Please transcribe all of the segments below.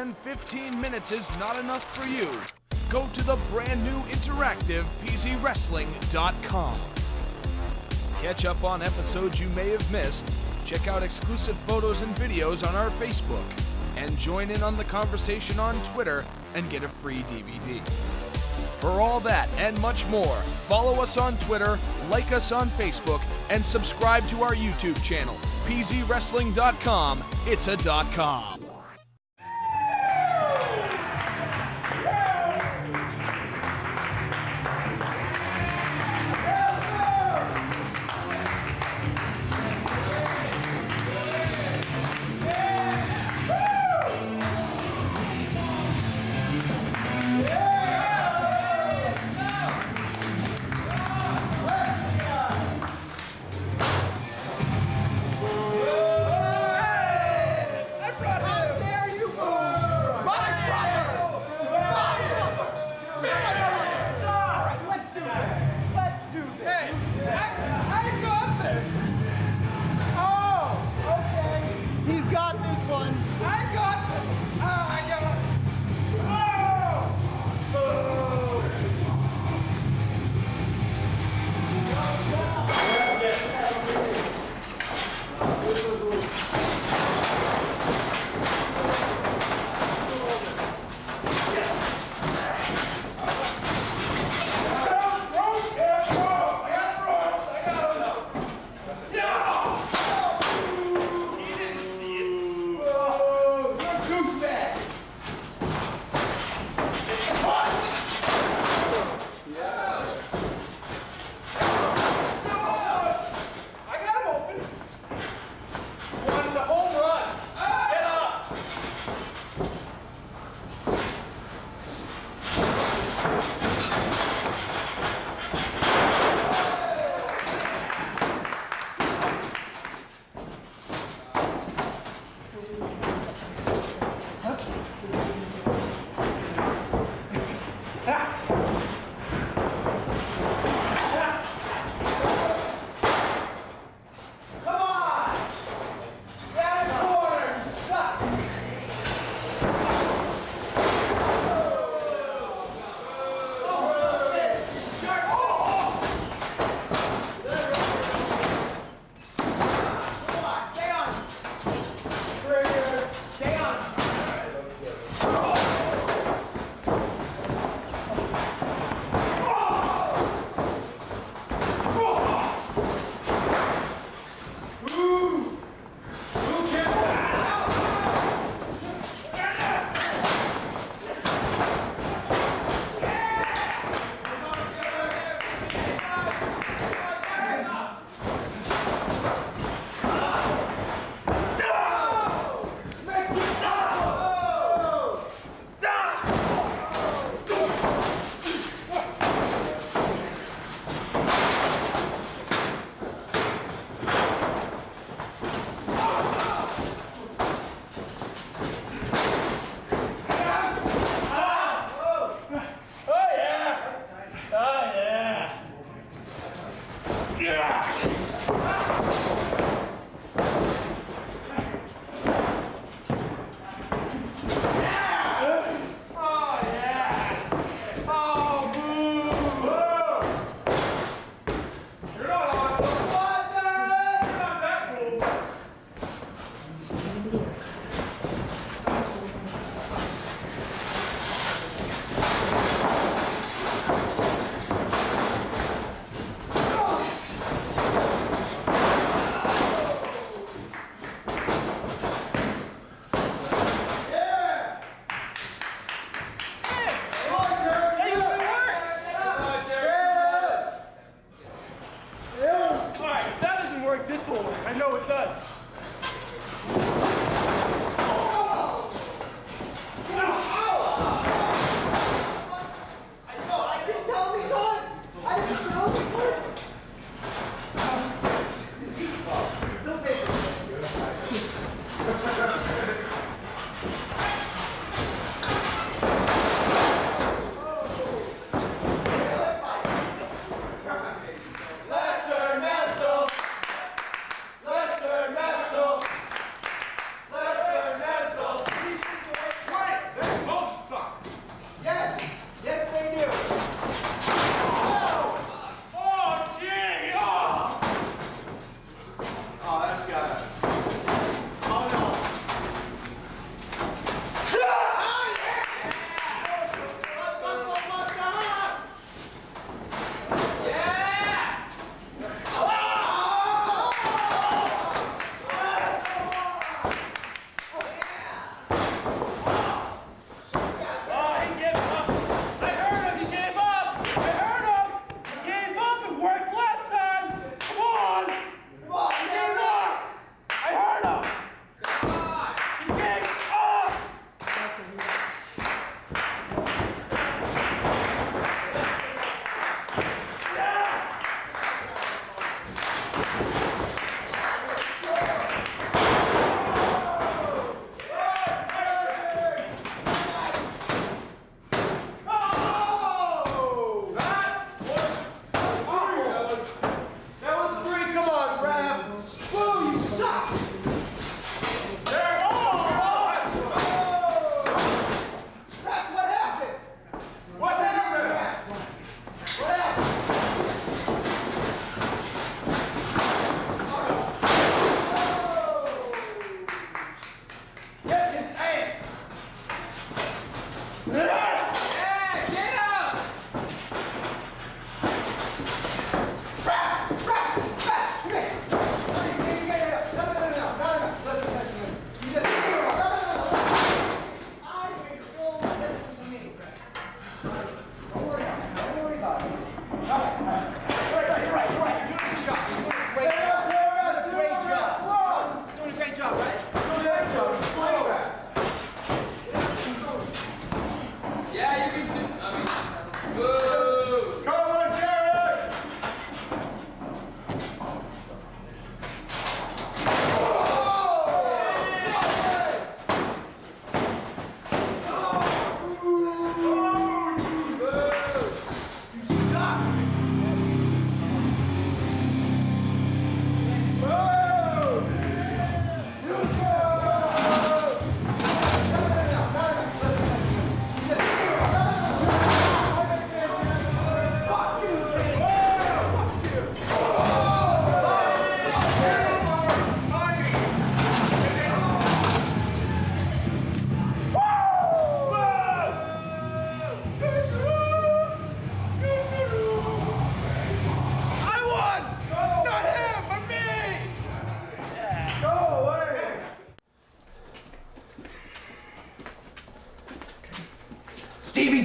when 15 minutes is not enough for you, go to the brand new interactive PZWrestling.com. Catch up on episodes you may have missed, check out exclusive photos and videos on our Facebook, and join in on the conversation on Twitter and get a free DVD. For all that and much more, follow us on Twitter, like us on Facebook, and subscribe to our YouTube channel, PZWrestling.com. It's a .com. I brought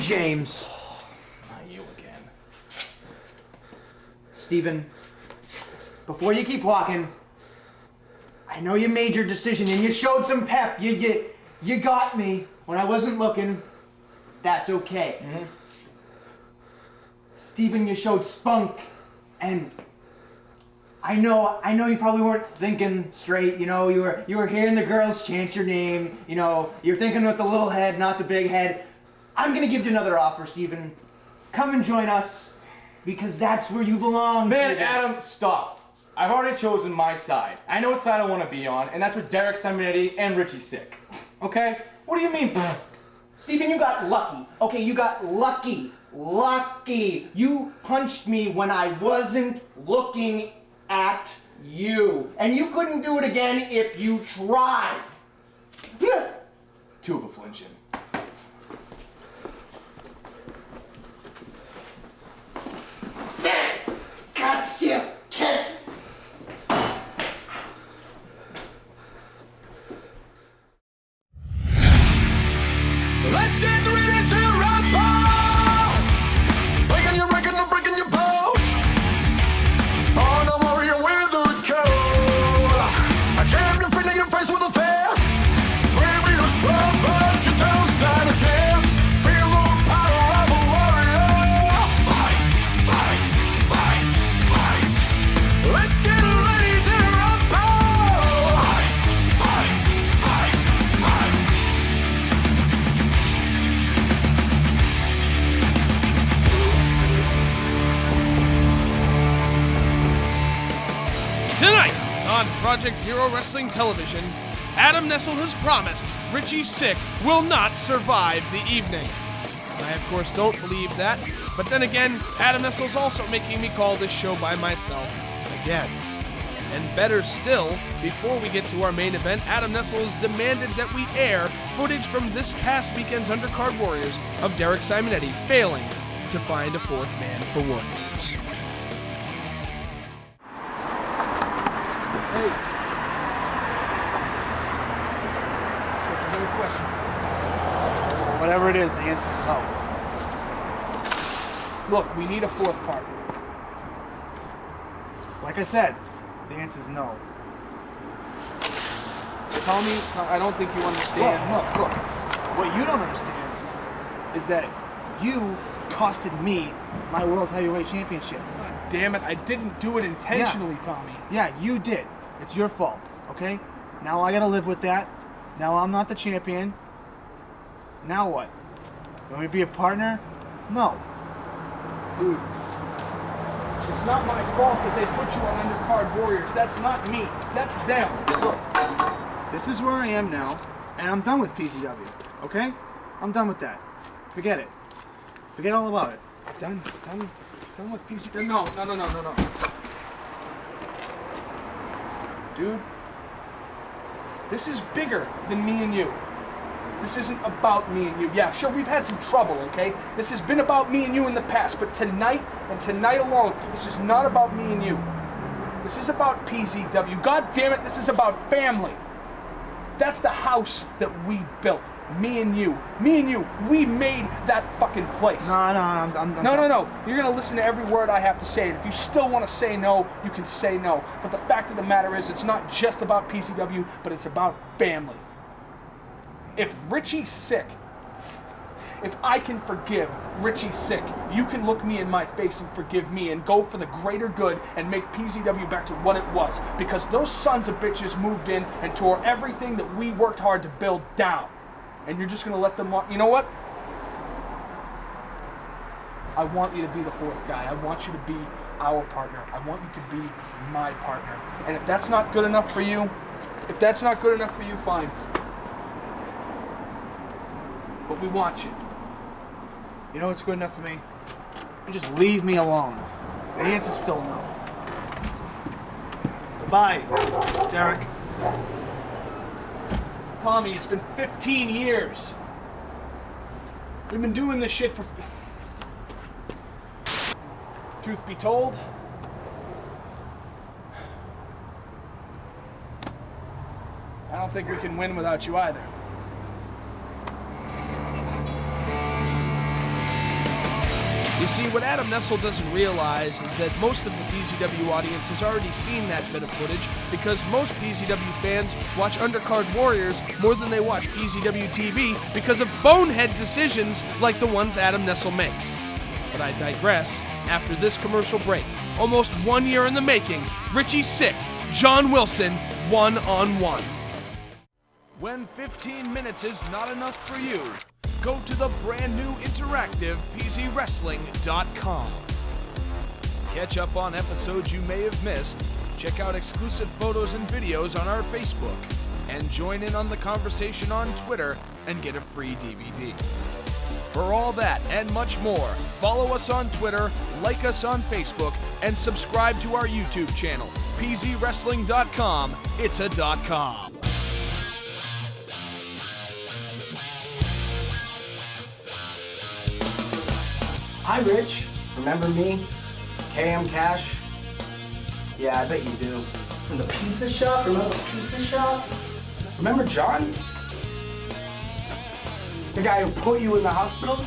James. Not you again. Steven, before you keep walking, I know you made your decision and you showed some pep. You got me when I wasn't looking. That's okay. Mm-hmm. Steven, you showed spunk, and I know you probably weren't thinking straight. You know, you were hearing the girls chant your name. You know, you're thinking with the little head, not the big head. I'm gonna give you another offer, Steven. Come and join us, because that's where you belong. Man, Steven. Adam, stop. I've already chosen my side. I know what side I want to be on, and that's with Derek Simonetti and Richie Sick. Okay? What do you mean? Steven, you got lucky. Okay, you got lucky. Lucky. You punched me when I wasn't looking at you. And you couldn't do it again if you tried. Two of a flinching. Damn! Goddamn kid! Let's get ready to rumble! Breaking your record and breaking your bones. On a warrior with a code. I jam your feet in your face with a fist. Baby, you're strong, but you don't stand a chance. Feel the power of a warrior. Fight, fight, fight, fight. Let's get ready to rumble! Fight, fight, fight, fight. Tonight on Project Zero Wrestling Television, Adam Nestle has promised Richie Sick will not survive the evening. I, of course, don't believe that, but then again, Adam Nestle's also making me call this show by myself again. And better still, before we get to our main event, Adam Nestle has demanded that we air footage from this past weekend's Undercard Warriors of Derek Simonetti failing to find a fourth man for Warriors. Hey. Another question. Whatever it is, the answer is no. Look, we need a fourth partner. Like I said, the answer is no. Tell me, I don't think you understand. Look. What you don't understand is that you costed me my World Heavyweight Championship. God damn it, I didn't do it intentionally, Tommy. Yeah, you did. It's your fault, okay? Now I gotta live with that. Now I'm not the champion. Now what? You want me to be a partner? No. Dude, it's not my fault that they put you on Undercard Warriors. That's not me. That's them. Look, this is where I am now, and I'm done with PZW, okay? I'm done with that. Forget it. Forget all about it. Done with PC. No. Dude, this is bigger than me and you. This isn't about me and you. Yeah, sure, we've had some trouble, okay? This has been about me and you in the past, but tonight, and tonight alone, this is not about me and you. This is about PZW. God damn it, this is about family. That's the house that we built. Me and you. We made that fucking place. No, I'm No. You're gonna listen to every word I have to say. And if you still want to say no, you can say no. But the fact of the matter is, it's not just about PZW, but it's about family. If Richie's sick, if I can forgive Richie Sick, you can look me in my face and forgive me and go for the greater good and make PZW back to what it was. Because those sons of bitches moved in and tore everything that we worked hard to build down. And you're just going to let them... You know what? I want you to be the fourth guy. I want you to be our partner. I want you to be my partner. And if that's not good enough for you, fine. But we want you. You know what's good enough for me? You just leave me alone. The answer's still no. Goodbye, Derek. Tommy, it's been 15 years. We've been doing this shit for... Truth be told, I don't think we can win without you either. You see, what Adam Nestle doesn't realize is that most of the PZW audience has already seen that bit of footage because most PZW fans watch Undercard Warriors more than they watch PZW TV because of bonehead decisions like the ones Adam Nestle makes. But I digress. After this commercial break, almost 1 year in the making, Richie Sick, John Wilson, one-on-one. When 15 minutes is not enough for you, go to the brand new interactive PZWrestling.com. Catch up on episodes you may have missed, check out exclusive photos and videos on our Facebook, and join in on the conversation on Twitter and get a free DVD. For all that and much more, follow us on Twitter, like us on Facebook, and subscribe to our YouTube channel, PZWrestling.com. It's a .com. Hi, Rich. Remember me? KM Cash? Yeah, I bet you do. From the pizza shop? Remember the pizza shop? Remember John? The guy who put you in the hospital?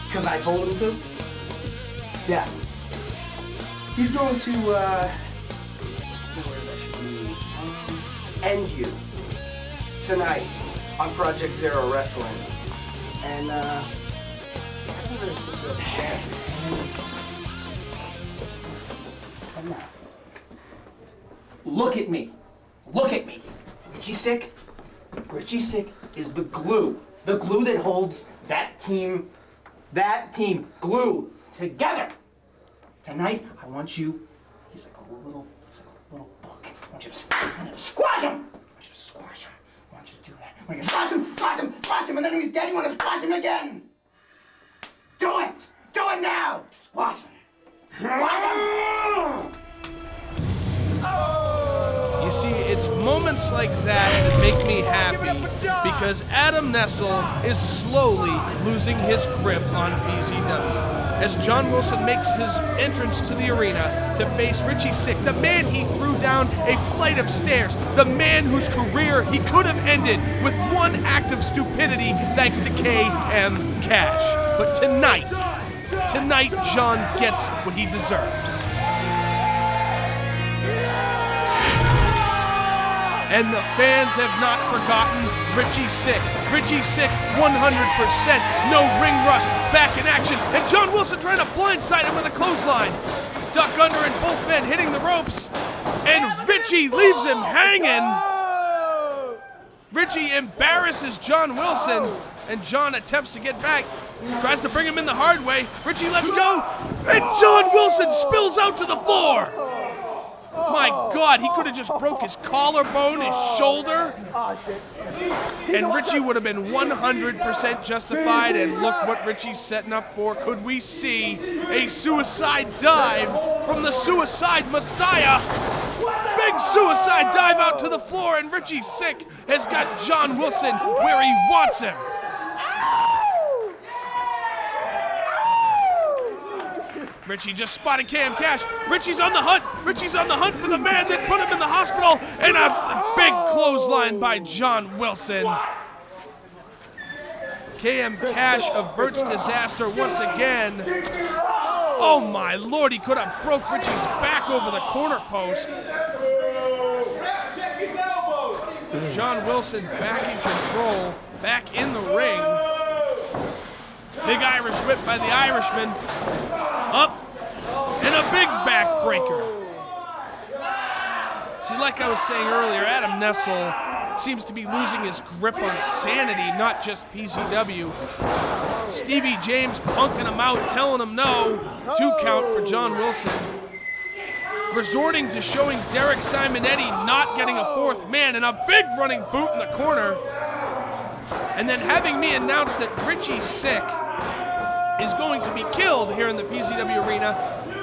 Because I told him to? Yeah. He's going to, what's the word I should use? End you. Tonight on Project Zero Wrestling. And, I don't really think we have a chance. Come on. Look at me. Look at me. Richie Sick? Richie Sick is the glue. The glue that holds that team glue together. Tonight, I want you, he's like a little bug. I want you to squash him. I want you to squash him. I want you to do that. I want you to squash him, and then when he's dead, you want to squash him again. Do it. Do it now. Squash him. Squash him. You see, it's moments like that that make me happy because Adam Nestle is slowly losing his grip on PZW. As John Wilson makes his entrance to the arena to face Richie Sick, the man he threw down a flight of stairs, the man whose career he could have ended with one act of stupidity thanks to KM Cash. But tonight, John gets what he deserves. And the fans have not forgotten Richie Sick. Richie Sick, 100%, no ring rust, back in action, and John Wilson trying to blindside him with a clothesline. Duck under and both men hitting the ropes, and Richie leaves him hanging. Richie embarrasses John Wilson, and John attempts to get back, tries to bring him in the hard way. Richie lets go, and John Wilson spills out to the floor. My God, he could have just broke his collarbone, his shoulder. And Richie would have been 100% justified, and look what Richie's setting up for. Could we see a suicide dive from the Suicide Messiah? Big suicide dive out to the floor, and Richie Sick has got John Wilson where he wants him. Richie just spotted KM Cash. Richie's on the hunt. Richie's on the hunt for the man that put him in the hospital. And a big clothesline by John Wilson. KM Cash averts disaster once again. Oh my Lord, he could have broke Richie's back over the corner post. John Wilson back in control, back in the ring. Big Irish whip by the Irishman. Up, and a big backbreaker. See, like I was saying earlier, Adam Nestle seems to be losing his grip on sanity, not just PZW. Stevie James punking him out, telling him no. 2 count for John Wilson. Resorting to showing Derek Simonetti not getting a 4th man, and a big running boot in the corner. And then having me announce that Richie Sick is going to be killed here in the PZW arena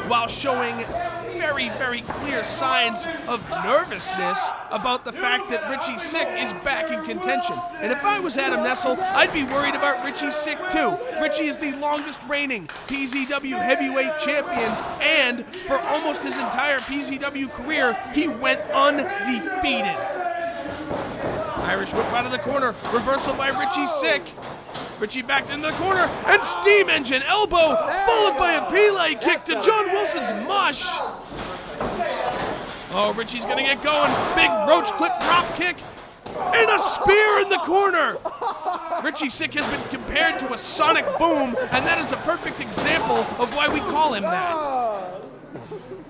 while showing very, very clear signs of nervousness about the fact that Richie Sick is back in contention. And if I was Adam Nestle, I'd be worried about Richie Sick too. Richie is the longest reigning PZW heavyweight champion, and for almost his entire PZW career, he went undefeated. Irish whip out of the corner, reversal by Richie Sick. Richie back into the corner, and steam engine elbow, followed by a Pele kick to John Wilson's mush. Oh, Richie's gonna get going. Big roach clip drop kick, and a spear in the corner. Richie Sick has been compared to a sonic boom, and that is a perfect example of why we call him that.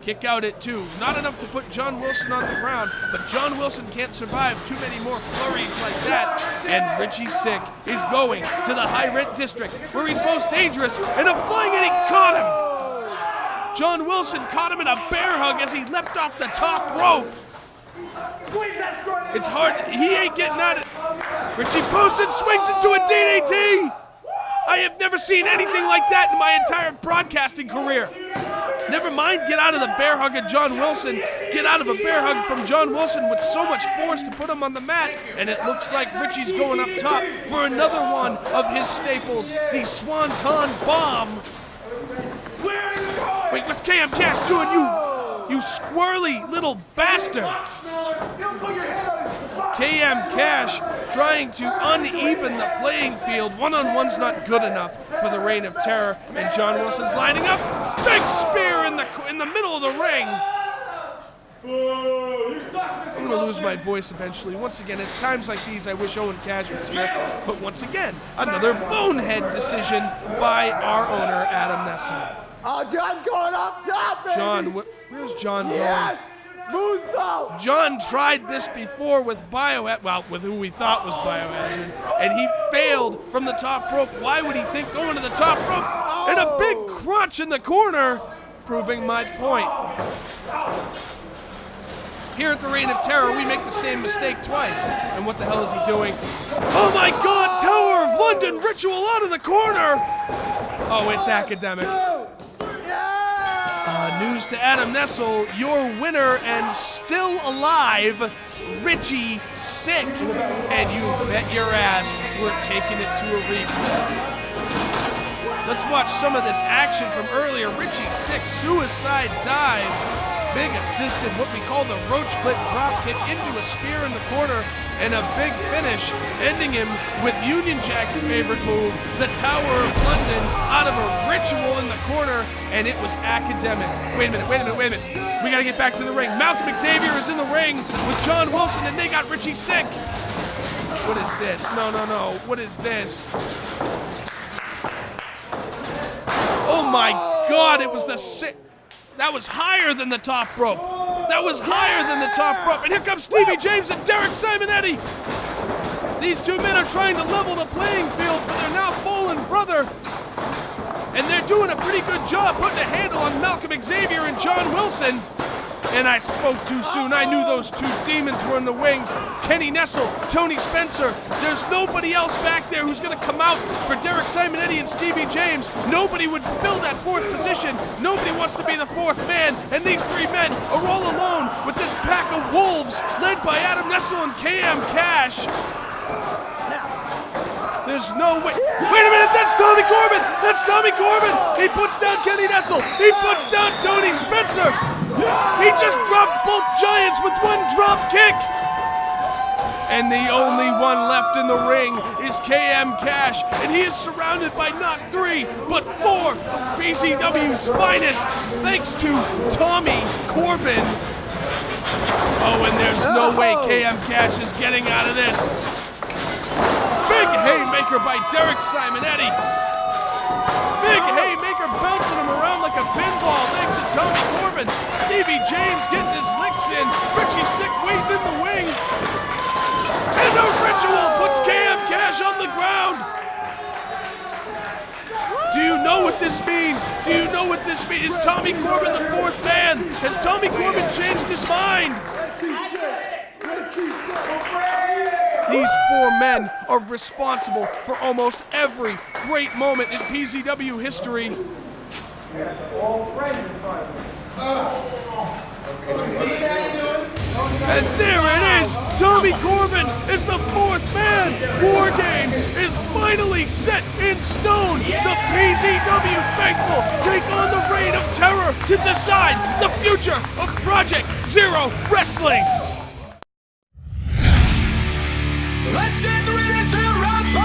Kick out at 2. Not enough to put John Wilson on the ground, but John Wilson can't survive too many more flurries like that. And Richie Sick is going to the high rent district where he's most dangerous, and a flying, and he caught him. John Wilson caught him in a bear hug as he leapt off the top rope. It's hard. He ain't getting out of it. Richie Poston swings into a DDT. I have never seen anything like that in my entire broadcasting career. Never mind get out of the bear hug of John Wilson. Get out of a bear hug from John Wilson with so much force to put him on the mat. And it looks like Richie's going up top for another one of his staples, the Swanton Bomb. Wait, what's KM Cash doing, you squirrely little bastard? KM Cash trying to uneven the playing field. One-on-one's not good enough for the Reign of Terror, and John Wilson's lining up. Big spear in the middle of the ring. I'm gonna lose my voice eventually. Once again, it's times like these I wish Owen Cash was here. But once again, another bonehead decision by our owner, Adam Nestle. Oh, John's going up top, baby. John, where's John going? Yes! Moonsault! John tried this before with Biohazard, well, with who we thought was Biohazard, and he failed from the top rope. Why would he think going to the top rope? And a big crunch in the corner, proving my point. Here at the Reign of Terror, we make the same mistake twice. And what the hell is he doing? Oh my God, Tower of London ritual out of the corner! Oh, it's academic. News to Adam Nestle, your winner and still alive, Richie Sick. And you bet your ass we're taking it to a replay. Let's watch some of this action from earlier. Richie Sick, suicide dive. Big assisted, what we call the roach clip drop kick into a spear in the corner, and a big finish, ending him with Union Jack's favorite move, the Tower of London, out of a ritual in the corner, and it was academic. Wait a minute. We gotta get back to the ring. Malcolm Xavier is in the ring with John Wilson, and they got Richie Sick. What is this? No. What is this? Oh my God, it was the Sick. That was higher than the top rope. That was higher than the top rope. And here comes Stevie James and Derek Simonetti. These two men are trying to level the playing field for their now fallen brother. And they're doing a pretty good job putting a handle on Malcolm Xavier and John Wilson. And I spoke too soon. I knew those two demons were in the wings. Kenny Nestle, Tony Spencer. There's nobody else back there who's going to come out for Derek Simonetti and Stevie James. Nobody would fill that fourth position. Nobody wants to be the fourth man. And these three men are all alone with this pack of wolves led by Adam Nestle and KM Cash. There's no way. Wait a minute, that's Tommy Corbin. That's Tommy Corbin. He puts down Kenny Nestle. He puts down Tony Spencer. He just dropped both giants with one drop kick. And the only one left in the ring is KM Cash, and he is surrounded by not 3, but 4 of PZW's finest, thanks to Tommy Corbin. Oh, and there's no way KM Cash is getting out of this. Big haymaker by Derek Simonetti. Big haymaker bouncing him around like a pinball thanks to Tommy Corbin. Stevie James getting his licks in. Richie Sick waiting in the wings. And a ritual puts KM Cash on the ground. Do you know what this means? Do you know what this means? Is Tommy Corbin the fourth man? Has Tommy Corbin changed his mind? These 4 men are responsible for almost every great moment in PZW history. And there it is! Tommy Corbin is the 4th man! War Games is finally set in stone! The PZW faithful take on the Reign of Terror to decide the future of Project Zero Wrestling! Let's get ready to rumble!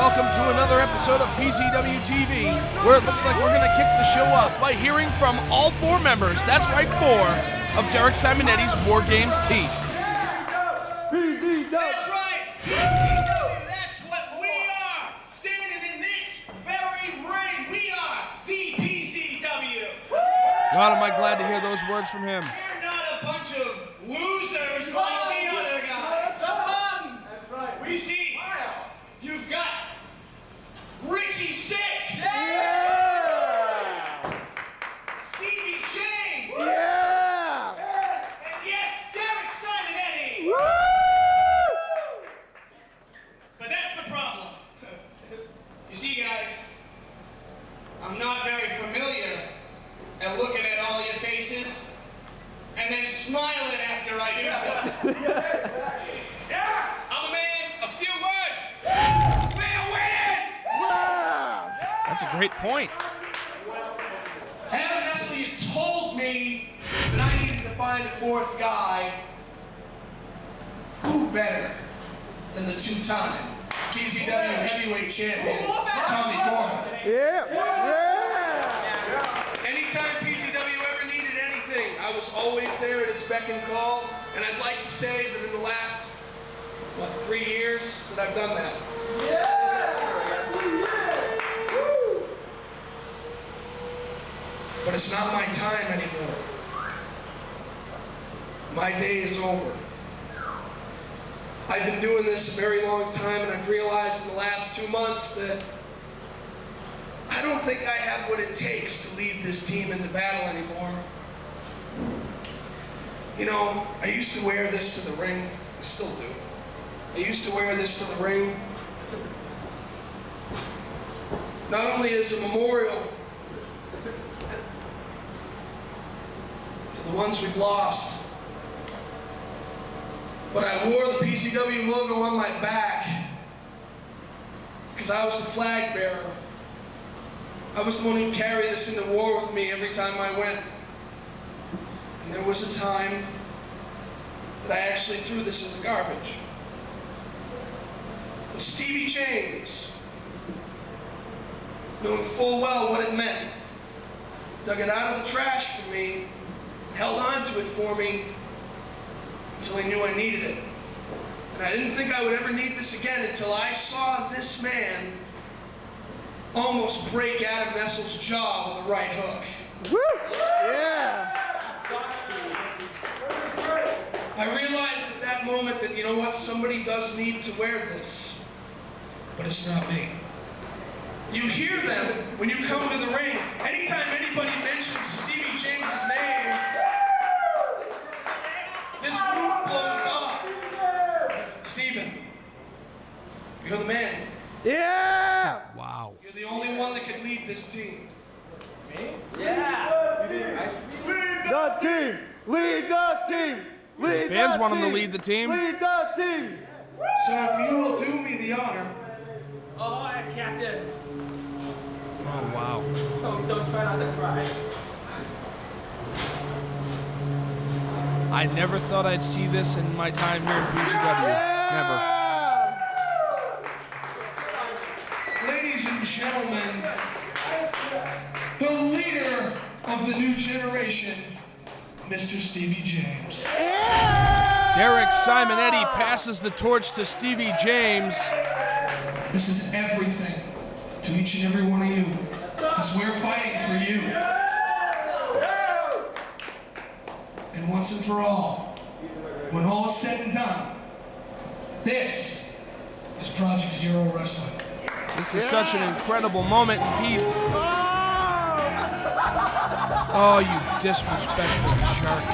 welcome to another episode of PZW TV, where it looks like we're going to kick the show off by hearing from all 4 members, that's right, 4, of Derek Simonetti's War Games team. That's right! PZW, that's what we are! Standing in this very ring, we are the PZW! God, am I glad to hear those words from him. We're not a bunch of losers like the other guys! That's right. We see, you've got Richie Sick! Stevie James! Yeah! And yes, Derek Simonetti! But that's the problem. You see, guys, I'm not very familiar at looking at all your faces and then smiling after I do so. Yeah! I'm a man of few words. We're winning! That's a great point. Adam Nestle, you told me that I needed to find a 4th guy. Who better than the 2-time PZW heavyweight champion, Tommy Gorman? Yeah! Anytime PZW ever needed anything, I was always there at its beck and call, and I'd like to say that in the last, 3 years that I've done that. But it's not my time anymore. My day is over. I've been doing this a very long time, and I've realized in the last 2 months that I don't think I have what it takes to lead this team into battle anymore. You know, I used to wear this to the ring. I still do. I used to wear this to the ring not only as a memorial to the ones we've lost, but I wore the PZW logo on my back because I was the flag bearer. I was the one who carried this into war with me every time I went. And there was a time that I actually threw this in the garbage. But Stevie James, knowing full well what it meant, dug it out of the trash for me, and held on to it for me until he knew I needed it. And I didn't think I would ever need this again until I saw this man almost break Adam Nestle's jaw with a right hook. Woo! Yeah! I realized at that moment that, you know what, somebody does need to wear this, but it's not me. You hear them when you come to the ring. Anytime anybody mentions Stevie James's name, this roof blows off. Steven, you're the man. Yeah! Wow. You're the only one that could lead this team. The team! Lead the team! Lead Fans the want him to team! lead the team. Lead the team! So if you will do me the honor. Ahoy, Captain! Oh, wow. Don't try not to cry. I never thought I'd see this in my time here in PZW. Never. Ladies and gentlemen, the leader of the new generation, Mr. Stevie James. Derek Simonetti passes the torch to Stevie James. This is everything to each and every one of you, because we're fighting for you. And once and for all, when all is said and done, this is Project Zero Wrestling. This is such an incredible moment. He's... Oh, you disrespectful jerk.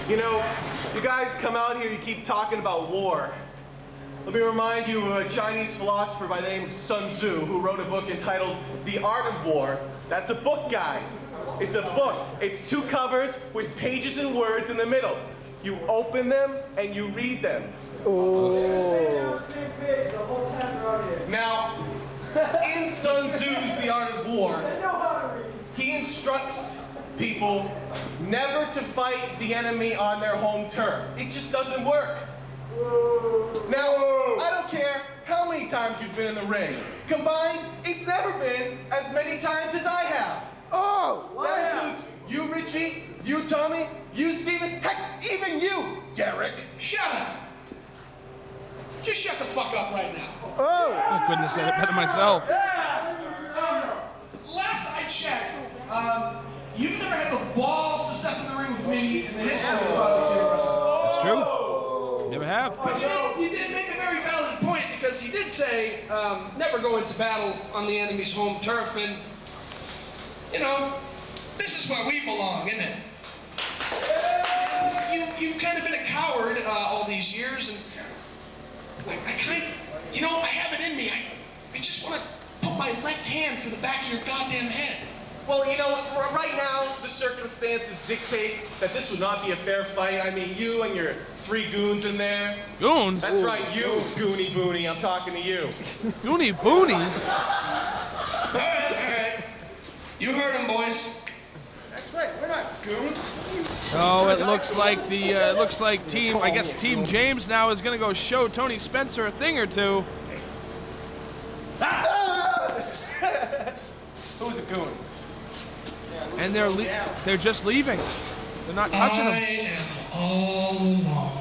You know, you guys come out here, you keep talking about war. Let me remind you of a Chinese philosopher by the name of Sun Tzu, who wrote a book entitled The Art of War. That's a book, guys. It's a book. It's 2 covers with pages and words in the middle. You open them and you read them. Oh. Now, in Sun Tzu's The Art of War, he instructs people never to fight the enemy on their home turf. It just doesn't work. Now, I don't care how many times you've been in the ring. Combined, it's never been as many times as I have. Oh! That includes you, Richie, you, Tommy, you, Steven, heck, even you, Derek. Shut up. Just shut the fuck up right now. Oh, goodness, I said it better myself. Last I checked, you've never had the balls to step in the ring with me in the history of the wrestling. That's true. Never have. But you did make a very valid point, because he did say never go into battle on the enemy's home turf, and you know, this is where we belong, isn't it? You've kind of been a coward all these years, and I kind of, you know, I have it in me. I just want to put my left hand through the back of your goddamn head. Well, you know, right now, the circumstances dictate that this would not be a fair fight. I mean, you and your 3 goons in there. Goons? That's right, you, Goonie Booney. I'm talking to you. Goonie Booney? All right. You heard him, boys. That's right, we're not goons. Oh, it looks like Team James now is going to go show Tony Spencer a thing or two. Who's a goon? And they're just leaving. They're not touching I him. am all alone,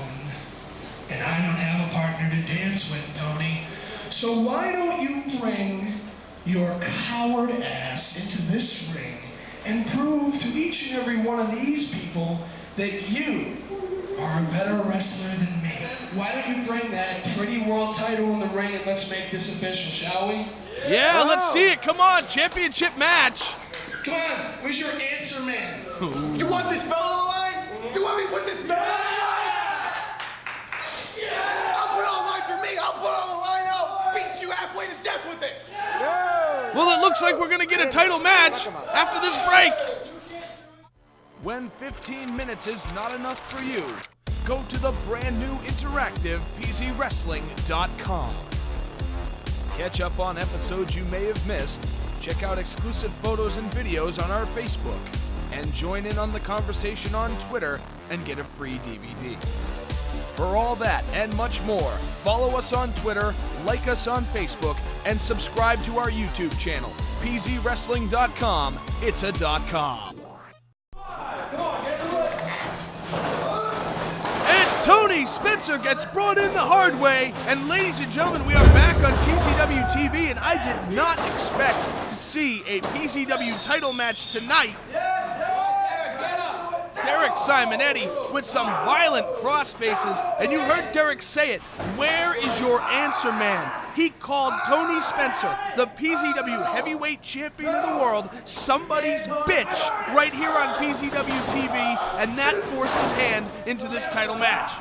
and I don't have a partner to dance with, Tony. So why don't you bring your coward ass into this ring and prove to each and every one of these people that you are a better wrestler than me? Why don't you bring that pretty world title in the ring, and let's make this official, shall we? Yeah, let's see it. Come on, championship match. Come on, where's your answer man? You want this belt on the line? You want me to put this belt on the line? Yeah! I'll put it on the line for me. I'll put it on the line. I'll beat you halfway to death with it. Well, it looks like we're going to get a title match after this break. When 15 minutes is not enough for you, go to the brand new interactive PZWrestling.com. Catch up on episodes you may have missed, check out exclusive photos and videos on our Facebook, and join in on the conversation on Twitter and get a free DVD. For all that and much more, follow us on Twitter, like us on Facebook, and subscribe to our YouTube channel, PZWrestling.com. It's a .com. And Tony Spencer gets brought in the hard way, and ladies and gentlemen, we are back on PZW TV, and I did not expect to see a PZW title match tonight. Derek Simonetti with some violent cross faces, and you heard Derek say it. Where is your answer man? He called Tony Spencer, the PZW heavyweight champion of the world, somebody's bitch right here on PZW TV, and that forced his hand into this title match.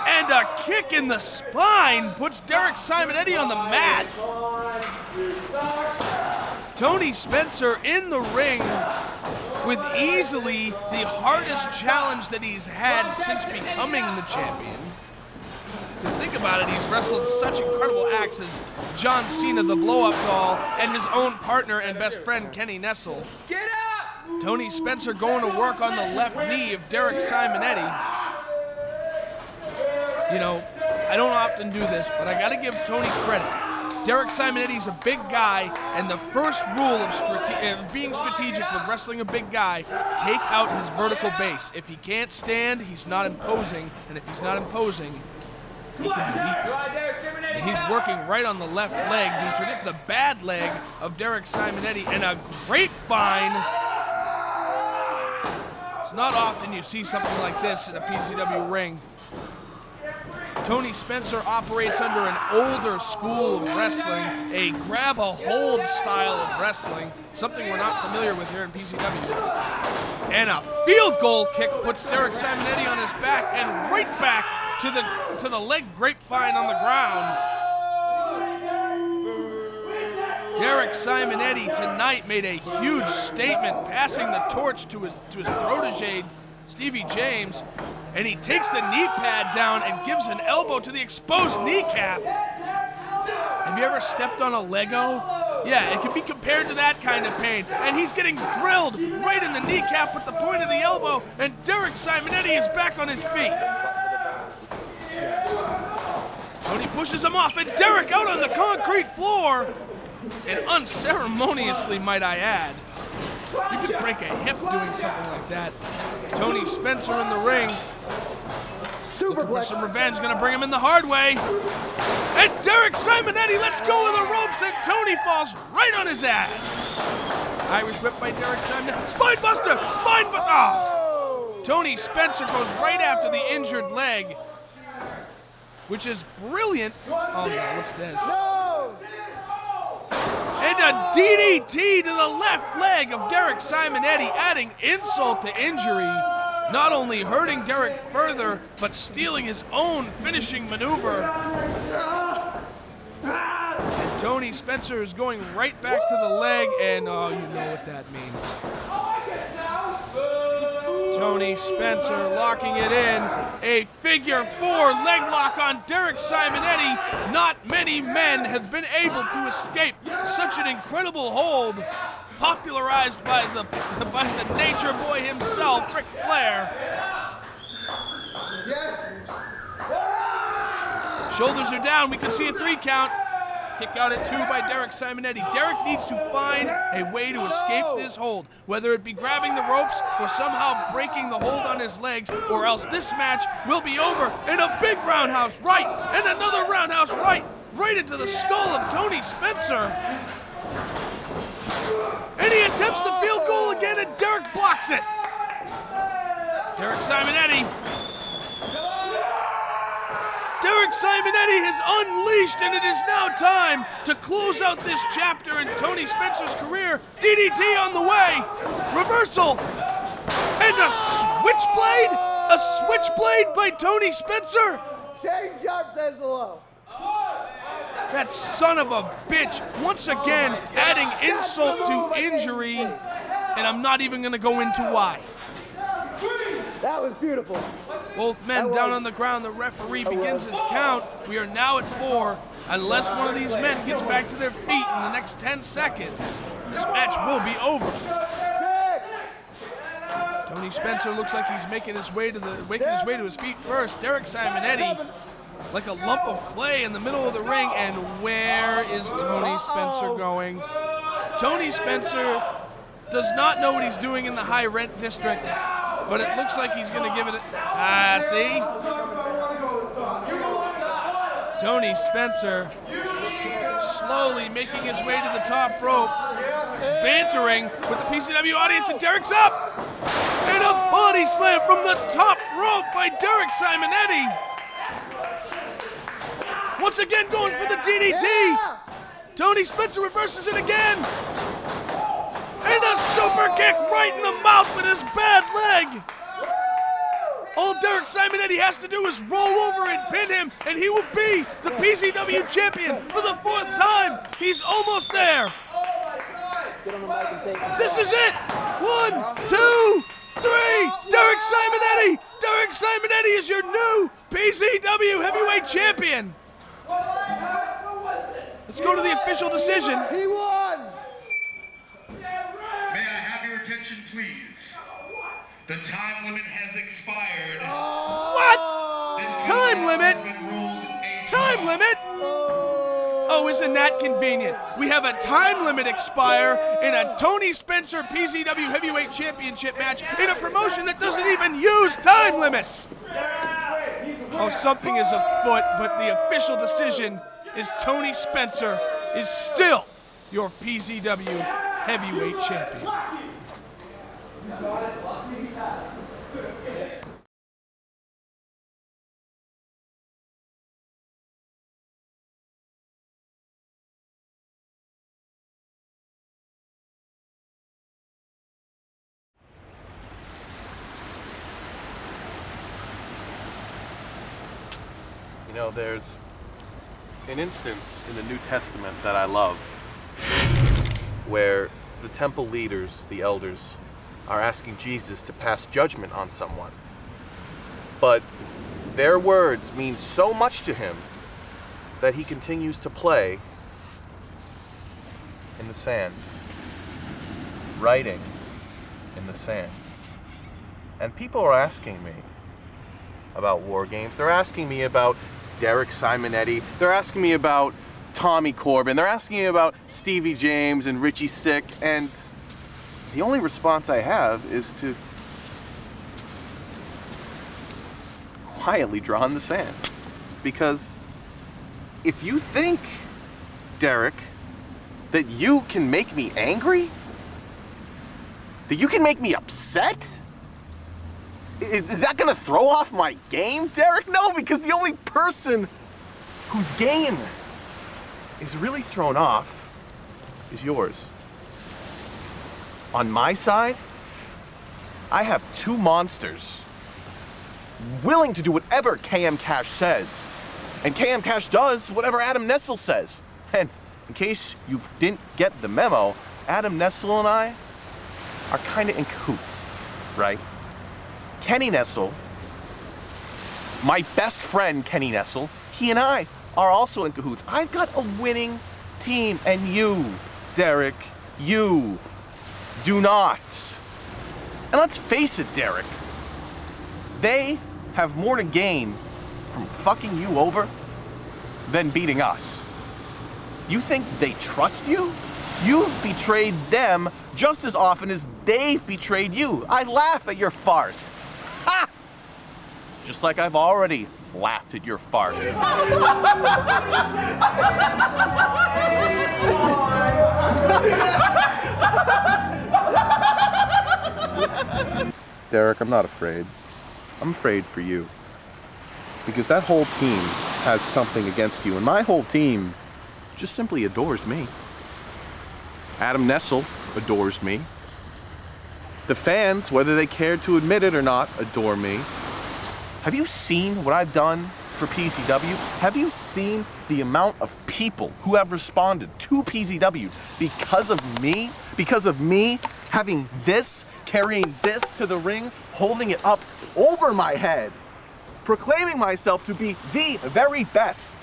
And a kick in the spine puts Derek Simonetti on the mat. Tony Spencer in the ring with easily the hardest challenge that he's had since becoming the champion. Because think about it, he's wrestled such incredible acts as John Cena, the blow-up doll, and his own partner and best friend, Kenny Nestle. Get up! Tony Spencer going to work on the left knee of Derek Simonetti. You know, I don't often do this, but I gotta give Tony credit. Derek Simonetti is a big guy, and the first rule of being strategic with wrestling a big guy, take out his vertical base. If he can't stand, he's not imposing, and if he's not imposing, he can be beaten. And he's working right on the left leg, the bad leg of Derek Simonetti, and a grapevine. It's not often you see something like this in a PZW ring. Tony Spencer operates under an older school of wrestling, a grab-a-hold style of wrestling, something we're not familiar with here in PZW. And a field goal kick puts Derek Simonetti on his back and right back to the leg grapevine on the ground. Derek Simonetti tonight made a huge statement, passing the torch to his protege, Stevie James, and he takes the knee pad down and gives an elbow to the exposed kneecap. Have you ever stepped on a Lego Yeah, it can be compared to that kind of pain. And he's getting drilled right in the kneecap with the point of the elbow, and Derek Simonetti is back on his feet. Tony pushes him off, and Derek out on the concrete floor. And unceremoniously, might I add. You could break a hip doing something like that. Tony Spencer in the ring. Looking for some revenge, gonna bring him in the hard way. And Derek Simonetti lets go of the ropes, and Tony falls right on his ass. Irish whip by Derek Simonetti. Spine buster! Tony Spencer goes right after the injured leg, which is brilliant. Oh no, what's this? And a DDT to the left leg of Derek Simonetti, adding insult to injury. Not only hurting Derek further, but stealing his own finishing maneuver. And Tony Spencer is going right back to the leg, and oh, you know what that means. Tony Spencer locking it in. A figure four leg lock on Derek Simonetti. Not many men have been able to escape such an incredible hold, popularized by the nature boy himself, Ric Flair. Yes. Shoulders are down. We can see a 3 count. Kick out at 2 by Derek Simonetti. Derek needs to find a way to escape this hold, whether it be grabbing the ropes or somehow breaking the hold on his legs, or else this match will be over. And a big roundhouse right, and another roundhouse right into the skull of Tony Spencer. And he attempts the field goal again, and Derek blocks it. Derek Simonetti. Derek Simonetti has unleashed, and it is now time to close out this chapter in Tony Spencer's career. DDT on the way. Reversal. And a switchblade? A switchblade by Tony Spencer? Shane Sharp says hello. That son of a bitch, once again, adding insult to injury, and I'm not even going to go into why. That was beautiful. Both men down on the ground. The referee begins his count. We are now at 4. Unless one of these men gets back to their feet in the next 10 seconds, this match will be over. Tony Spencer looks like he's making his way to his feet first. Derek Simonetti, like a lump of clay in the middle of the ring. And where is Tony Spencer going? Tony Spencer does not know what he's doing in the high rent district, but it looks like he's going to give it a... see? Tony Spencer slowly making his way to the top rope, bantering with the PZW audience, and Derek's up! And a body slam from the top rope by Derek Simonetti! Once again going for the DDT! Tony Spencer reverses it again! And a super kick right in the mouth with his bad leg! All Derek Simonetti has to do is roll over and pin him, and he will be the PZW champion for the 4th time! He's almost there! This is it! 1, 2, 3! Derek Simonetti! Derek Simonetti is your new PZW heavyweight champion! Let's go to the official decision. He won! May I have your attention, please? The time limit has expired. What? Time limit? Time limit? Oh, isn't that convenient? We have a time limit expire in a Tony Spencer PZW Heavyweight Championship match in a promotion that doesn't even use time limits. Oh, something is afoot, but the official decision is Tony Spencer is still your PZW Heavyweight Champion. You know, there's an instance in the New Testament that I love where the temple leaders, the elders, are asking Jesus to pass judgment on someone. But their words mean so much to him that he continues to play in the sand. Writing in the sand. And people are asking me about war games. They're asking me about Derek Simonetti. They're asking me about Tommy Corbin. They're asking me about Stevie James and Richie Sick. And the only response I have is to quietly draw in the sand. Because if you think, Derek, that you can make me angry, that you can make me upset, is that gonna throw off my game, Derek? No, because the only person whose game is really thrown off is yours. On my side, I have two monsters willing to do whatever KM Cash says. And KM Cash does whatever Adam Nestle says. And in case you didn't get the memo, Adam Nestle and I are kind of in cahoots, right? Kenny Nestle, my best friend Kenny Nestle, he and I are also in cahoots. I've got a winning team, and you, Derek, you do not. And let's face it, Derek, they have more to gain from fucking you over than beating us. You think they trust you? You've betrayed them just as often as they've betrayed you. I laugh at your farce. Ha! Just like I've already laughed at your farce. Derek, I'm not afraid. I'm afraid for you. Because that whole team has something against you, and my whole team just simply adores me. Adam Nestle adores me. The fans, whether they care to admit it or not, adore me. Have you seen what I've done for PZW? Have you seen the amount of people who have responded to PZW because of me? Because of me having this, carrying this to the ring, holding it up over my head, proclaiming myself to be the very best.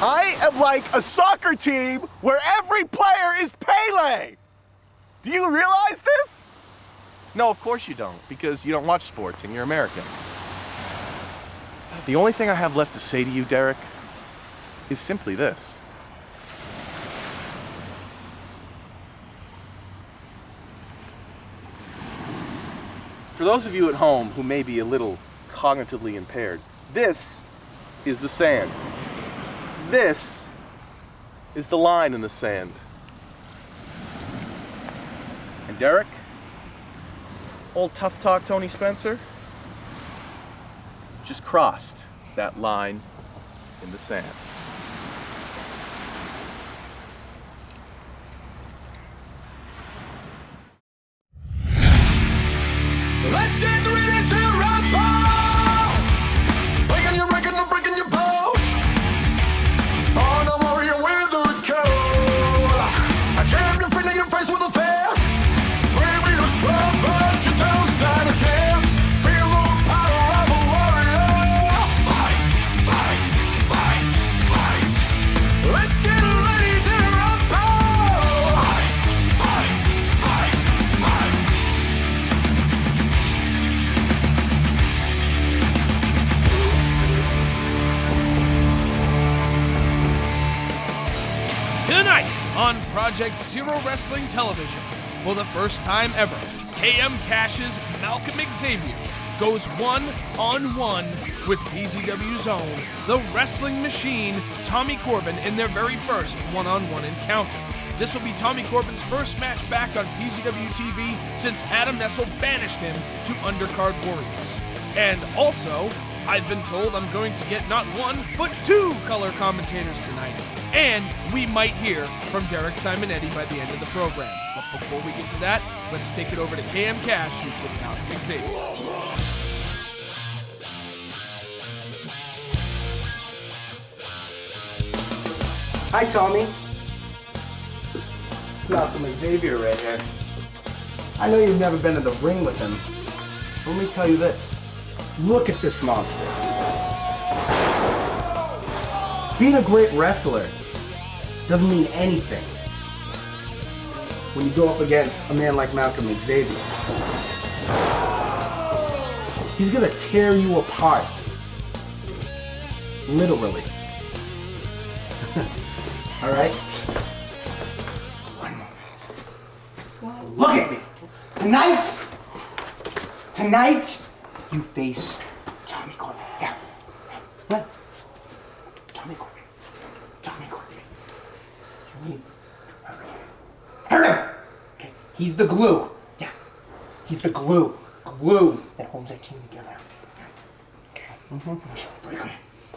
I am like a soccer team where every player is Pele. Do you realize this? No, of course you don't, because you don't watch sports and you're American. The only thing I have left to say to you, Derek, is simply this. For those of you at home who may be a little cognitively impaired, this is the sand. This is the line in the sand. And Derek, old tough talk Tony Spencer, just crossed that line in the sand. Let's get ready to rumble! Breaking your record and breaking your bones. On a warrior with a code. I jammed your feet in your face with a fist. Baby, you're strong, but you don't stand a chance. Feel the power of a warrior. Fight, fight, fight, fight. Let's get ready to rumble! Fight, fight, fight, fight. Tonight on Project Zero Wrestling Television, for the first time ever, KM Cash's Malcolm Xavier goes one-on-one with PZW's own, the Wrestling Machine, Tommy Corbin, in their very first one-on-one encounter. This will be Tommy Corbin's first match back on PZW TV since Adam Nestle banished him to Undercard Warriors. And also, I've been told I'm going to get not one, but two color commentators tonight. And we might hear from Derek Simonetti by the end of the program. But before we get to that, let's take it over to KM Cash, who's with Malcolm Xavier. Hi, Tommy. Malcolm Xavier right here. I know you've never been in the ring with him. Let me tell you this. Look at this monster. Being a great wrestler doesn't mean anything when you go up against a man like Malcolm Xavier. He's gonna tear you apart. Literally. All right? One moment. Look at me. Tonight, you face Tommy Corbin. Yeah. What? Tommy Corbin. You need hurt him. Okay. He's the glue. Yeah. He's the glue. Glue that holds that team together. Okay. Mm-hmm. We should break him.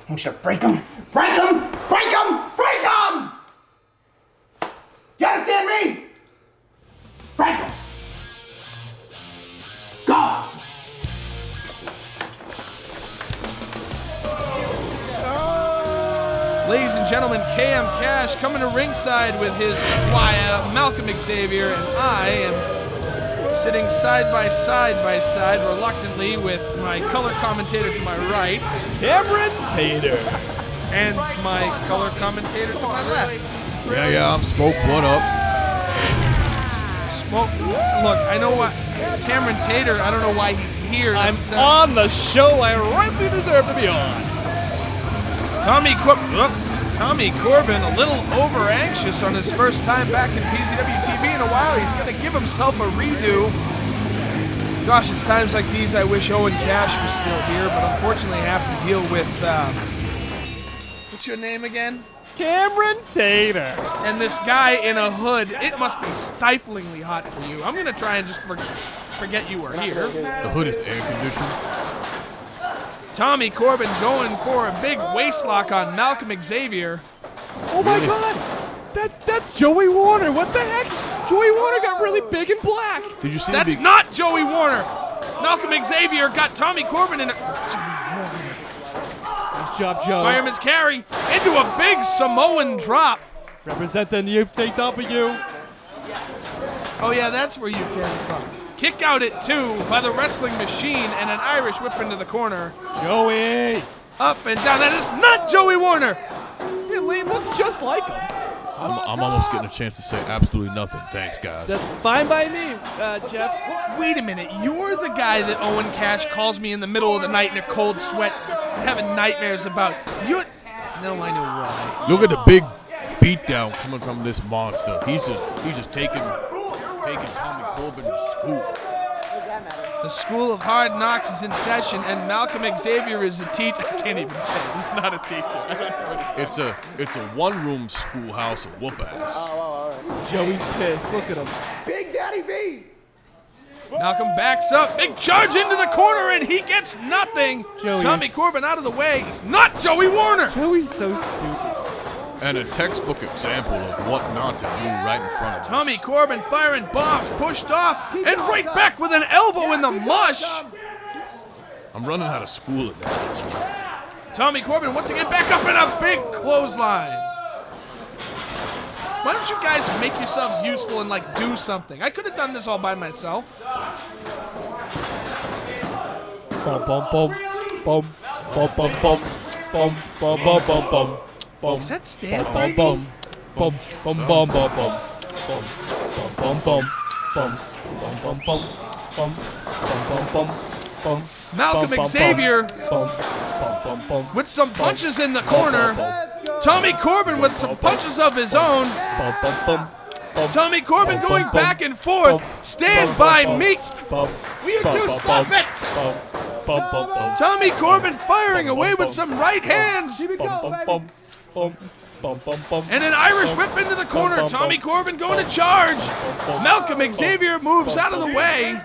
We should break him. Break him! Break him! Break him! You understand me? Break him! Go! Ladies and gentlemen, KM Cash coming to ringside with his squire, Malcolm Xavier, and I am sitting side by side, reluctantly, with my color commentator to my right, Cameron Tater, and my color commentator to my left. Yeah, I'm Smoke. What up? Smoke. Look, I know what Cameron Tater. I don't know why he's here. I'm on the show I rightly deserve to be on. Tommy Corbin a little over anxious on his first time back in PZW TV in a while. He's gonna give himself a redo. Gosh, it's times like these I wish Owen Cash was still here, but unfortunately I have to deal with, what's your name again? Cameron Tater. And this guy in a hood. It must be stiflingly hot for you. I'm gonna try and just forget you were here. The hood is air conditioned. Tommy Corbin going for a big waistlock on Malcolm Xavier. Oh my God, that's Joey Warner. What the heck? Joey Warner got really big and black. Did you see? That's not Joey Warner. Malcolm Xavier got Tommy Corbin in a. Nice job, Joe. Fireman's carry into a big Samoan drop. Representing UCW. Oh yeah, that's where you came from. Kick out at 2 by the wrestling machine and an Irish whip into the corner. Joey! Up and down. That is not Joey Warner. He looks just like him. I'm almost getting a chance to say absolutely nothing. Thanks, guys. That's fine by me, Jeff. Wait a minute. You're the guy that Owen Cash calls me in the middle of the night in a cold sweat, having nightmares about. No, I know why. Look at the big beatdown coming from this monster. He's just taking Tommy Corbin to school. The School of Hard Knocks is in session, and Malcolm Xavier is a teacher. I can't even say it. He's not a teacher. I don't know it's a one-room schoolhouse of whoop ass. All right. Joey's pissed. Look at him. Big Daddy V. Malcolm backs up. Big charge into the corner, and he gets nothing. Joey Tommy Corbin out of the way. He's not Joey Warner. Joey's so stupid. And a textbook example of what not to do right in front of us. Tommy Corbin firing bombs, pushed off, and right back with an elbow in the mush. I'm running out of school at that. Jeez. Tommy Corbin once again back up in a big clothesline. Why don't you guys make yourselves useful and like do something? I could have done this all by myself. Bum bum bum bum bum bum bum bum bum bum bum bum. Is that Stan? Bum bum bum bum bum bum bum bum bum bum bum bum bum bum bum bum bum. Malcolm Xavier with some punches in the corner. Tommy Corbin with some punches of his own. Tommy Corbin going back and forth. Stand by meets. You two stop it. Tommy Corbin firing away with some right hands. And an Irish whip into the corner. Tommy Corbin going to charge. Malcolm Xavier moves out of the way.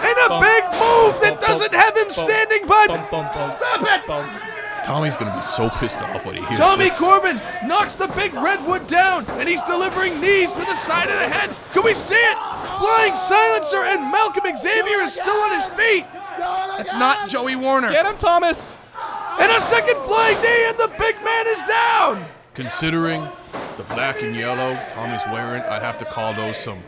And a big move that doesn't have him standing, but stop it. Tommy's gonna be so pissed off when he hears Tommy this. Corbin knocks the big redwood down, and he's delivering knees to the side of the head. Can we see it? Flying silencer, and Malcolm Xavier is still on his feet. That's not Joey Warner. Get him, Thomas. And a second flying knee, and the big man is down. Considering the black and yellow Tommy's wearing, I'd have to call those some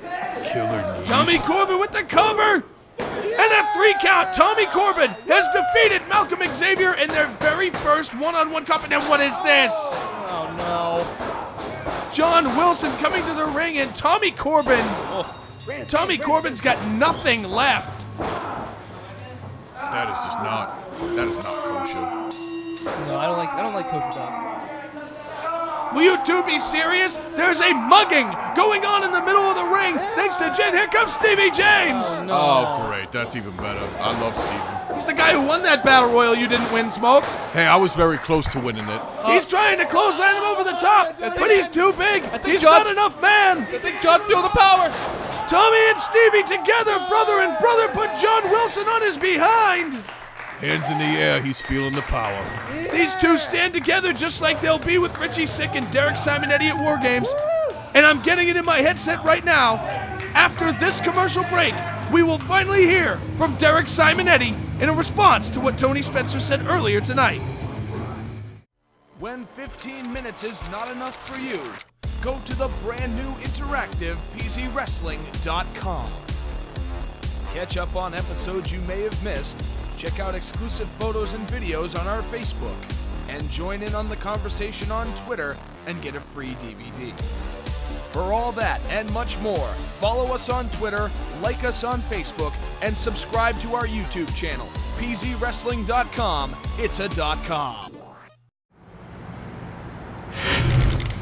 killer knees. Tommy Corbin with the cover. And a 3 count. Tommy Corbin has defeated Malcolm Xavier in their very first one-on-one competition. And what is this? Oh, no. John Wilson coming to the ring, and Tommy Corbin. Tommy Corbin's got nothing left. That is not kosher. No, I don't like kosher dog. Will you two be serious? There's a mugging going on in the middle of the ring. Thanks to Jen, here comes Stevie James. Oh, great. That's even better. I love Stevie. He's the guy who won that battle royal you didn't win, Smoke. Hey, I was very close to winning it. He's trying to clothesline him over the top, but he's too big. He's not enough man. I think John's feeling the power. Tommy and Stevie together, brother and brother, put John Wilson on his behind. Hands in the air, he's feeling the power. These two stand together just like they'll be with Richie Sick and Derek Simonetti at War Games. And I'm getting it in my headset right now. After this commercial break, we will finally hear from Derek Simonetti in a response to what Tony Spencer said earlier tonight. When 15 minutes is not enough for you, go to the brand new interactive PZWrestling.com. Catch up on episodes you may have missed, check out exclusive photos and videos on our Facebook, and join in on the conversation on Twitter and get a free DVD. For all that and much more, follow us on Twitter, like us on Facebook, and subscribe to our YouTube channel, PZWrestling.com. It's a .com.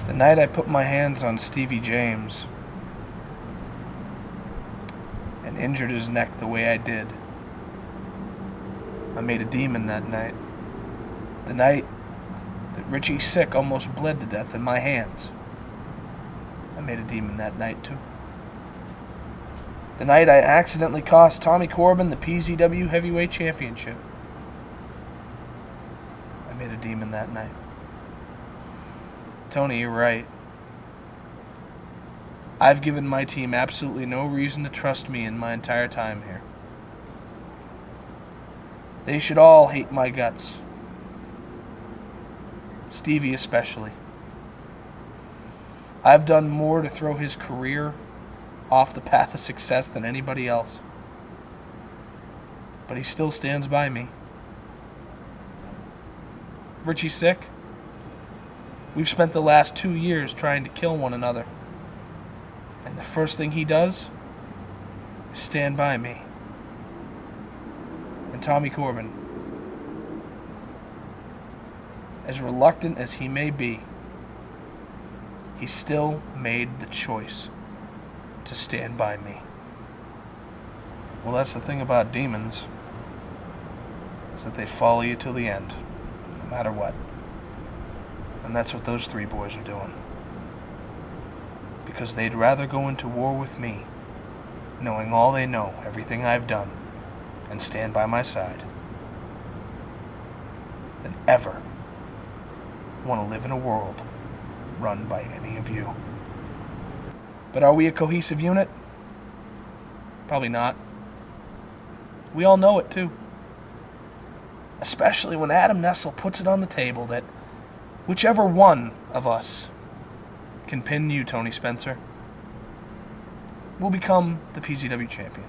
The night I put my hands on Stevie James and injured his neck the way I did, I made a demon that night. The night that Richie Sick almost bled to death in my hands, I made a demon that night too. The night I accidentally cost Tommy Corbin the PZW Heavyweight Championship, I made a demon that night. Tony, you're right. I've given my team absolutely no reason to trust me in my entire time here. They should all hate my guts. Stevie especially. I've done more to throw his career off the path of success than anybody else. But he still stands by me. Richie Sick, we've spent the last 2 years trying to kill one another. And the first thing he does is stand by me. And Tommy Corbin, as reluctant as he may be, he still made the choice to stand by me. Well, that's the thing about demons, is that they follow you till the end, no matter what. And that's what those three boys are doing. Because they'd rather go into war with me, knowing all they know, everything I've done, and stand by my side, than ever want to live in a world run by any of you. But are we a cohesive unit? Probably not. We all know it too. Especially when Adam Nestle puts it on the table that whichever one of us can pin you, Tony Spencer, will become the PZW champion.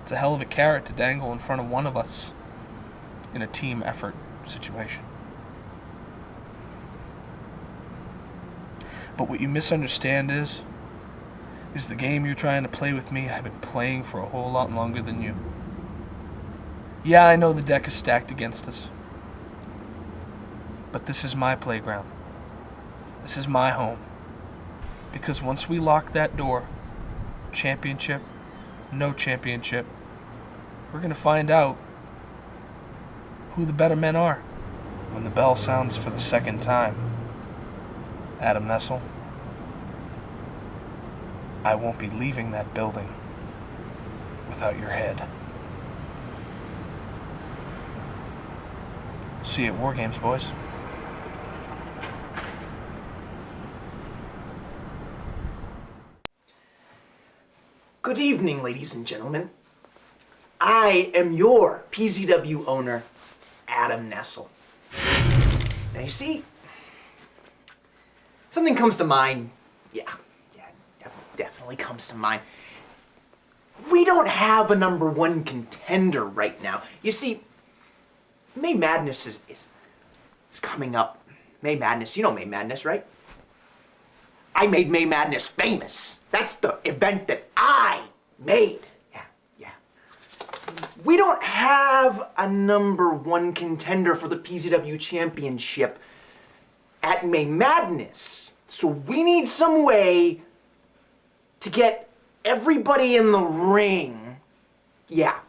It's a hell of a carrot to dangle in front of one of us in a team effort situation. But what you misunderstand is the game you're trying to play with me, I've been playing for a whole lot longer than you. Yeah, I know the deck is stacked against us. But this is my playground. This is my home. Because once we lock that door, championship, no championship, we're going to find out who the better men are. When the bell sounds for the second time, Adam Nestle, I won't be leaving that building without your head. See you at War Games, boys. Good evening, ladies and gentlemen. I am your PZW owner, Adam Nestle. Now you see, something comes to mind. Definitely comes to mind. We don't have a #1 contender right now. You see, May Madness is coming up. May Madness, you know May Madness, right? I made May Madness famous. That's the event that I made. Yeah. We don't have a #1 contender for the PZW Championship at May Madness. So we need some way to get everybody in the ring. Yeah.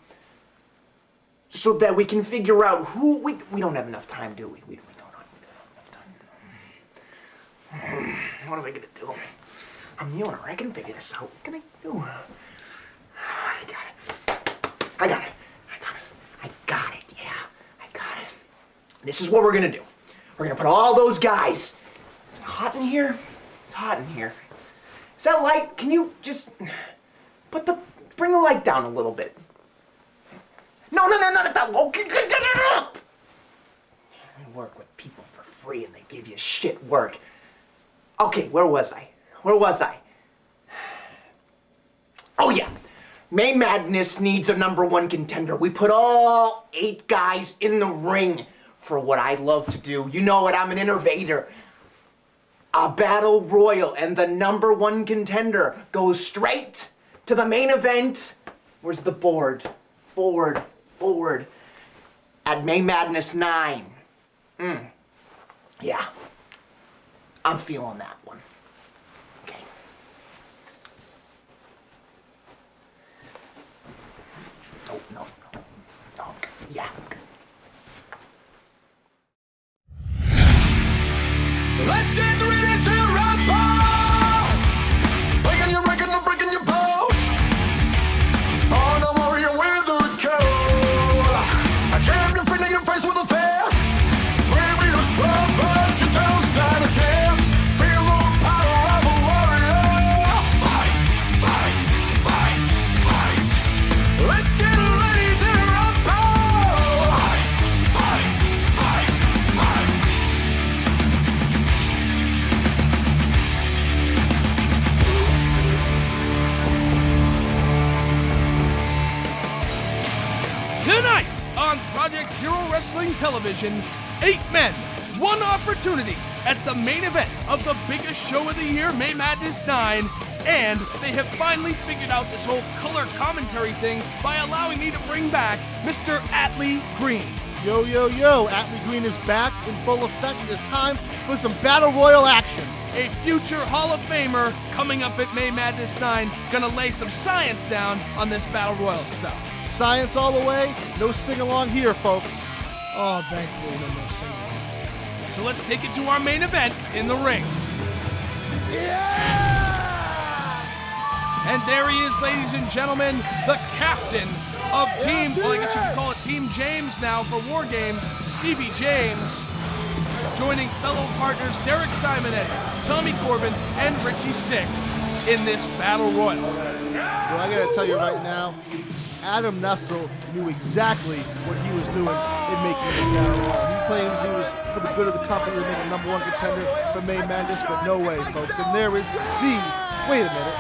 So that we can figure out who... We don't have enough time, do we? We don't have enough time. What am I gonna do? I'm the owner. I can figure this out. What can I do? I got it. Yeah, I got it. This is what we're gonna do. We're gonna put all those guys... Is it hot in here? It's hot in here. Is that light? Can you just... Bring the light down a little bit. No, not that low. Get it up! I work with people for free and they give you shit work. Okay, where was I? Oh yeah, May Madness needs a #1 contender. We put all 8 guys in the ring for what I love to do. You know it, I'm an innovator. A battle royal, and the #1 contender goes straight to the main event. Where's the board? Board. At May Madness 9. Yeah. I'm feeling that one. Okay. No. I'm good. Yeah, I'm good. Let's get ready to rumble! Breaking your record and breaking your bones. On a warrior with a code. I jam your feet in your face with a fist. Maybe you're strong, but you don't stand a chance. Feel the power of a warrior. Fight. Let's get ready to rumble! Fight. Tonight on Project Zero Wrestling Television, 8 men, 1 opportunity at the main event of the biggest show of the year, May Madness 9, and they have finally figured out this whole color commentary thing by allowing me to bring back Mr. Atlee Green. Yo, Atlee Green is back in full effect. It's time for some Battle Royal action. A future Hall of Famer coming up at May Madness 9, gonna lay some science down on this Battle Royal stuff. Science all the way, no sing-along here, folks. Oh, thankfully, no more singing. So let's take it to our main event in the ring. And there he is, ladies and gentlemen, the captain of Team, well, I guess you could call it Team James now for War Games, Stevie James, joining fellow partners Derek Simonetti, Tommy Corbin, and Richie Sick in this Battle Royal. Well, I gotta tell you right now, Adam Nestle knew exactly what he was doing in making this Battle Royal. He claims he was for the good of the company to make a #1 contender for May Madness, but no way, folks. And there is wait a minute.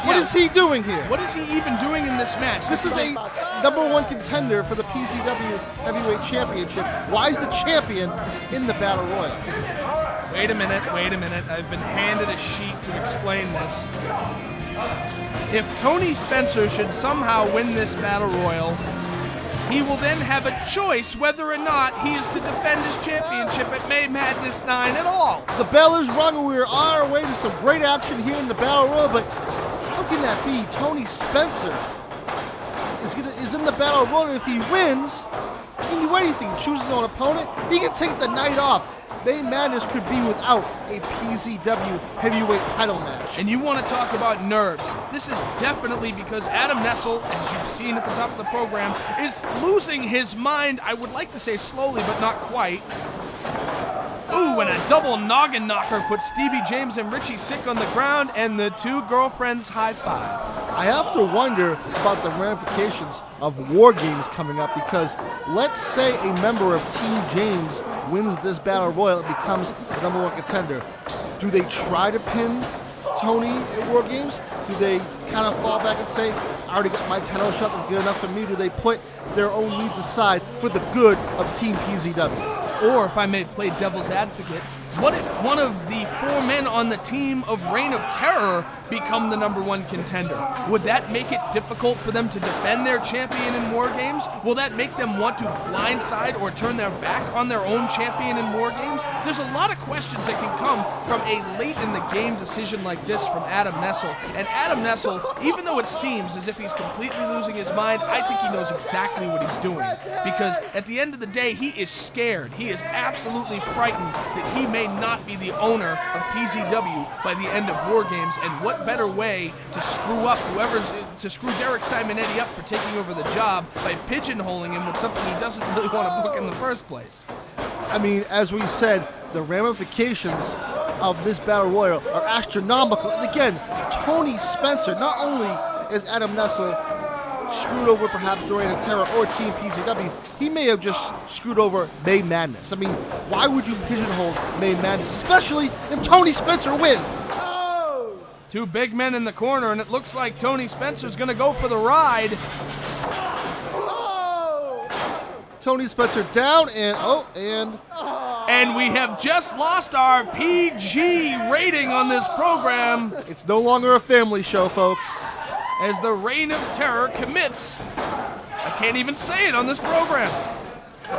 What is he doing here? What is he even doing in this match? This is a #1 contender for the PZW Heavyweight Championship. Why is the champion in the Battle Royal? Wait a minute. I've been handed a sheet to explain this. If Tony Spencer should somehow win this Battle Royal, he will then have a choice whether or not he is to defend his championship at May Madness 9 at all. The bell is rung and we're on our way to some great action here in the Battle Royal, but how can that be? Tony Spencer is in the Battle Royal, and if he wins, he can do anything. He chooses his own opponent. He can take the night off. May Madness could be without a PZW heavyweight title match. And you want to talk about nerves. This is definitely because Adam Nestle, as you've seen at the top of the program, is losing his mind. I would like to say slowly, but not quite. Ooh, and a double noggin knocker puts Stevie James and Richie Sick on the ground, and the 2 girlfriends high-five. I have to wonder about the ramifications of War Games coming up, because let's say a member of Team James wins this Battle Royal and becomes the #1 contender. Do they try to pin Tony at War Games? Do they kind of fall back and say, I already got my title shot, that's good enough for me? Do they put their own needs aside for the good of Team PZW? Or, if I may play devil's advocate, What if one of the 4 men on the team of Reign of Terror become the #1 contender? Would that make it difficult for them to defend their champion in War Games? Will that make them want to blindside or turn their back on their own champion in War Games? There's a lot of questions that can come from a late in the game decision like this from Adam Nestle. And Adam Nestle, even though it seems as if he's completely losing his mind, I think he knows exactly what he's doing. Because at the end of the day, he is scared. He is absolutely frightened that he may not be the owner of PZW by the end of War Games. And what better way to screw Derek Simonetti up for taking over the job by pigeonholing him with something he doesn't really want to book in the first place? I mean, as we said, the ramifications of this Battle Royal are astronomical. And again, Tony Spencer, not only is Adam Nestle screwed over perhaps during a Terror or Team PZW, he may have just screwed over May Madness. I mean, why would you pigeonhole May Madness, especially if Tony Spencer wins? 2 big men in the corner, and it looks like Tony Spencer's going to go for the ride. Tony Spencer down, and And we have just lost our PG rating on this program. It's no longer a family show, folks. As the Reign of Terror commits. I can't even say it on this program.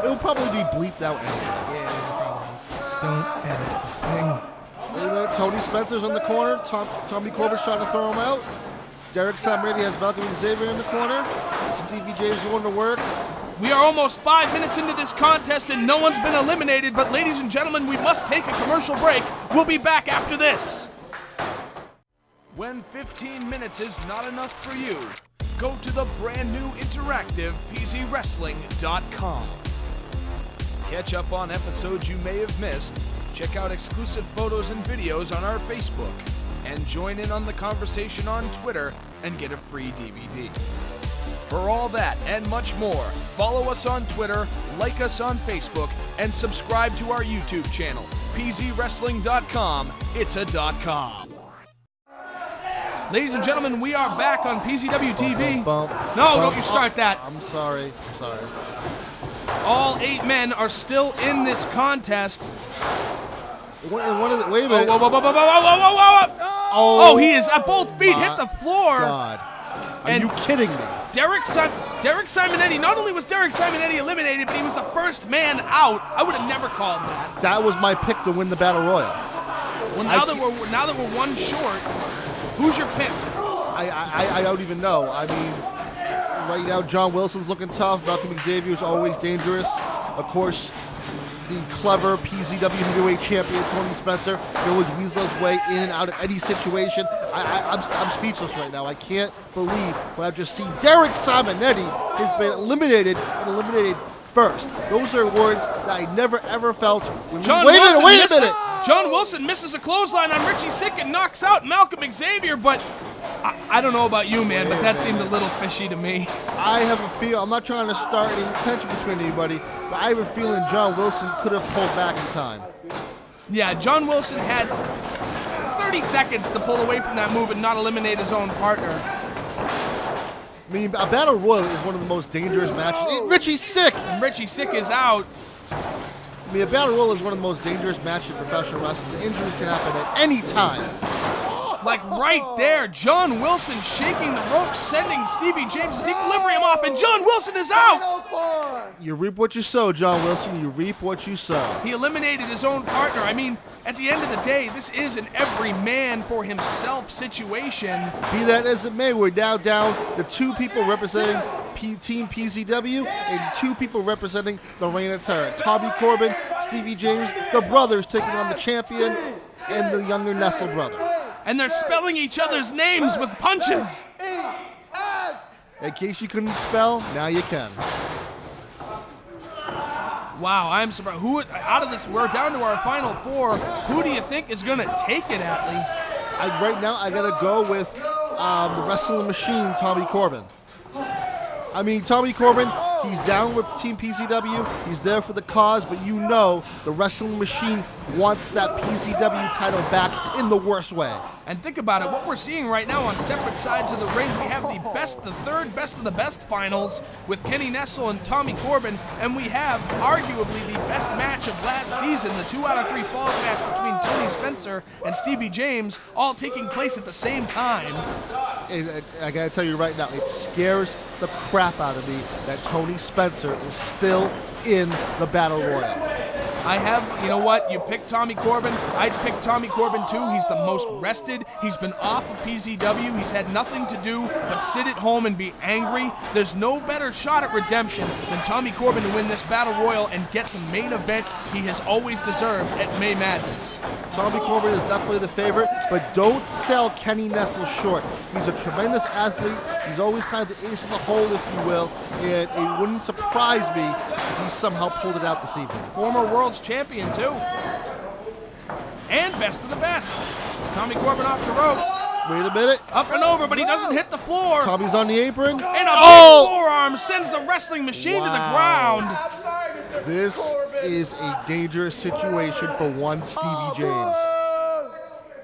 It'll probably be bleeped out anyway. Yeah, probably. Don't edit the thing. Tony Spencer's on the corner. Tommy Corbin's trying to throw him out. Derek Simonetti has Malcolm Xavier in the corner. Stevie James going to work. We are almost 5 minutes into this contest and no one's been eliminated, but ladies and gentlemen, we must take a commercial break. We'll be back after this. When 15 minutes is not enough for you, go to the brand new interactive PZWrestling.com. Catch up on episodes you may have missed, check out exclusive photos and videos on our Facebook, and join in on the conversation on Twitter and get a free DVD. For all that and much more, follow us on Twitter, like us on Facebook, and subscribe to our YouTube channel, PZWrestling.com. It's a .com. Ladies and gentlemen, we are back on PZW TV. No, don't you start that. I'm sorry. All 8 men are still in this contest. Wait a minute. Oh, he is at both feet, hit the floor. God. Are you kidding me? Derek Simonetti, not only was Derek Simonetti eliminated, but he was the first man out. I would have never called that. That was my pick to win the Battle Royal. Well, now that we're 1 short, who's your pick? I don't even know. I mean, right now John Wilson's looking tough. Malcolm Xavier is always dangerous. Of course, the clever PZW heavyweight champion Tony Spencer always weasels his way in and out of any situation. I'm speechless right now. I can't believe what I've just seen. Derek Simonetti has been eliminated and eliminated first. Those are words that I never ever felt. Wait a minute. John Wilson misses a clothesline on Richie Sick and knocks out Malcolm Xavier, but I don't know about you, man, but that seemed a little fishy to me. I have a feel, I'm not trying to start any tension between anybody, but I have a feeling John Wilson could have pulled back in time. Yeah, John Wilson had 30 seconds to pull away from that move and not eliminate his own partner. I mean, a Battle Royal is one of the most dangerous matches. Richie's sick! And Richie Sick is out. I mean, a Battle Royal is one of the most dangerous matches in professional wrestling. Injuries can happen at any time. Like right there, John Wilson shaking the ropes, sending Stevie James' equilibrium off, and John Wilson is out! You reap what you sow, John Wilson. You reap what you sow. He eliminated his own partner. I mean, at the end of the day, this is an every man for himself situation. Be that as it may, we're now down to 2 people representing Team PZW and 2 people representing the Reign of Terror. Tommy Corbin, Stevie James, the brothers taking on the champion and the younger Nestle brother. And they're spelling each other's names with punches. In case you couldn't spell, now you can. Wow, I'm surprised. Who out of this? We're down to our final 4. Who do you think is going to take it, Atlee? Right now, I gotta go with the wrestling machine, Tommy Corbin. I mean, Tommy Corbin, He's down with Team PZW. He's there for the cause, but you know the wrestling machine wants that PZW title back in the worst way. And think about it, what we're seeing right now on separate sides of the ring, we have the third best of the best finals with Kenny Nestle and Tommy Corbin, and we have arguably the best match of last season, the 2 out of 3 falls match between Tony Spencer and Stevie James, all taking place at the same time. And I gotta tell you right now, it scares the crap out of me that Tony Spencer is still in the Battle Royal. You know what? You picked Tommy Corbin. I'd pick Tommy Corbin too. He's the most rested. He's been off of PZW. He's had nothing to do but sit at home and be angry. There's no better shot at redemption than Tommy Corbin to win this Battle Royal and get the main event he has always deserved at May Madness. Tommy Corbin is definitely the favorite, but don't sell Kenny Nestle short. He's a tremendous athlete. He's always kind of the ace in the hole, if you will, and it wouldn't surprise me if he somehow pulled it out this evening. Former world's champion, too. And best of the best. Tommy Corbin off the rope. Wait a minute. Up and over, but he doesn't hit the floor. Tommy's on the apron. And a big forearm sends the wrestling machine to the ground. This is a dangerous situation for one Stevie James.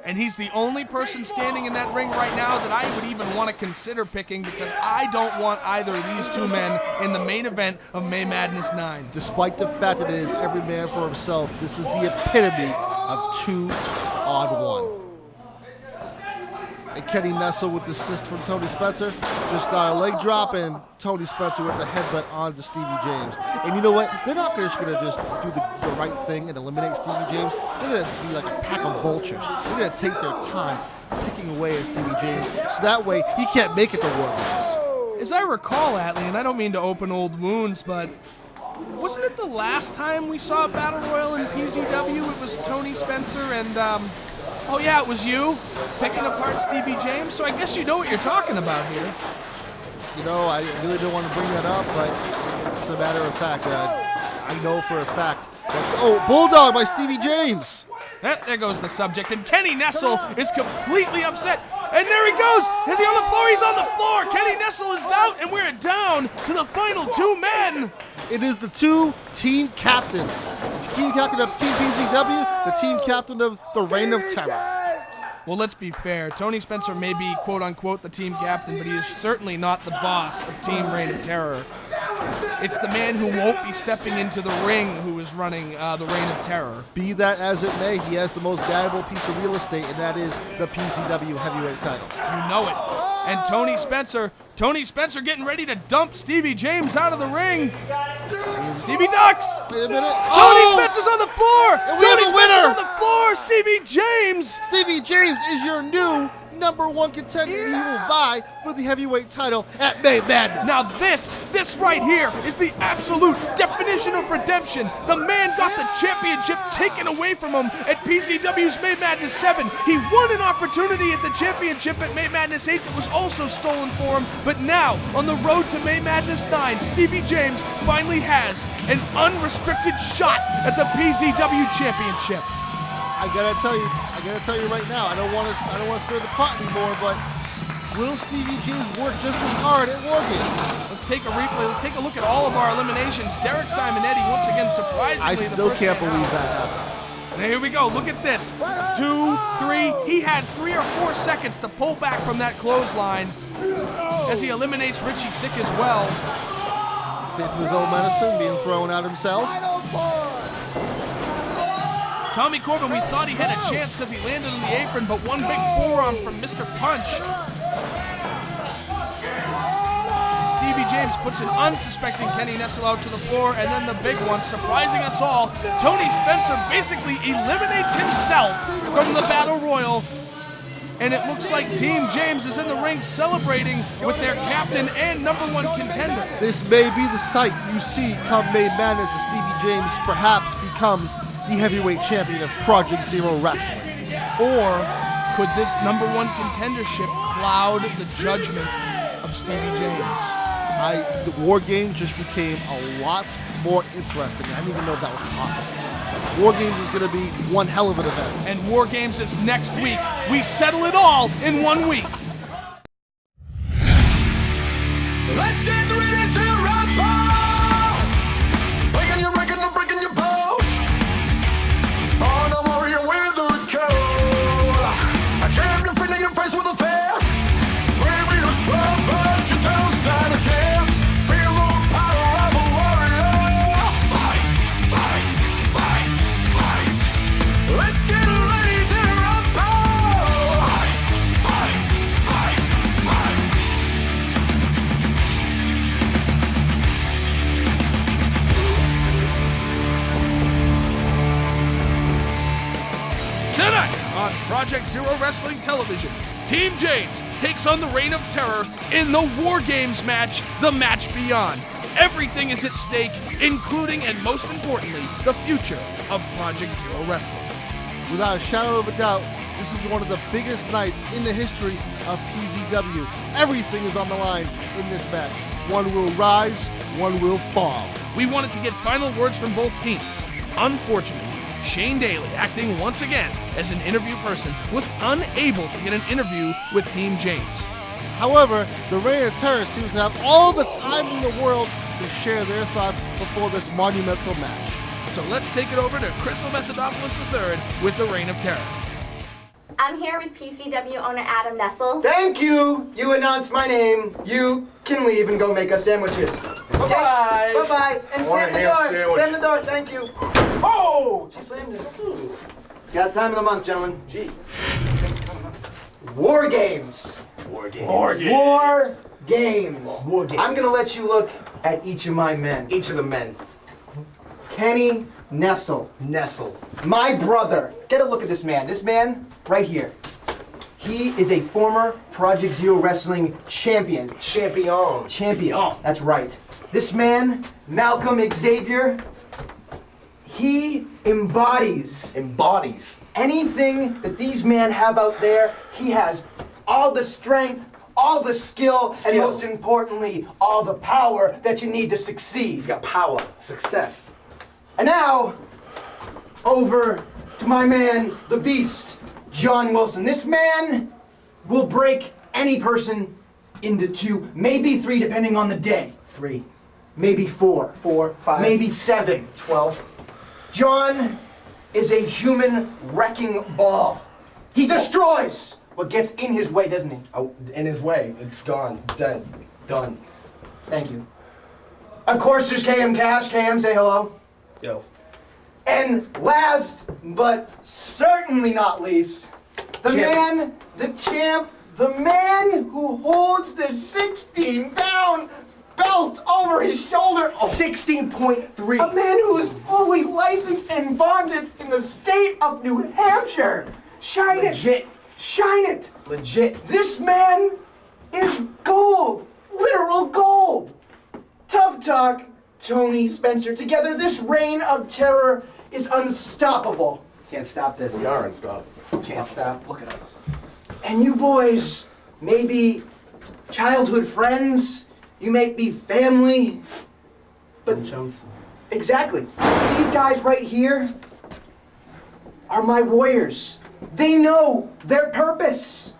And he's the only person standing in that ring right now that I would even want to consider picking, because I don't want either of these two men in the main event of May Madness 9. Despite the fact that it is every man for himself, this is the epitome of 2 on 1. And Kenny Nestle with the assist from Tony Spencer just got a leg drop, and Tony Spencer with the headbutt onto Stevie James. And you know what? They're not just going to just do the right thing and eliminate Stevie James. They're going to be like a pack of vultures. They're going to take their time picking away at Stevie James, so that way he can't make it to War Games. As I recall, Atlee, and I don't mean to open old wounds, but wasn't it the last time we saw a Battle Royal in PZW? It was Tony Spencer and, oh yeah, it was you picking apart Stevie James, so I guess you know what you're talking about here. You know, I really don't want to bring that up, but it's a matter of fact. I know for a fact that, Bulldog by Stevie James. There goes the subject, and Kenny Nestle is completely upset. And there he goes. Is he on the floor? He's on the floor. Kenny Nestle is out, and we're down to the final 2 men. It is the 2 team captains. The team captain of Team PZW, the team captain of the Reign of Terror. Well, let's be fair. Tony Spencer may be, quote-unquote, the team captain, but he is certainly not the boss of Team Reign of Terror. It's the man who won't be stepping into the ring who is running the Reign of Terror. Be that as it may, he has the most valuable piece of real estate, and that is the PZW heavyweight title. You know it. And Tony Spencer getting ready to dump Stevie James out of the ring. Stevie ducks. Wait a minute. Tony Spencer's on the floor. And we have a Spencer's on the floor. Stevie James. Stevie James is your new #1 contender. He will vie for the heavyweight title at May Madness. Now this right here is the absolute definition of redemption. The man got the championship taken away from him at PZW's May Madness 7. He won an opportunity at the championship at May Madness 8 that was also stolen for him. But now, on the road to May Madness 9, Stevie James finally has an unrestricted shot at the PZW championship. I gotta tell you right now, I don't want to stir the pot anymore, but will Stevie James work just as hard at War Games? Let's take a replay. Let's take a look at all of our eliminations. Derek Simonetti, once again, surprisingly, I still can't believe that happened. And here we go. Look at this. 2, 3. He had 3 or 4 seconds to pull back from that clothesline as he eliminates Richie Sick as well. Taste of his own medicine, being thrown out himself. Tommy Corbin, we thought he had a chance because he landed on the apron, but one big forearm from Mr. Punch. Stevie James puts an unsuspecting Kenny Nestle out to the floor, and then the big one, surprising us all, Tony Spencer basically eliminates himself from the Battle Royal. And it looks like Team James is in the ring celebrating with their captain and #1 contender. This may be the sight you see come May Madness as Stevie James perhaps becomes the heavyweight champion of Project Zero Wrestling. Or could this #1 contendership cloud the judgment of Stevie James? The War Games just became a lot more interesting. I didn't even know if that was possible. War Games is going to be one hell of an event. And War Games is next week. We settle it all in 1 week. Let's get ready to rock. Project Zero Wrestling Television, Team James takes on the Reign of Terror in the War Games match, The Match Beyond. Everything is at stake, including and most importantly, the future of Project Zero Wrestling. Without a shadow of a doubt, this is one of the biggest nights in the history of PZW. Everything is on the line in this match. One will rise, one will fall. We wanted to get final words from both teams. Unfortunately, Shane Daly, acting once again as an interview person, was unable to get an interview with Team James. However, the Reign of Terror seems to have all the time in the world to share their thoughts before this monumental match. So let's take it over to Crystal Methodopoulos III with the Reign of Terror. I'm here with PCW owner Adam Nestle. Thank you. You announced my name. You can leave and go make us sandwiches. Bye-bye. Bye-bye. And slam the door. Slam the door. Thank you. Oh! She slammed it. It's got time of the month, gentlemen. Jeez. War Games. War Games. War Games. War Games. I'm going to let you look at each of my men. Each of the men. Kenny Nestle. My brother. Get a look at this man. This man right here. He is a former Project Zero Wrestling champion. Champion. That's right. This man, Malcolm Xavier, he embodies anything that these men have out there. He has all the strength, all the skill, and most importantly, all the power that you need to succeed. He's got power, success. And now, over to my man, the Beast, John Wilson. This man will break any person into 2, maybe 3, depending on the day. 3. Maybe 4. 4, 5. Maybe 7. 12. John is a human wrecking ball. He destroys what gets in his way, doesn't he? Oh, in his way. It's gone. Dead. Done. Thank you. Of course, there's KM Cash. KM, say hello. Yo. And last, but certainly not least, the man, the champ, the man who holds the 16-pound belt over his shoulder. 16.3. A man who is fully licensed and bonded in the state of New Hampshire. Shine it. Shine it. Legit. This man is gold. Literal gold. Tough talk, Tony Spencer. Together, this reign of terror is unstoppable. Can't stop this. We are unstoppable. Can't stop. Look at it. And you boys may be childhood friends. You may be family. But exactly. These guys right here are my warriors. They know their purpose.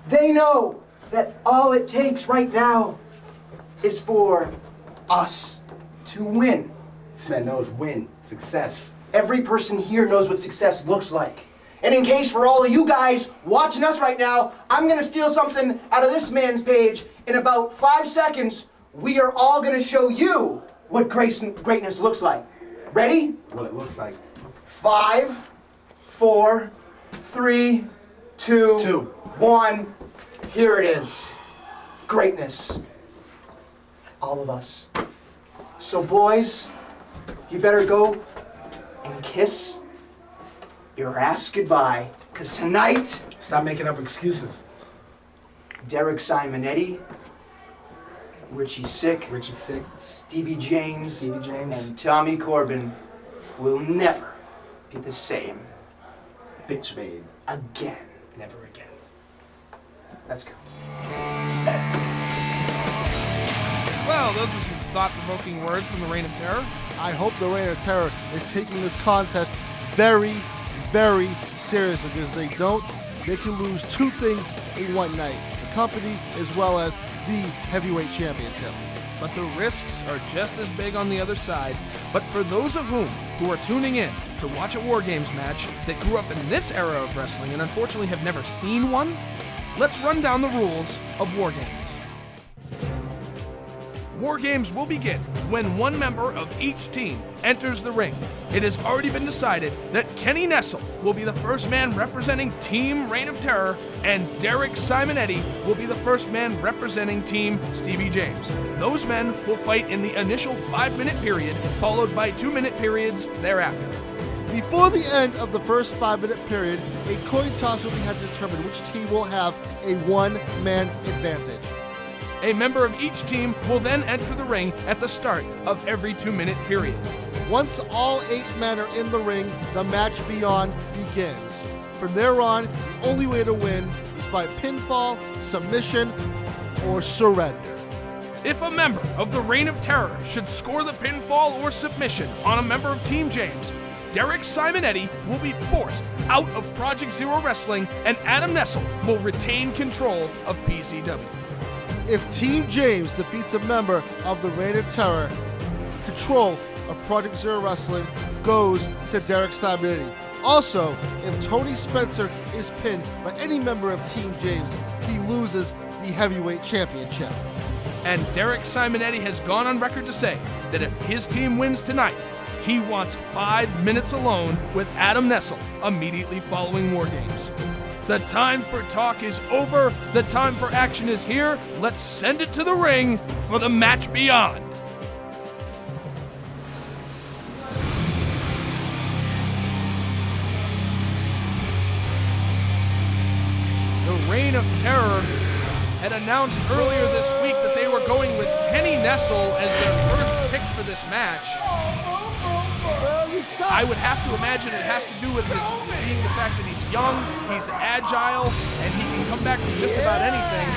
They know that all it takes right now is for us to win. This man knows win, success. Every person here knows what success looks like. And in case for all of you guys watching us right now, I'm gonna steal something out of this man's page. In about 5 seconds, we are all gonna show you what greatness looks like. Ready? What it looks like. 5, 4, 3, 2, 1. Here it is. Greatness. All of us. So boys, you better go and kiss your ass goodbye. Because tonight... Stop making up excuses. Derek Simonetti, Richie Sick, Stevie James, and Tommy Corbin will never be the same. Bitch made. Again. Never again. Let's go. Well, those were some thought-provoking words from the Reign of Terror. I hope the Reign of Terror is taking this contest very, very seriously, because they don't, they can lose 2 things in one night. The company as well as the heavyweight championship. But the risks are just as big on the other side. But for those of who are tuning in to watch a War Games match that grew up in this era of wrestling and unfortunately have never seen one, let's run down the rules of War Games. War Games will begin when one member of each team enters the ring. It has already been decided that Kenny Nestle will be the first man representing Team Reign of Terror, and Derek Simonetti will be the first man representing Team Stevie James. Those men will fight in the initial 5-minute period, followed by 2-minute periods thereafter. Before the end of the first 5-minute period, a coin toss will be had to determine which team will have a one-man advantage. A member of each team will then enter the ring at the start of every 2-minute period. Once all 8 men are in the ring, the match beyond begins. From there on, the only way to win is by pinfall, submission, or surrender. If a member of the Reign of Terror should score the pinfall or submission on a member of Team James, Derek Simonetti will be forced out of Project Zero Wrestling and Adam Nestle will retain control of PZW. If Team James defeats a member of the Reign of Terror, control of Project Zero Wrestling goes to Derek Simonetti. Also, if Tony Spencer is pinned by any member of Team James, he loses the Heavyweight Championship. And Derek Simonetti has gone on record to say that if his team wins tonight, he wants 5 minutes alone with Adam Nestle immediately following War Games. The time for talk is over. The time for action is here. Let's send it to the ring for the match beyond. The Reign of Terror had announced earlier this week that they were going with Kenny Nestle as their first pick for this match. I would have to imagine it has to do with his being the fact that he's young, he's agile, and he can come back from just about anything.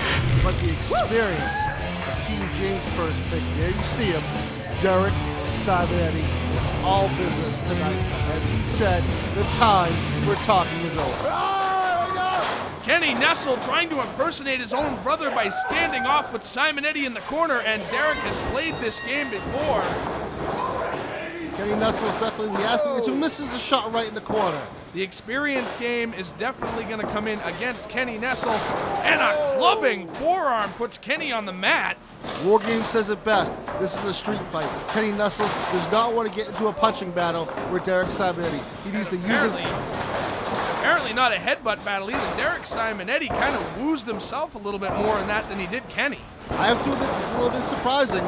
But the experience of Team James' first pick, there you see him, Derek Simonetti, is all business tonight. As he said, the time for talking is over. Kenny Nestle trying to impersonate his own brother by standing off with Simonetti in the corner, and Derek has played this game before. Kenny Nestle is definitely the athlete who misses a shot right in the corner. The experience game is definitely going to come in against Kenny Nestle, and a clubbing forearm puts Kenny on the mat. War Games says it best. This is a street fight. Kenny Nestle does not want to get into a punching battle with Derek Simonetti. He needs to use his... Apparently not a headbutt battle either. Derek Simonetti kind of woozed himself a little bit more in that than he did Kenny. I have to admit, this is a little bit surprising.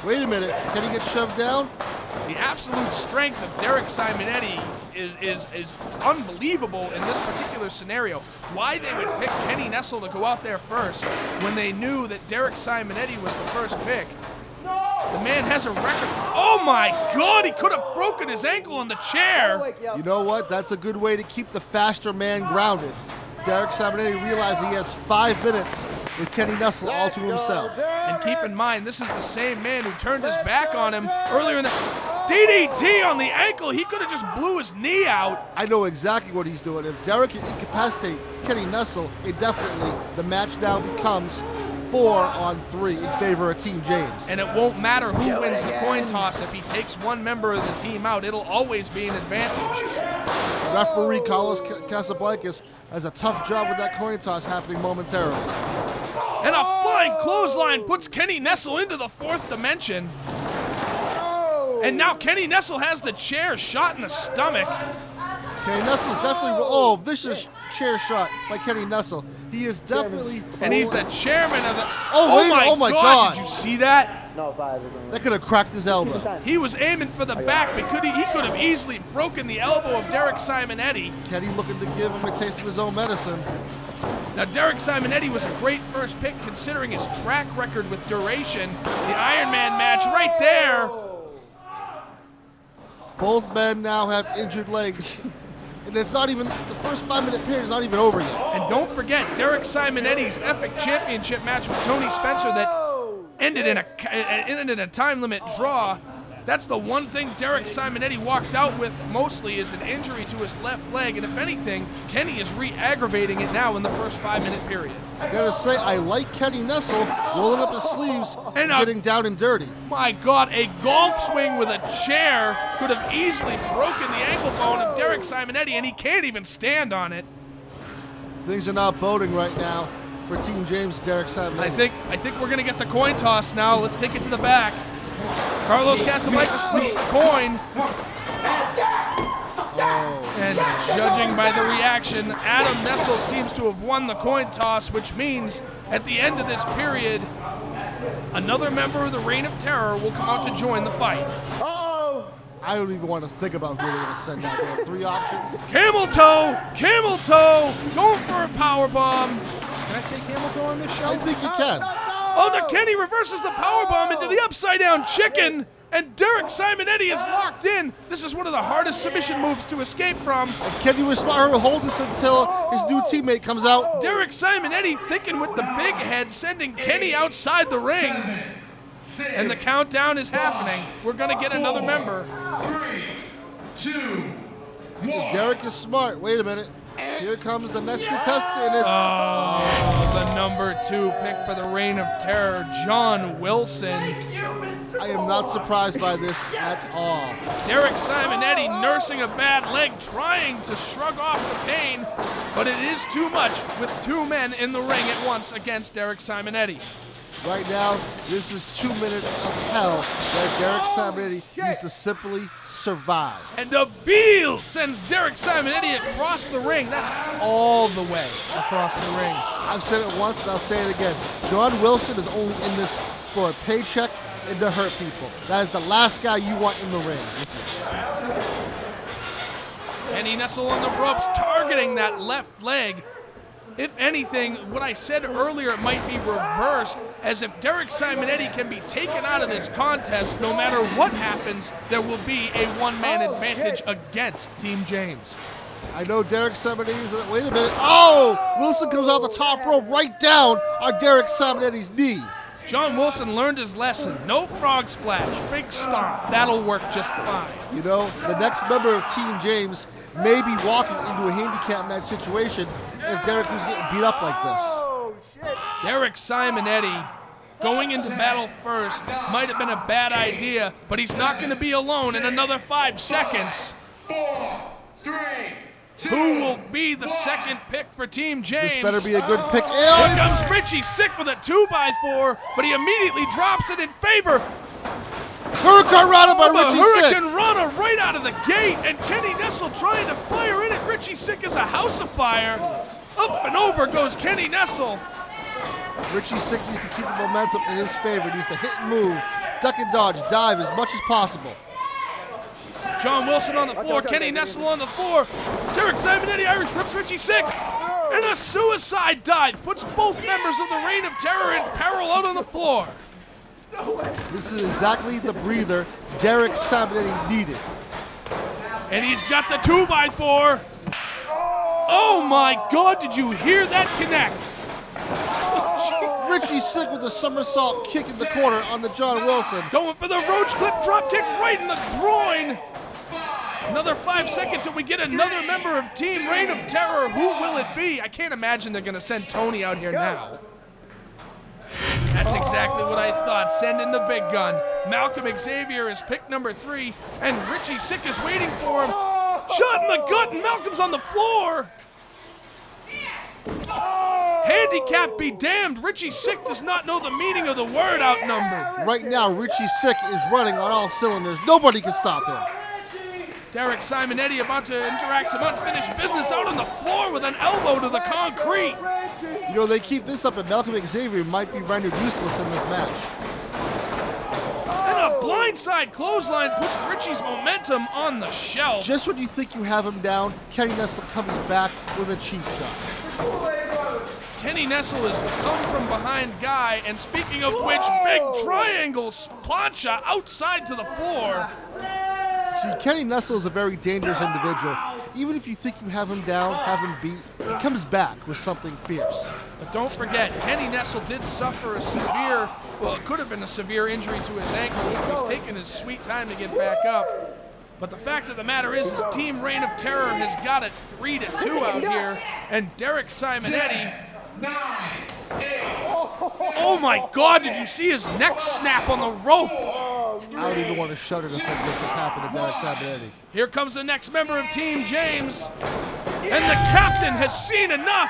Wait a minute, Kenny gets shoved down? The absolute strength of Derek Simonetti is unbelievable in this particular scenario. Why they would pick Kenny Nestle to go out there first when they knew that Derek Simonetti was the first pick. The man has a record. Oh my God, he could have broken his ankle on the chair. You know what? That's a good way to keep the faster man grounded. Derek Simonetti realized he has 5 minutes with Kenny Nestle all to himself. And keep in mind, this is the same man who turned his back on him earlier in the DDT on the ankle. He could have just blew his knee out. I know exactly what he's doing. If Derek can incapacitate Kenny Nestle, the match now becomes 4-on-3 in favor of Team James. And it won't matter who wins the coin toss. If he takes one member of the team out, it'll always be an advantage. Referee Carlos Casablancas has a tough job with that coin toss happening momentarily. And a flying clothesline puts Kenny Nestle into the 4th dimension. And now Kenny Nestle has the chair shot in the stomach. Kenny Nestle's definitely, vicious chair shot by Kenny Nestle. He is definitely... And he's the chairman of the... Oh my God. Did you see that? That could have cracked his elbow. He was aiming for the back, but he could have easily broken the elbow of Derek Simonetti. Kenny looking to give him a taste of his own medicine. Now, Derek Simonetti was a great first pick considering his track record with duration. The Iron Man match right there. Both men now have injured legs. And it's not even, the first 5-minute period is not even over yet. And don't forget Derek Simonetti's epic championship match with Tony Spencer that ended in a time limit draw. That's the one thing Derek Simonetti walked out with mostly is an injury to his left leg. And if anything, Kenny is re-aggravating it now in the first 5-minute period. I gotta say, I like Kenny Nestle rolling up his sleeves and getting down and dirty. My God, a golf swing with a chair could have easily broken the ankle bone of Derek Simonetti, and he can't even stand on it. Things are not boding right now for Team James, Derek Simonetti. I think we're gonna get the coin toss now. Let's take it to the back. Carlos Casablancas flips the coin. And judging by the reaction, Adam Nestle seems to have won the coin toss, which means at the end of this period, another member of the Reign of Terror will come out to join the fight. I I don't even want to think about who they're going to send out. They have 3 options. Camel toe, going for a power bomb. Can I say camel toe on this show? I think you can. Oh, no, Kenny reverses the power bomb into the upside down chicken, and Derek Simonetti is locked in. This is one of the hardest submission moves to escape from. And Kenny was smart to hold this until his new teammate comes out. Derek Simonetti thinking with the big head, sending Kenny outside the ring. And the countdown is happening. We're going to get another member. 3, 2, 1. If Derek is smart. Wait a minute. Here comes the next contestant. The number 2 pick for the Reign of Terror, John Wilson. I am not surprised by this at all. Derek Simonetti nursing a bad leg, trying to shrug off the pain, but it is too much with 2 men in the ring at once against Derek Simonetti. Right now, this is 2 minutes of hell where Derek Simonetti needs to simply survive. And a Beal sends Derek Simonetti across the ring. That's all the way across the ring. I've said it once and I'll say it again. John Wilson is only in this for a paycheck and to hurt people. That is the last guy you want in the ring with you. Kenny Nestle on the ropes, targeting that left leg. If anything, what I said earlier might be reversed, as if Derek Simonetti can be taken out of this contest, no matter what happens, there will be a one-man advantage against Team James. I know Derek Simonetti is, wait a minute. Oh! Wilson comes out the top rope right down on Derek Simonetti's knee. John Wilson learned his lesson. No frog splash, big stomp. That'll work just fine. You know, the next member of Team James may be walking into a handicap match situation if Derek was getting beat up like this. Derek Simonetti going into battle first might have been a bad idea, but he's not going to be alone in another 5 seconds. 4, 3, 2, Who will be the second pick for Team James? This better be a good pick. Here comes Richie Sick with a 2x4, but he immediately drops it in favor. Hurricane Rana by Richie Sick. Hurricane Rana right out of the gate, and Kenny Nestle trying to fire in it. Richie Sick is a house of fire. Up and over goes Kenny Nestle. Richie Sick needs to keep the momentum in his favor. He needs to hit and move, duck and dodge, dive as much as possible. John Wilson on the floor, Kenny Nestle on the floor. Derek Simonetti Irish rips Richie Sick. And a suicide dive puts both members of the Reign of Terror in peril out on the floor. This is exactly the breather Derek Simonetti needed. And he's got the 2x4. Oh my God, did you hear that connect? Richie Sick with a somersault kick in the corner on the John Wilson. Going for the roach clip drop kick right in the groin. Another 5 seconds and we get another member of Team Reign of Terror. Who will it be? I can't imagine they're going to send Tony out here now. That's exactly what I thought. Send in the big gun. Malcolm Xavier is pick number 3, and Richie Sick is waiting for him. Shot in the gut, and Malcolm's on the floor. Handicap be damned. Richie Sick does not know the meaning of the word outnumbered. Right now, Richie Sick is running on all cylinders. Nobody can stop him. Derek Simonetti about to interact some unfinished business out on the floor with an elbow to the concrete. You know, they keep this up, and Malcolm Xavier might be rendered useless in this match. And a blindside clothesline puts Richie's momentum on the shelf. Just when you think you have him down, Kenny Nestle comes back with a cheap shot. Kenny Nestle is the come-from-behind guy, and speaking of which, big triangle plancha outside to the floor. See, Kenny Nestle is a very dangerous individual. Even if you think you have him down, have him beat, he comes back with something fierce. But don't forget, Kenny Nestle did suffer a severe, well, it could have been a severe injury to his ankle, so he's taken his sweet time to get back up. But the fact of the matter is, his Team Reign of Terror has got it 3-2 out here, and Derek Simonetti... 9, 8. Oh my God, did you see his neck snap on the rope? I don't even want to shudder to think what just happened to Derek Simonetti. Here comes the next member of Team James, and the captain has seen enough.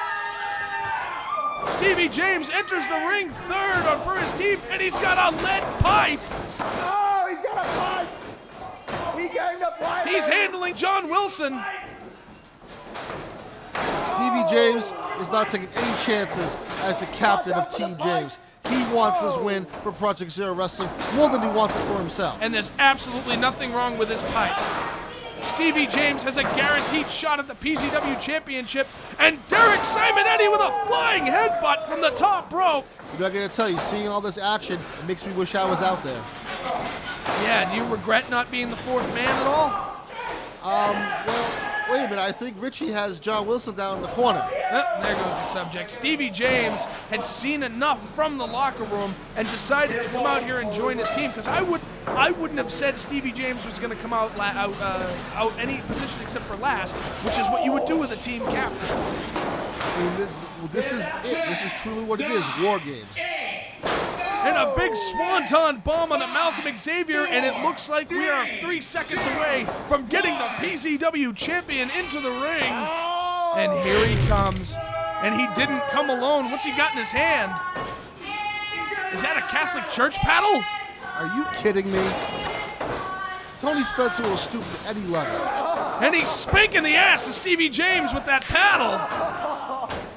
Stevie James enters the ring third for his team, and he's got a lead pipe. Oh, he's got a pipe. He gave the pipe. He's handling John Wilson. Stevie James is not taking any chances as the captain of Team James. He wants this win for Project Zero Wrestling more than he wants it for himself. And there's absolutely nothing wrong with his pipe. Stevie James has a guaranteed shot at the PZW Championship, and Derek Simonetti with a flying headbutt from the top rope. I'm not going to tell you, seeing all this action, it makes me wish I was out there. Yeah, do you regret not being the fourth man at all? Well, wait a minute. I think Richie has John Wilson down in the corner. There goes the subject. Stevie James had seen enough from the locker room and decided to come out here and join his team, because I wouldn't have said Stevie James was going to come out any position except for last, which is what you would do with a team captain. I mean, this is it. This is truly what it is, War Games. And a big swanton bomb on the Malcolm Xavier, and it looks like we are 3 seconds away from getting the PZW champion into the ring. And here he comes. And he didn't come alone. What's he got in his hand? Is that a Catholic Church paddle? Are you kidding me? Tony Spencer will stoop to any level. And he's spanking the ass of Stevie James with that paddle.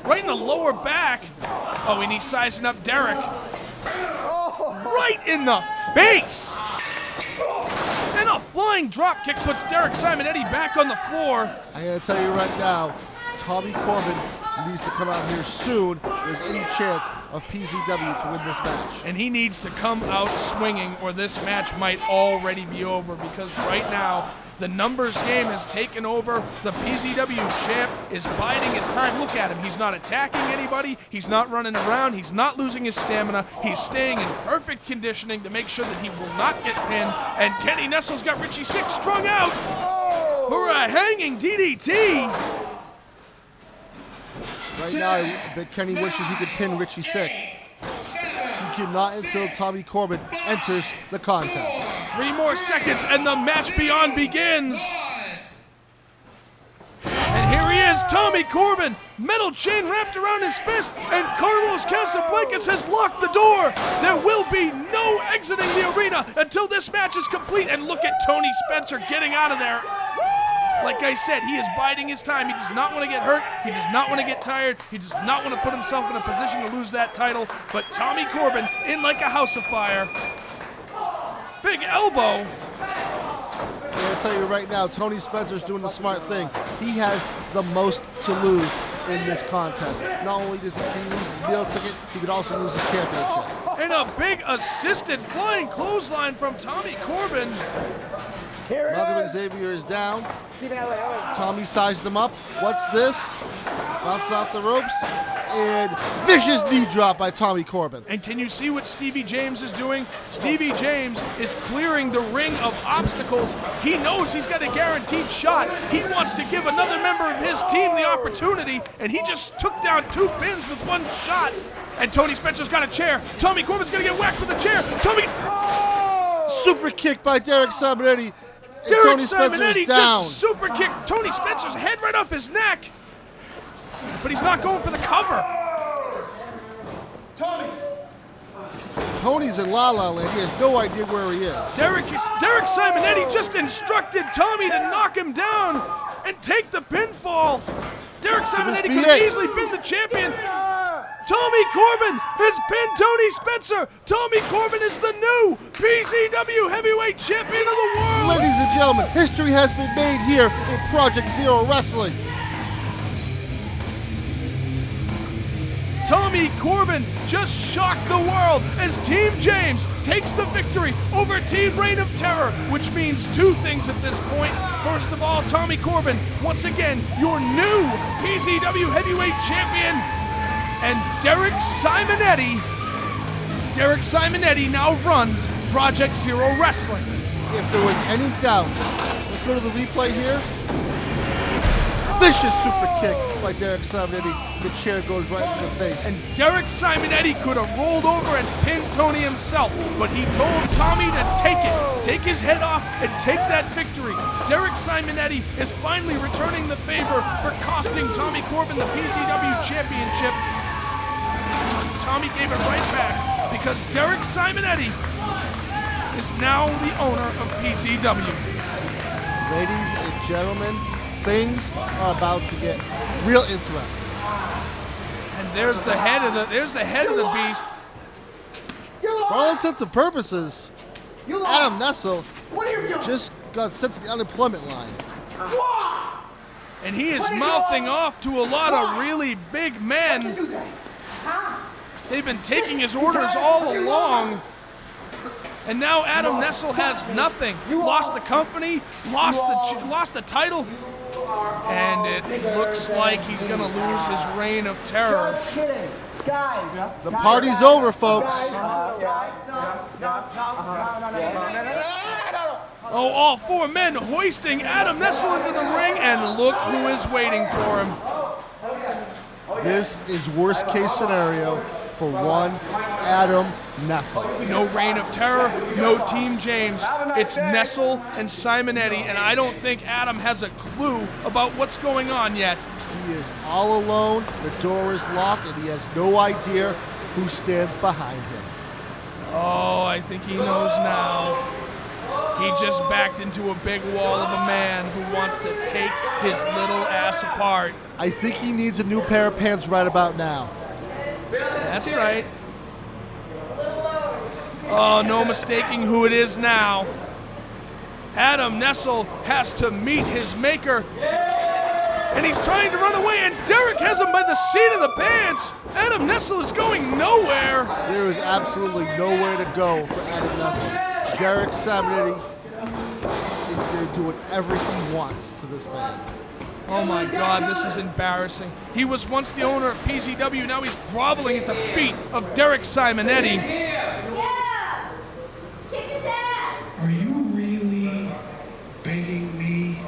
Right in the lower back. Oh, and he's sizing up Derek. Right in the face! And a flying drop kick puts Derek Simonetti back on the floor. I gotta tell you right now, Tommy Corbin needs to come out here soon if there's any chance of PZW to win this match. And he needs to come out swinging, or this match might already be over, because right now the numbers game has taken over. The PZW champ is biding his time. Look at him. He's not attacking anybody. He's not running around. He's not losing his stamina. He's staying in perfect conditioning to make sure that he will not get pinned. And Kenny Nestle's got Richie Sick strung out for a hanging DDT. Right now, I bet Kenny wishes he could pin Richie Sick. He cannot until Tommy Corbin enters the contest. 3 more seconds and the match beyond begins. And here he is, Tommy Corbin, metal chain wrapped around his fist, and Carlos Casablancas has locked the door. There will be no exiting the arena until this match is complete. And look at Tony Spencer getting out of there. Like I said, he is biding his time. He does not want to get hurt. He does not want to get tired. He does not want to put himself in a position to lose that title. But Tommy Corbin, in like a house of fire. Big elbow. I'm going to tell you right now, Tony Spencer's doing the smart thing. He has the most to lose in this contest. Not only can he lose his meal ticket, he could also lose his championship. And a big assisted flying clothesline from Tommy Corbin. Malcolm Xavier is down. Tommy sized him up. What's this? Bouncing off the ropes. And vicious knee drop by Tommy Corbin. And can you see what Stevie James is doing? Stevie James is clearing the ring of obstacles. He knows he's got a guaranteed shot. He wants to give another member of his team the opportunity, and he just took down 2 pins with 1 shot. And Tony Spencer's got a chair. Tommy Corbin's gonna get whacked with a chair. Super kick by Derek Simonetti. Derek Tony Spencer Simonetti is down. just super kicked Tony Spencer's head right off his neck. But he's not going for the cover. Tony's in La La Land. He has no idea where he is. Derek Simonetti just instructed Tommy to knock him down and take the pinfall. Derek Simonetti could have easily been the champion. Tommy Corbin has pinned Tony Spencer. Tommy Corbin is the new PZW Heavyweight Champion of the world. Ladies and gentlemen, history has been made here in Project Zero Wrestling. Tommy Corbin just shocked the world as Team James takes the victory over Team Reign of Terror, which means 2 things at this point. First of all, Tommy Corbin, once again, your new PZW Heavyweight Champion. And Derek Simonetti now runs Project Zero Wrestling. If there was any doubt, let's go to the replay here. Vicious super kick by Derek Simonetti. The chair goes right into the face. And Derek Simonetti could have rolled over and pinned Tony himself, but he told Tommy to take his head off and take that victory. Derek Simonetti is finally returning the favor for costing Tommy Corbin the PZW Championship. Tommy gave it right back because Derek Simonetti is now the owner of PZW. Ladies and gentlemen, things are about to get real interesting. And there's the head of the beast. For all intents and purposes, Adam Nestle just got sent to the unemployment line. And he is mouthing off to a lot of really big men. They've been taking his orders all along. And now Adam Nestle has nothing. Lost the company, lost the title, and it looks like he's going to lose his reign of terror. Just kidding. Guys. The party's over, folks. Oh, all four men hoisting Adam Nestle into the ring, and look who is waiting for him. This is worst case scenario for one Adam Nestle. No reign of terror, no Team James. It's Nestle and Simonetti, and I don't think Adam has a clue about what's going on yet. He is all alone, the door is locked, and he has no idea who stands behind him. Oh, I think he knows now. He just backed into a big wall of a man who wants to take his little ass apart. I think he needs a new pair of pants right about now. That's right. Oh, no mistaking who it is now. Adam Nestle has to meet his maker. And he's trying to run away, and Derek has him by the seat of the pants. Adam Nestle is going nowhere. There is absolutely nowhere to go for Adam Nestle. Derek Simonetti is going to do whatever he wants to this man. Oh my God, this is embarrassing. He was once the owner of PZW, now he's groveling at the feet of Derek Simonetti. Yeah! Kick his ass! Are you really begging me?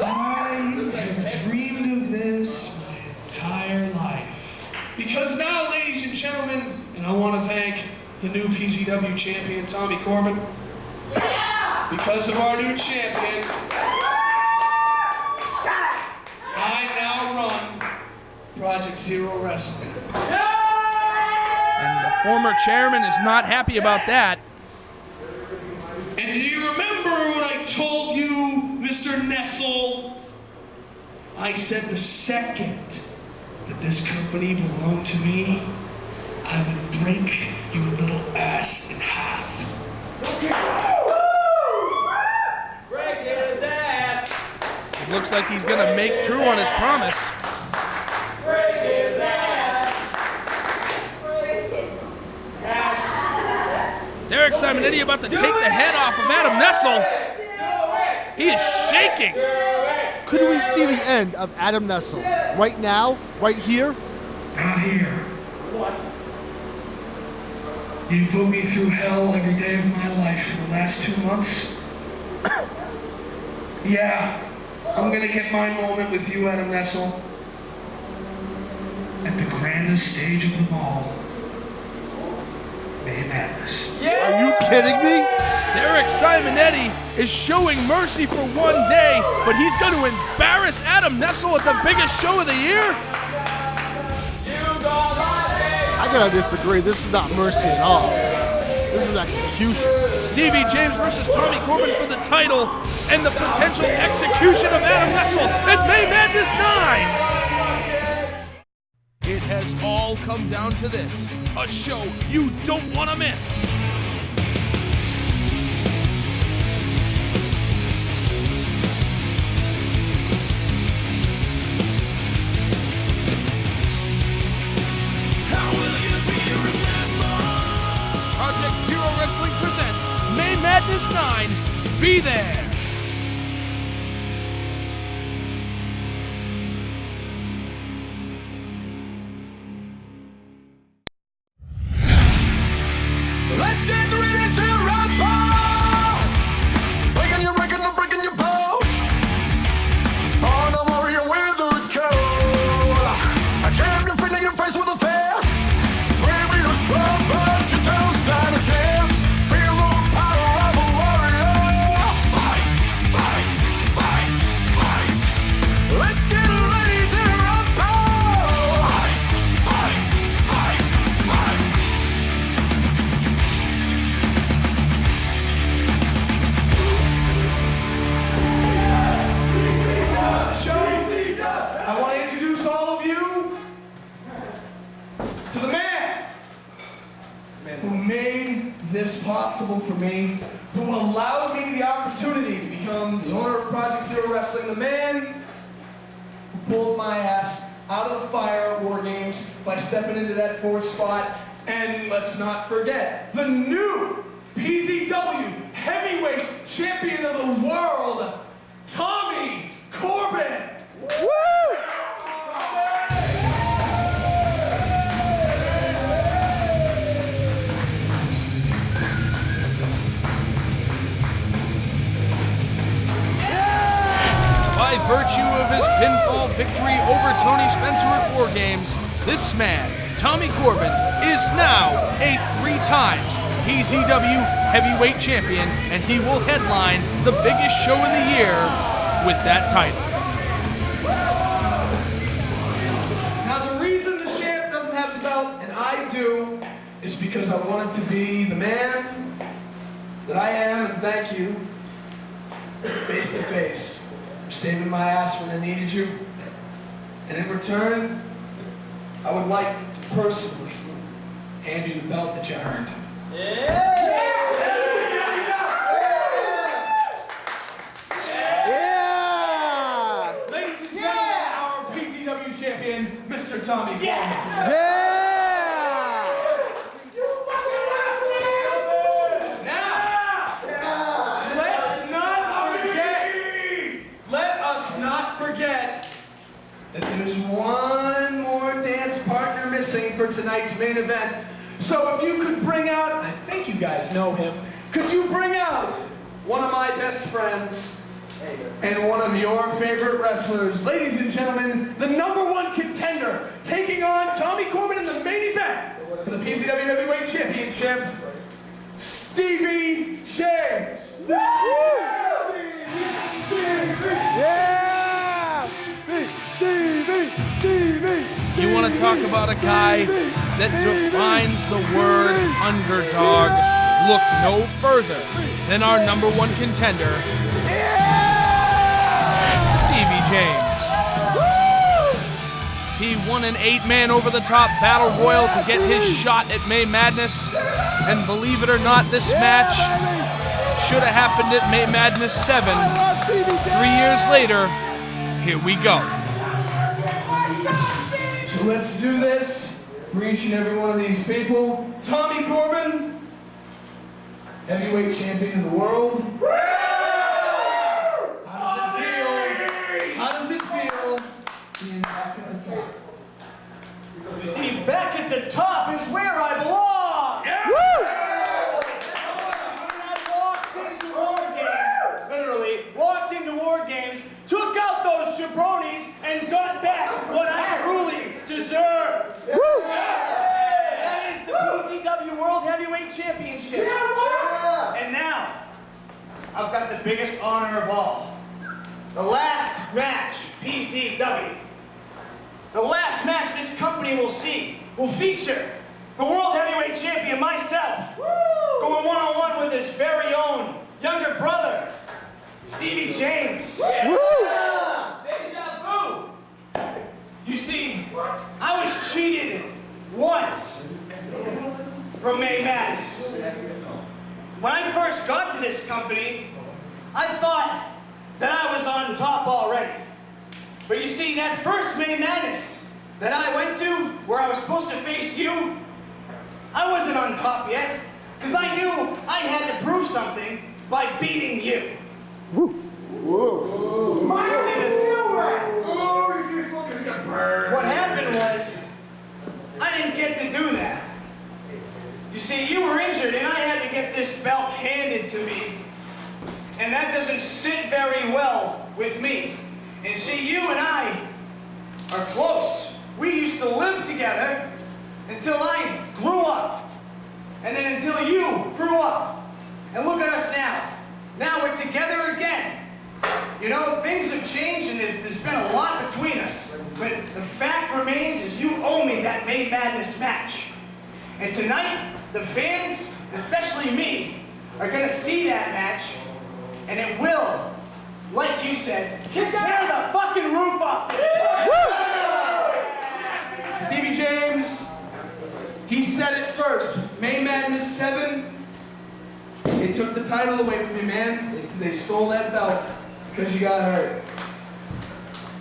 I have dreamed of this my entire life. Because now, ladies and gentlemen, and I want to thank the new PZW champion, Tommy Corbin. Yeah! Because of our new champion, I now run Project Zero Wrestling. And the former chairman is not happy about that. And do you remember what I told you, Mr. Nestle? I said the second that this company belonged to me, I would break your little ass in half. Break his ass! It looks like he's gonna make true on his promise. Break his ass! Derek Simonetti about to take the head off of Adam Nestle. He is shaking. Could we see the end of Adam Nestle right now, right here? Not here. What? You put me through hell every day of my life for the last 2 months. Yeah, I'm gonna get my moment with you, Adam Nestle. At the grandest stage of them all. May Madness. Are you kidding me? Derek Simonetti is showing mercy for one day, but he's going to embarrass Adam Nestle at the biggest show of the year? I gotta disagree. This is not mercy at all. This is execution. Stevie James versus Tommy Corbin for the title and the potential execution of Adam Nestle at May Madness 9. It has all come down to this, a show you don't want to miss. Project Zero Wrestling presents May Madness 9. Be there. Let's get ready to rumble! Breaking your bones. On a warrior with a code. A champion filling your face with a fist. Maybe you're strong, but you don't stand a chance. Feel the power of a warrior. Fight, fight, fight, fight. Let's get ready to rumble! Fight, fight, fight, fight. this possible for me, who allowed me the opportunity to become the owner of Project Zero Wrestling, the man who pulled my ass out of the fire at War Games by stepping into that fourth spot. And let's not forget, the new PZW Heavyweight Champion of the World, Tommy Corbin. Woo! By virtue of his pinfall victory over Tony Spencer at War Games, this man, Tommy Corbin, is now a 3 times PZW Heavyweight Champion, and he will headline the biggest show of the year with that title. Now, the reason the champ doesn't have the belt, and I do, is because I wanted to be the man that I am, and thank you, face to face, for saving my ass when I needed you. And in return, I would like to personally hand you the belt that you earned. Ladies and gentlemen, our PZW champion, Mr. Tommy Corbin. That there's one more dance partner missing for tonight's main event. So if you could bring out, I think you guys know him, could you bring out one of my best friends and one of your favorite wrestlers? Ladies and gentlemen, the #1 contender taking on Tommy Corbin in the main event for the PZW Heavyweight Championship, Stevie James. You want to talk about a guy that defines the word underdog? Look no further than our #1 contender, Stevie James. He won an 8-man over-the-top battle royal to get his shot at May Madness, and believe it or not, this match should have happened at May Madness 7. 3 years later, here we go. So let's do this for each and every one of these people. Tommy Corbin, heavyweight champion of the world. How does it feel? How does it feel being back at the top? You see, back at the top is where I belong! Yeah. I walked into War Games, literally walked into War Games, took out those jabronis, and got back what I truly deserve. That is the PZW World Heavyweight Championship. And now, I've got the biggest honor of all. The last match, PZW. The last match this company will see will feature the World Heavyweight Champion, myself, going one-on-one with his very own younger brother, Stevie James. Deja vu. You see, I was cheated once from May Madness. When I first got to this company, I thought that I was on top already. But you see, that first May Madness that I went to, where I was supposed to face you, I wasn't on top yet, because I knew I had to prove something by beating you. What happened was, I didn't get to do that. You see, you were injured and I had to get this belt handed to me. And that doesn't sit very well with me. And see, you and I are close. We used to live together until I grew up. And then until you grew up. And look at us now. Now we're together again. You know, things have changed and there's been a lot between us. But the fact remains is you owe me that May Madness match. And tonight, the fans, especially me, are gonna see that match, and it will, like you said, tear the fucking roof off this place. Stevie James, he said it first. May Madness 7, They took the title away from you, man. They stole that belt because you got hurt.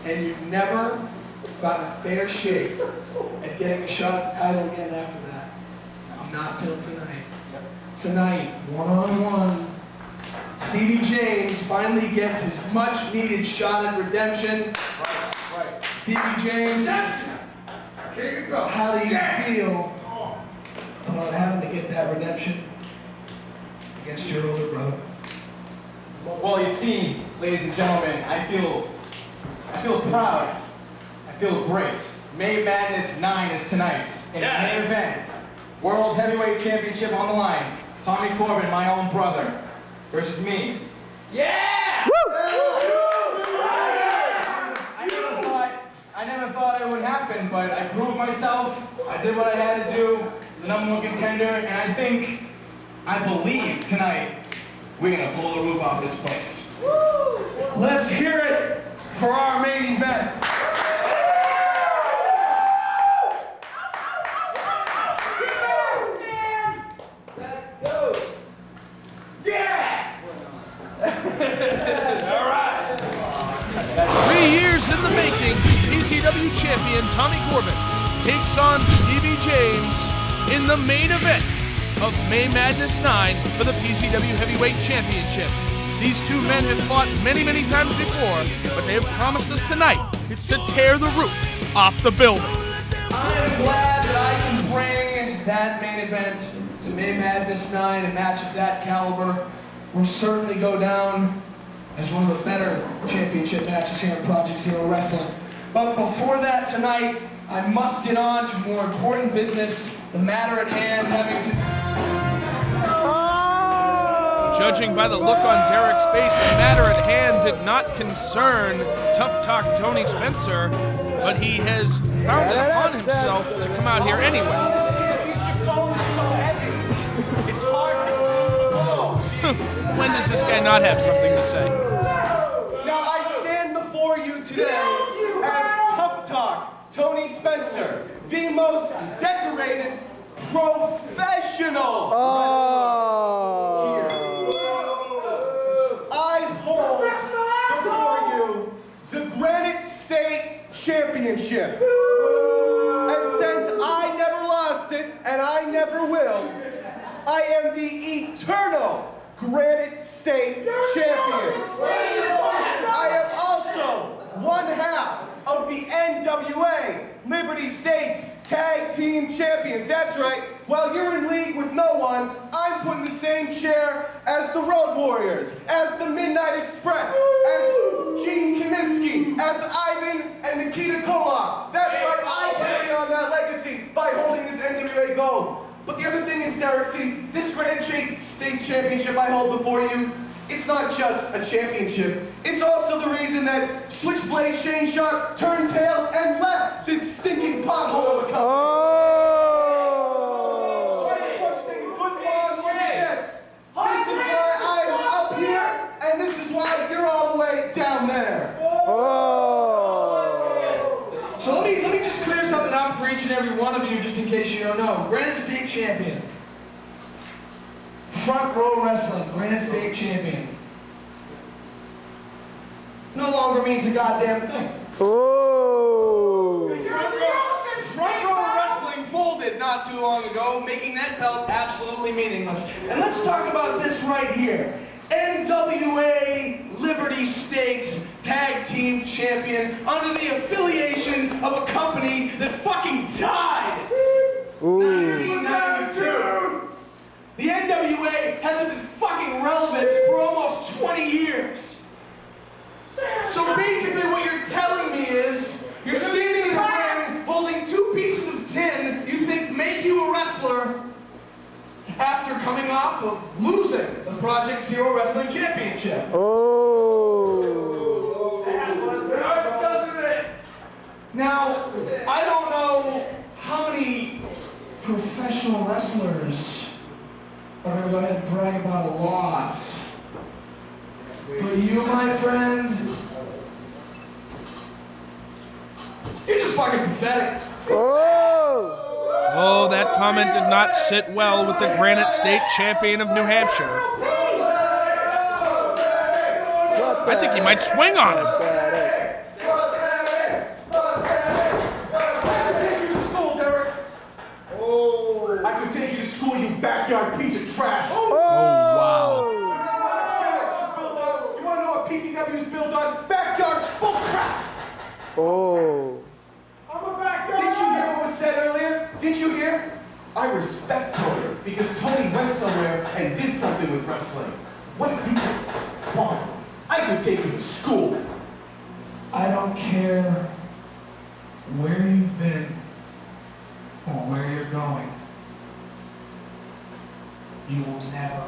And you've never gotten a fair shake at getting a shot at the title again after that. Not till tonight. Tonight, one-on-one, Stevie James finally gets his much-needed shot at redemption. Right. Stevie James, how do you feel about having to get that redemption against your older brother? Well, you see, ladies and gentlemen, I feel proud. I feel great. May Madness 9 is tonight. In the main event, World Heavyweight Championship on the line. Tommy Corbin, my own brother, versus me. Yeah! Woo! I never thought it would happen, but I proved myself. I did what I had to do. The #1 contender, and I believe tonight we're gonna blow the roof off this place. Woo! Let's hear it for our main event. Let's go. Yeah! All right. 3 years in the making, PZW champion Tommy Corbin takes on Stevie James in the main event of May Madness 9 for the PZW Heavyweight Championship. These two men have fought many, many times before, but they have promised us tonight to tear the roof off the building. I'm glad that I can bring that main event to May Madness 9, a match of that caliber will certainly go down as one of the better championship matches here in Project Zero Wrestling. But before that tonight, I must get on to more important business, the matter at hand having to... Judging by the look on Derek's face, the matter at hand did not concern Tough Talk Tony Spencer, but he has found it upon himself to come out here anyway. It's hard to go. When does this guy not have something to say? Now I stand before you today as Tough Talk Tony Spencer, the most decorated professional wrestler here. I hold before you the Granite State Championship. And since I never lost it, and I never will, I am the eternal Granite State Champion. I am also one half of the NWA Liberty States Tag Team Champions. That's right. While you're in league with no one, I'm put in the same chair as the Road Warriors, as the Midnight Express, as Gene Kiniski, as Ivan and Nikita Koloff. That's right. I carry on that legacy by holding this NWA gold. But the other thing is, Derek, see, this Granite State Championship I hold before you, it's not just a championship. It's also the reason that Switchblade Shane Sharp turned tail and left this stinking pothole of a company. So I just want you to take a good long look at this. This is why I'm up here, and this is why you're all the way down there. So let me just clear something up for each and every one of you, just in case you don't know. Granite State Champion. Front Row Wrestling, Granite State Champion. No longer means a goddamn thing. Front Row Wrestling folded not too long ago, making that belt absolutely meaningless. And let's talk about this right here. NWA Liberty States Tag Team Champion under the affiliation of a company that fucking died. 1992. The NWA hasn't been fucking relevant for almost 20 years. So basically what you're telling me is, you're standing in the ring holding 2 pieces of tin you think make you a wrestler after coming off of losing the Project Zero Wrestling Championship. Now, I don't know how many professional wrestlers are going to go ahead and brag about a loss. But you, my friend, you're just fucking pathetic. Oh Oh, that comment did not sit well with the Granite State champion of New Hampshire. I think he might swing on him. I could take you to school, you backyard piece of trash. Oh, wow. You want to know what PZW is built on? Backyard bullcrap. Oh. Didn't you hear what was said earlier? Didn't you hear? I respect Tony because Tony went somewhere and did something with wrestling. What did you do? Why? I could take you to school. I don't care where you've been or where you're going. You will never,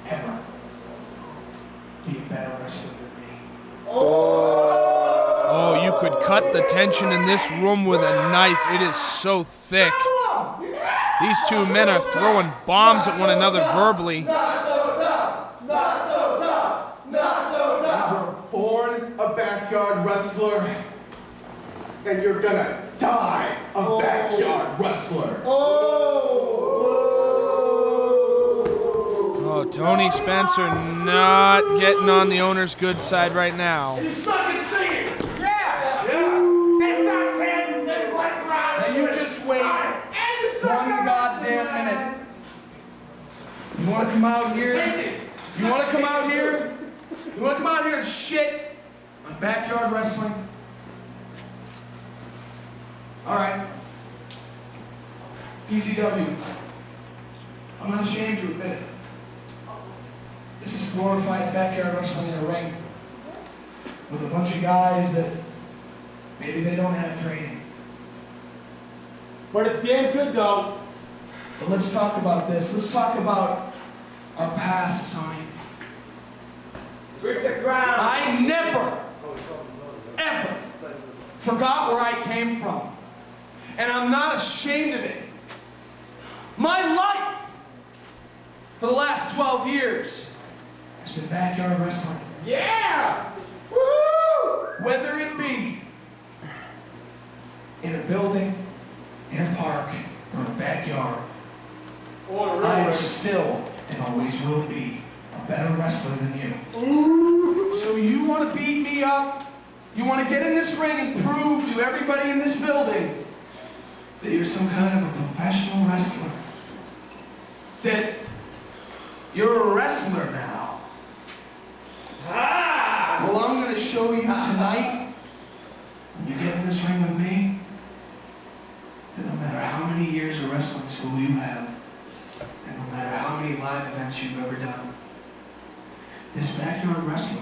ever be a better wrestler than me. Oh, you could cut the tension in this room with a knife. It is so thick. These two men are throwing bombs at one another verbally. Not so tough. Not so tough. Not so tough. You were born a backyard wrestler, and you're gonna die a backyard wrestler. Oh, Tony Spencer not getting on the owner's good side right now. You suck at singing. Yeah. It's not 10. It's like round. Now you just wait one goddamn minute. You want to come out here? You want to come out here? You want to come out here and shit on backyard wrestling? All right. PZW. I'm unashamed to admit it. This is glorified backyard wrestling in a ring with a bunch of guys that maybe they don't have training. But it's damn good though. But let's talk about this. Let's talk about our past, Tony. Sweep the ground. I never, ever forgot where I came from. And I'm not ashamed of it. My life for the last 12 years has been backyard wrestling. Yeah. Woo! Whether it be in a building, in a park, or in a backyard, I am still and always will be a better wrestler than you. So you want to beat me up? You want to get in this ring and prove to everybody in this building that you're some kind of a professional wrestler? That you're a wrestler now? Ah! Well, I'm going to show you tonight, when you get in this ring with me, that no matter how many years of wrestling school you have, and no matter how many live events you've ever done, this backyard wrestler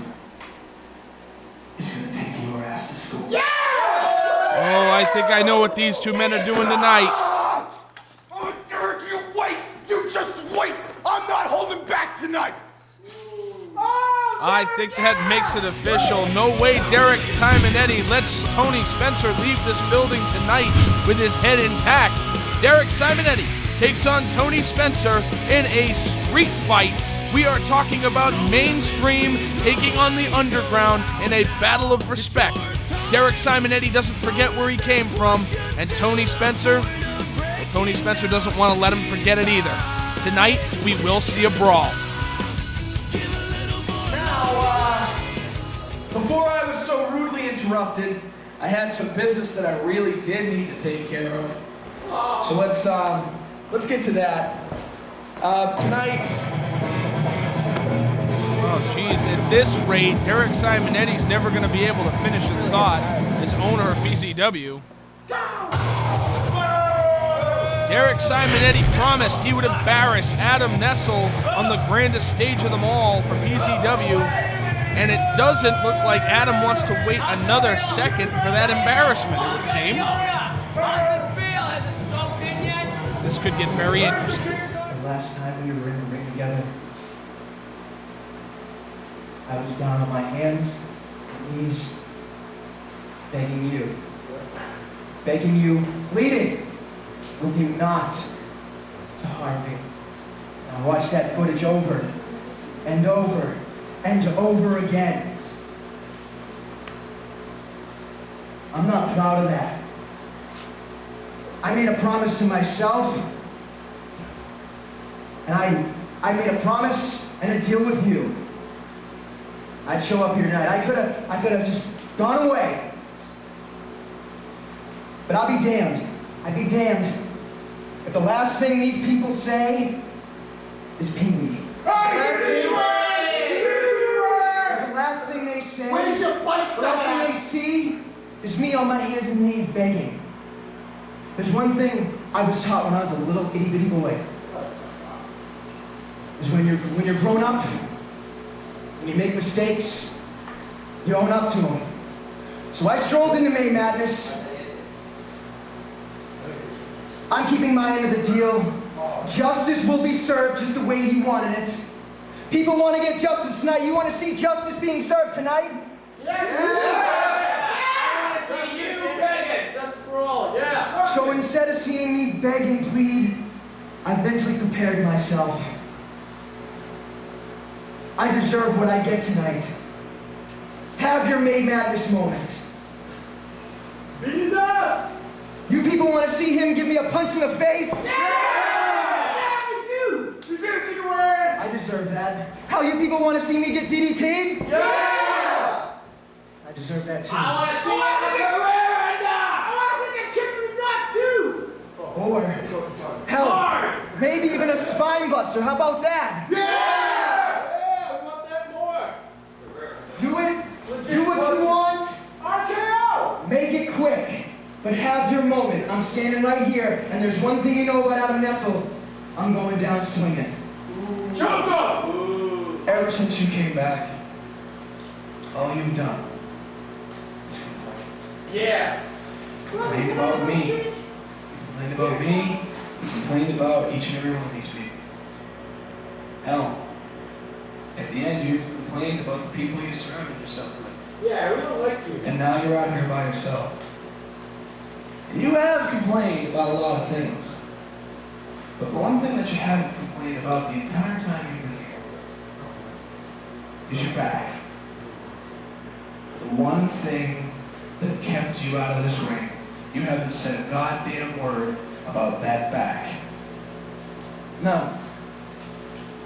is going to take your ass to school. Oh, I think I know what these two men are doing tonight. Oh, Derek, you wait! You just wait! I'm not holding back tonight! I think that makes it official. No way Derek Simonetti lets Tony Spencer leave this building tonight with his head intact. Derek Simonetti takes on Tony Spencer in a street fight. We are talking about mainstream taking on the underground in a battle of respect. Derek Simonetti doesn't forget where he came from, and Tony Spencer doesn't want to let him forget it either. Tonight, we will see a brawl. Before I was so rudely interrupted, I had some business that I really did need to take care of. So let's get to that. Tonight. Oh, geez, at this rate, Derek Simonetti's never going to be able to finish a thought as owner of PZW. Derek Simonetti promised he would embarrass Adam Nestle on the grandest stage of them all for PZW, and it doesn't look like Adam wants to wait another second for that embarrassment, it would seem. This could get very interesting. The last time we were in the ring together, I was down on my hands and knees, begging you, pleading with you not to harm me. And I watched that footage over and over and over again. I'm not proud of that. I made a promise to myself, and I made a promise and a deal with you. I'd show up here tonight. I could have just gone away. But I'll be damned. I'd be damned if the last thing these people say is Pee-wee. The last thing they say, Where's your bike, the last thing they see is me on my hands and knees begging. There's one thing I was taught when I was a little itty-bitty boy. Is when you're grown up, when you make mistakes, you own up to them. So I strolled into May Madness. I'm keeping my end of the deal. Justice will be served just the way you wanted it. People want to get justice tonight. You want to see justice being served tonight? So instead of seeing me beg and plead, I've mentally prepared myself. I deserve what I get tonight. Have your May Madness moment. Jesus! You people want to see him give me a punch in the face? Yeah, we do! You see the secret word? I deserve that. How you people want to see me get DDT'd? Yeah! I deserve that too. I want to see you get rare now! I want to see you get kicked in the nuts too! Or, hell, maybe even a spine buster. How about that? Yeah! We want that more! Do it. Do what you want. RKO! Make it quick. But have your moment. I'm standing right here, and there's one thing you know about Adam Nestle. I'm going down swinging. Choco! Ever since you came back, all you've done is complain. Yeah! Complained about me. You complained about me. You complained about each and every one of these people. Hell, at the end, you complained about the people you surrounded yourself with. Yeah, we don't like you. And now you're out here by yourself. And you have complained about a lot of things. But the one thing that you haven't complained about the entire time you've been here is your back. The one thing that kept you out of this ring. You haven't said a goddamn word about that back. No.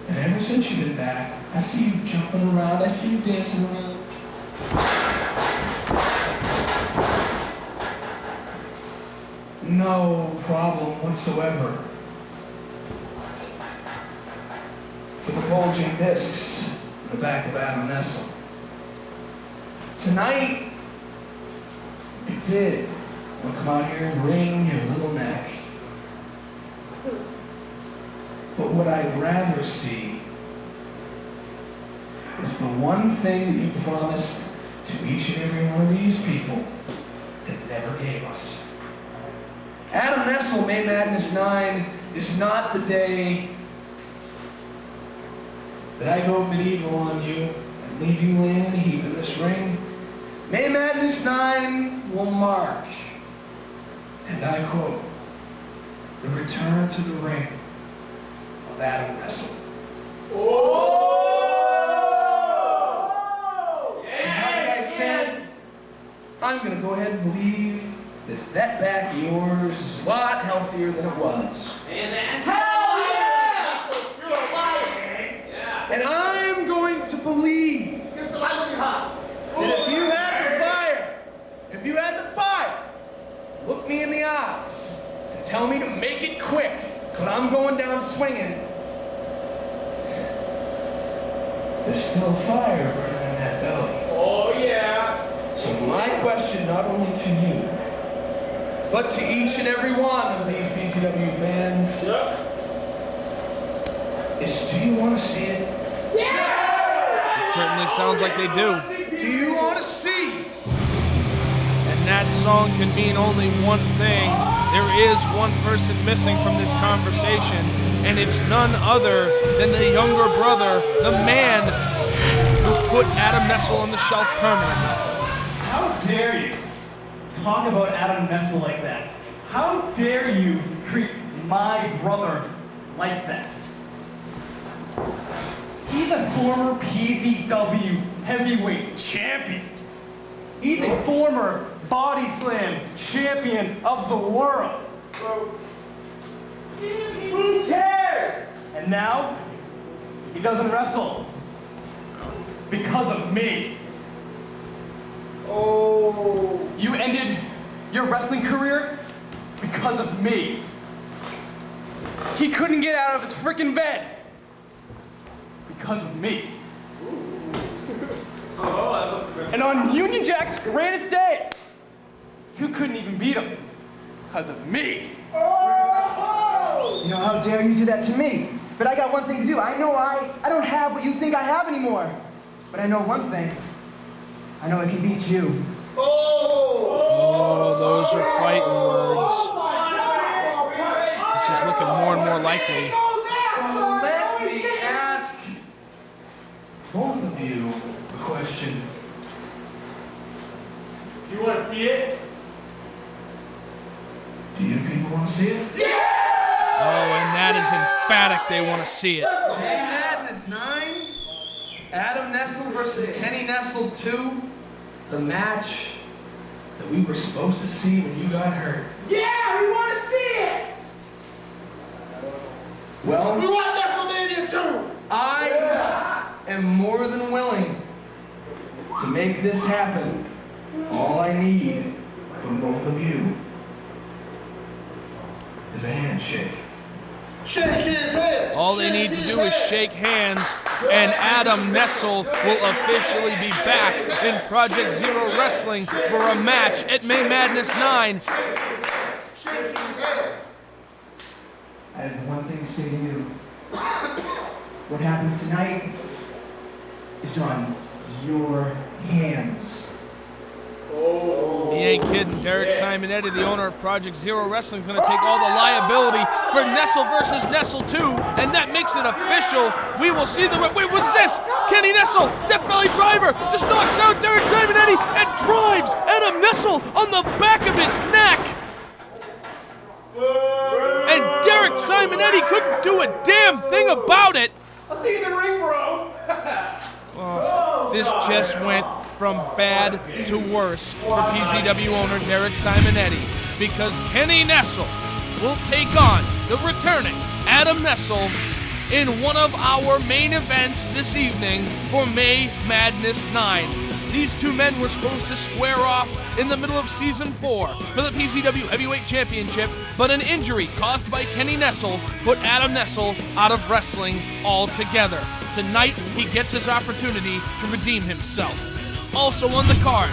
And ever since you've been back, I see you jumping around, I see you dancing around. No problem whatsoever for the bulging discs in the back of Adam Nestle. Tonight, you did. You'll come out here and wring your little neck. But what I'd rather see is the one thing that you promised to each and every one of these people that never gave us. Adam Nestle, May Madness 9 is not the day that I go medieval on you and leave you laying in a heap in this ring. May Madness 9 will mark, and I quote, the return to the ring of Adam Nestle. Oh! Like I said, I'm going to go ahead and believe that back of yours is a lot healthier than it was. And hell yeah! You're a liar, man. Yeah. And I'm going to believe Get some icy hot. that if you had the fire, look me in the eyes and tell me to make it quick, but I'm going down swinging. There's still fire burning in that belly. Oh yeah. So my question, not only to you, but to each and every one of these PZW fans, is do you want to see it? Yeah! It certainly sounds like they do. Do you want to see? And that song can mean only one thing. There is one person missing from this conversation, and it's none other than the younger brother, the man who put Adam Nestle on the shelf permanently. How dare you talk about Adam Nestle like that? How dare you treat my brother like that? He's a former PZW heavyweight champion. He's a former body slam champion of the world. Who cares? And now, he doesn't wrestle. Because of me. Oh. You ended your wrestling career because of me. He couldn't get out of his freaking bed because of me. And on Union Jack's greatest day, you couldn't even beat him because of me. You know, how dare you do that to me? But I got one thing to do. I know I don't have what you think I have anymore. But I know one thing. I know I can beat you. Oh, those are fighting words. This is looking more and more likely. Let me ask both of you a question. Do you want to see it? Do you people want to see it? Oh, and that is emphatic. They want to see it. May Madness 9, Adam Nestle versus Kenny Nestle 2, the match that we were supposed to see when you got hurt. Yeah, we want to see it! Well, We want WrestleMania 2! I am more than willing to make this happen. All I need from both of you is a handshake. Shake his head! All they need to do is shake hands, and Adam Nestle will officially be back in Project Zero Wrestling for a match at May Madness 9. I have one thing to say to you. What happens tonight is on your hands. He ain't kidding. Derek Simonetti, the owner of Project Zero Wrestling, is going to take all the liability for Nestle versus Nestle 2, and that makes it official. We will see the... Wait, what's this? Kenny Nestle, Death Valley Driver, just knocks out Derek Simonetti and drives Adam Nestle on the back of his neck. And Derek Simonetti couldn't do a damn thing about it. I'll see you in the ring, bro. This just went from bad to worse for PZW owner Derek Simonetti, because Kenny Nestle will take on the returning Adam Nestle in one of our main events this evening for May Madness 9. These two men were supposed to square off in the middle of Season 4 for the PZW Heavyweight Championship, but an injury caused by Kenny Nestle put Adam Nestle out of wrestling altogether. Tonight, he gets his opportunity to redeem himself. Also on the card,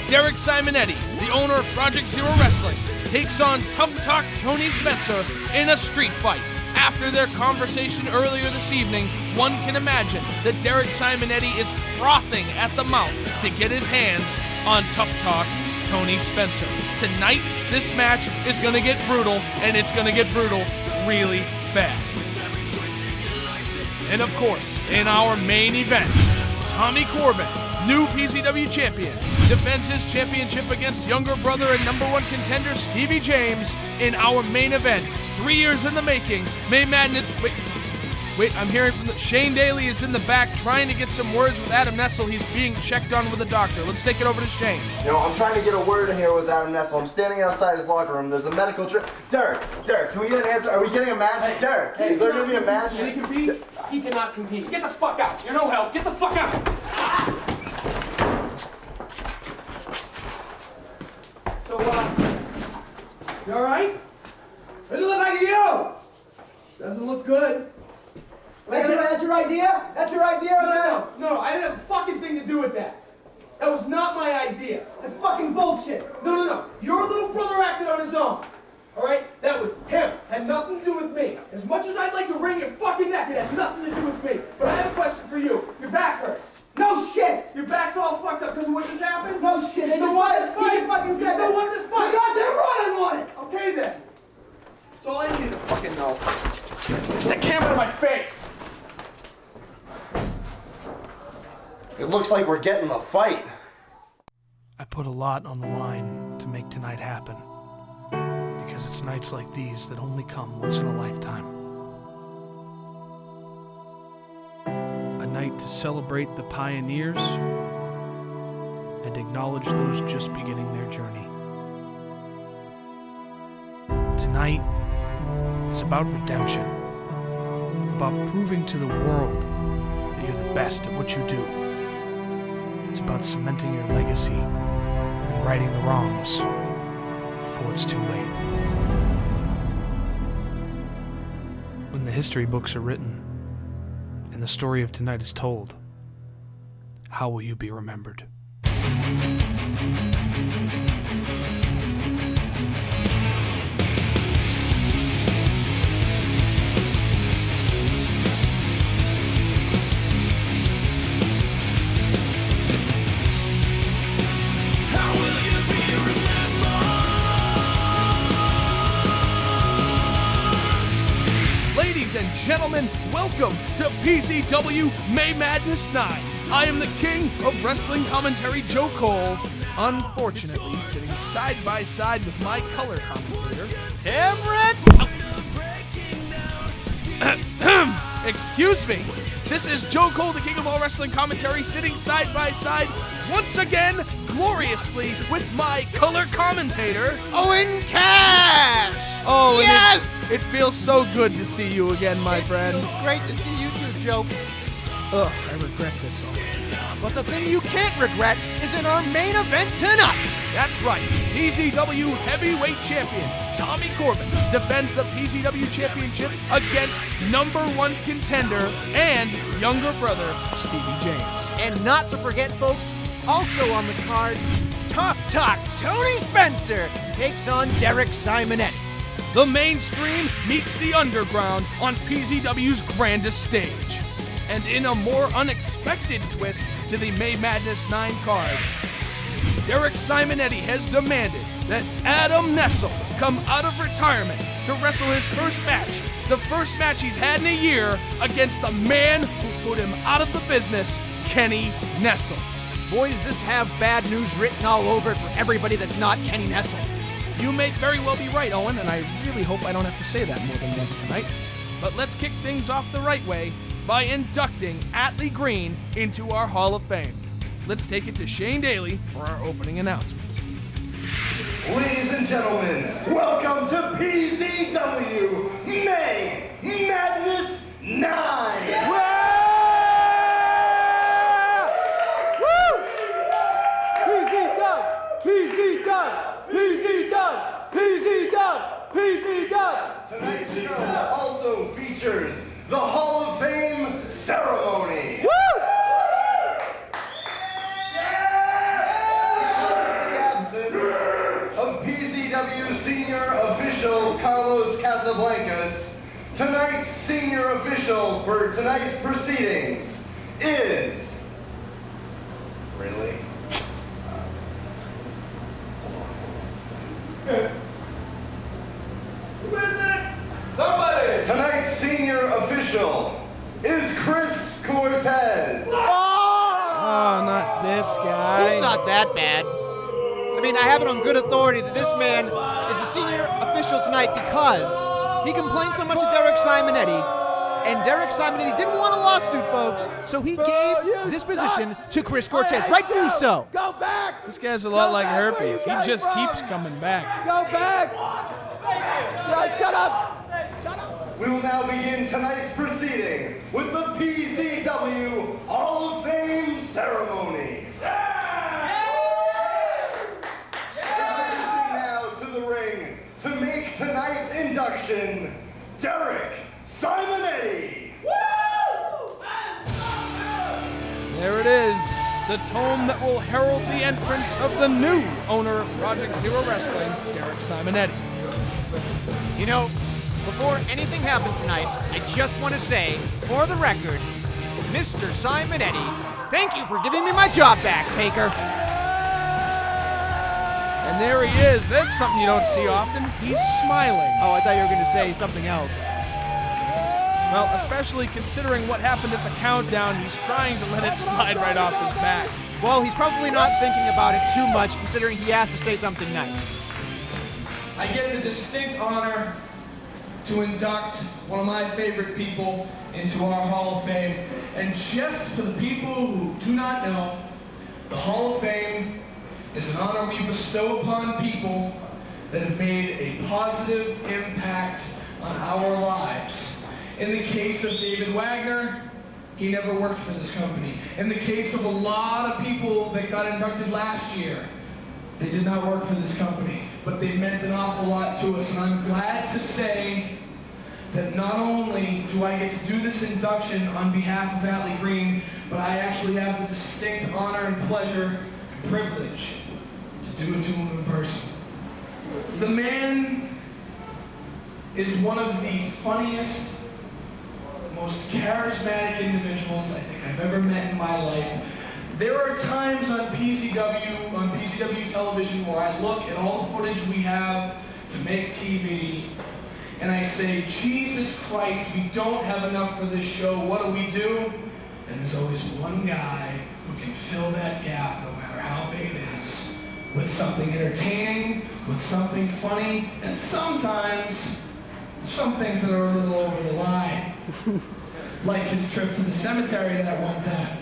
Derek Simonetti, the owner of Project Zero Wrestling, takes on Tough Talk Tony Spencer in a street fight. After their conversation earlier this evening, one can imagine that Derek Simonetti is frothing at the mouth to get his hands on Tough Talk Tony Spencer. Tonight, this match is going to get brutal, and it's going to get brutal really fast. And of course, in our main event, Tommy Corbin, new PZW champion, defends his championship against younger brother and #1 contender Stevie James in our main event. 3 years in the making. May Madness. Wait, I'm hearing from Shane Daly is in the back trying to get some words with Adam Nestle. He's being checked on with a doctor. Let's take it over to Shane. You know, I'm trying to get a word in here with Adam Nestle. I'm standing outside his locker room. There's a medical trip. Derek, can we get an answer? Are we getting a match? Derek, is there going to be a match? Can he compete? He cannot compete. Get the fuck out. You're no help. Get the fuck out. So, you alright? Doesn't look like you! Doesn't look good. That's your idea? That's your idea, man? No, I didn't have a fucking thing to do with that. That was not my idea. That's fucking bullshit. No. Your little brother acted on his own. Alright? That was him. Had nothing to do with me. As much as I'd like to wring your fucking neck, it had nothing to do with me. But I have a question for you. Your back hurts. No shit! Your back's all fucked up because of what just happened? No shit. You still want this fight? You fucking You still want this fight? You're goddamn right I want it! Okay then. That's all I need to fucking know. Get the camera to my face! It looks like we're getting a fight. I put a lot on the line to make tonight happen, because it's nights like these that only come once in a lifetime. A night to celebrate the pioneers, and acknowledge those just beginning their journey. Tonight is about redemption, about proving to the world that you're the best at what you do. It's about cementing your legacy and righting the wrongs before it's too late. When the history books are written and the story of tonight is told, how will you be remembered? Ladies and gentlemen, welcome to PZW May Madness 9. I am the king of wrestling commentary, Joe Cole. Unfortunately, sitting side by side with my color commentator, Cameron. Excuse me. This is Joe Cole, the king of all wrestling commentary, sitting side by side once again, gloriously, with my color commentator, Owen Cash! Oh, yes! It feels so good to see you again, my friend. Great to see you too, Joe. Ugh, I regret this already. But the thing you can't regret is in our main event tonight. That's right. PZW Heavyweight Champion Tommy Corbin defends the PZW Championship against #1 contender and younger brother Stevie James. And not to forget, folks, also on the card, Tough Talk Tony Spencer takes on Derek Simonetti. The mainstream meets the underground on PZW's grandest stage. And in a more unexpected twist to the May Madness 9 card, Derek Simonetti has demanded that Adam Nestle come out of retirement to wrestle his first match, the first match he's had in a year, against the man who put him out of the business, Kenny Nestle. Boy, does this have bad news written all over it for everybody that's not Kenny Nestle. You may very well be right, Owen, and I really hope I don't have to say that more than once tonight. But let's kick things off the right way by inducting Atlee Green into our Hall of Fame. Let's take it to Shane Daly for our opening announcements. Ladies and gentlemen, welcome to PZW May Madness 9! Tonight's show also features the Hall of Fame ceremony. Of PZW senior official Carlos Casablancas, tonight's senior official for tonight's proceedings is... Really? Who is it? Somebody! Tonight's senior official is Chris Cortez. Oh, not this guy. He's not that bad. I mean, I have it on good authority that this man is a senior official tonight because he complained so much of Derek Simonetti, and Derek Simonetti didn't want a lawsuit, folks, so he gave this position to Chris Cortez, rightfully so. Go back! This guy's a lot like herpes. He just keeps coming back. Go back! Yeah, shut up! We will now begin tonight's proceeding with the PZW Hall of Fame ceremony. Introducing now to the ring to make tonight's induction, Derek Simonetti. There it is, the tome that will herald the entrance of the new owner of Project Zero Wrestling, Derek Simonetti. You know, before anything happens tonight, I just want to say, for the record, Mr. Simonetti, thank you for giving me my job back, Taker. And there he is. That's something you don't see often. He's smiling. Oh, I thought you were going to say something else. Well, especially considering what happened at the countdown, he's trying to let it slide right off his back. Well, he's probably not thinking about it too much, considering he has to say something nice. I get the distinct honor to induct one of my favorite people into our Hall of Fame. And just for the people who do not know, The Hall of Fame is an honor we bestow upon people that have made a positive impact on our lives. In the case of David Wagner, he never worked for this company. In the case of a lot of people that got inducted last year, they did not work for this company, but they meant an awful lot to us, and I'm glad to say that not only do I get to do this induction on behalf of Atlee Green, but I actually have the distinct honor and pleasure and privilege to do it to him in person. The man is one of the funniest, most charismatic individuals I think I've ever met in my life. There are times on PZW television, where I look at all the footage we have to make TV, and I say, Jesus Christ, we don't have enough for this show, what do we do? And there's always one guy who can fill that gap, no matter how big it is, with something entertaining, with something funny, and sometimes some things that are a little over the line. Like his trip to the cemetery that one time.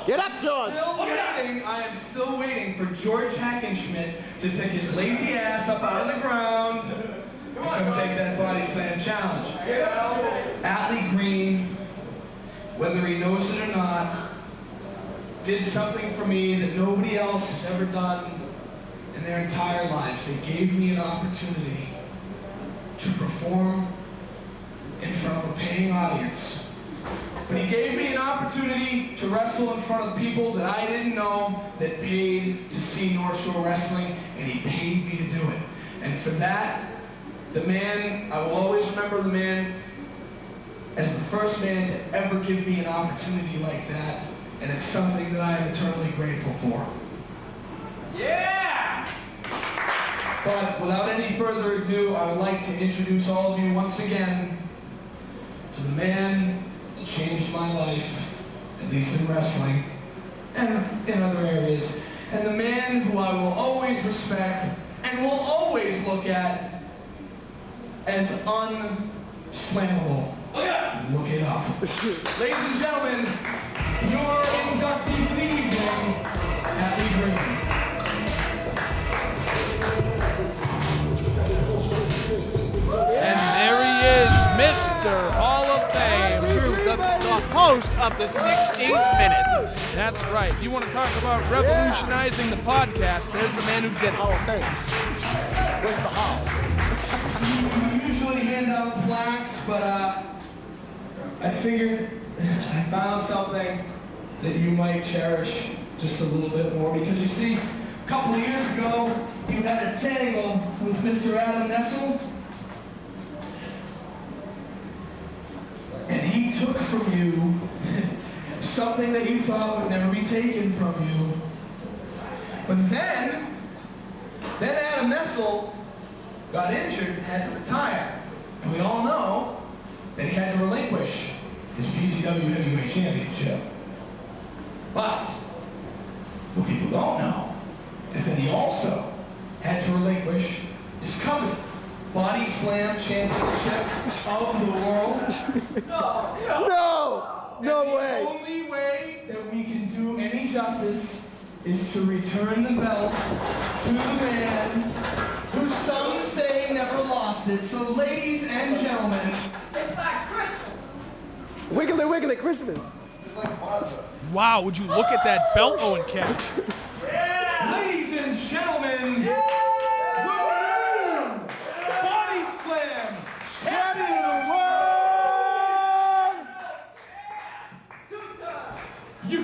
Get up, George! I am still waiting for George Hackenschmidt to pick his lazy ass up out of the ground and come take that body slam challenge. Atlee Green, whether he knows it or not, did something for me that nobody else has ever done in their entire lives. They gave me an opportunity to perform in front of a paying audience. But he gave me an opportunity to wrestle in front of people that I didn't know that paid to see North Shore Wrestling, and he paid me to do it. And for that, the man, I will always remember the man as the first man to ever give me an opportunity like that, and it's something that I am eternally grateful for. Yeah! But without any further ado, I would like to introduce all of you once again to the man that changed my life, at least in wrestling, and in other areas, and the man who I will always respect and will always look at as unslamable. Look it up. Ladies and gentlemen, your inductee for the evening, Atlee Green. And there he is, Mr. Hall of Fame. True, the host of the 16th minute. That's right. You want to talk about revolutionizing the podcast? There's the man who did it. Hall of Fame. Where's the Hall? We usually hand out plaques, but I figured I found something that you might cherish just a little bit more, because you see, a couple of years ago, you had a tangle with Mr. Adam Nestle, and he took from you something that you thought would never be taken from you. But then Adam Nestle got injured and had to retire. And we all know that he had to relinquish his PZW Heavyweight Championship. But what people don't know is that he also had to relinquish his coveted Body Slam Championship of the world. No way. The only way that we can do any justice is to return the belt to the man who some say never lost it. So ladies and gentlemen, It's like Christmas. Wiggly wiggly Christmas. Wow, would you look at that belt, Owen Cash? ladies and gentlemen, the new Body Slam Champion of the world, you.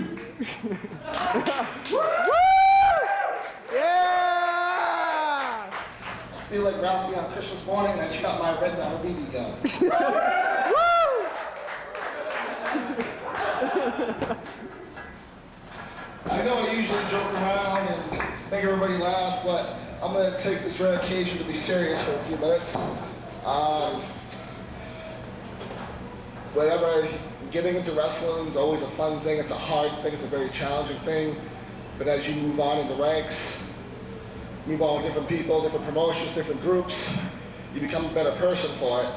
Yeah! I feel like Ralphie on Christmas morning, and I just got my red metal BB gun. I know I usually joke around and make everybody laugh, but I'm going to take this rare occasion to be serious for a few minutes. Whenever getting into wrestling is always a fun thing, it's a hard thing, it's a very challenging thing. But as you move on in the ranks, move on with different people, different promotions, different groups, you become a better person for it.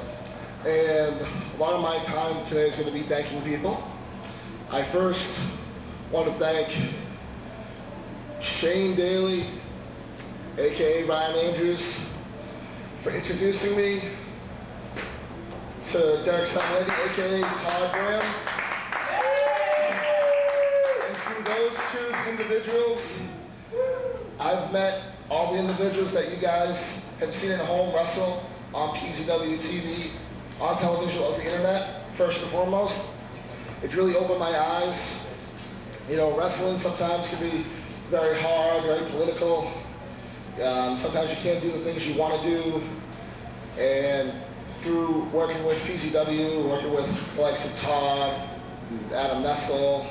And a lot of my time today is going to be thanking people. I first want to thank Shane Daly, aka Ryan Andrews, for introducing me to Derek Simonetti, aka Todd Graham. And through those two individuals, I've met all the individuals that you guys have seen at home wrestle on PZW TV, on television, as the internet, first and foremost. It's really opened my eyes. You know, wrestling sometimes can be very hard, very political. Sometimes you can't do the things you want to do. And through working with PZW, working with the likes of Todd, and Adam Nestle,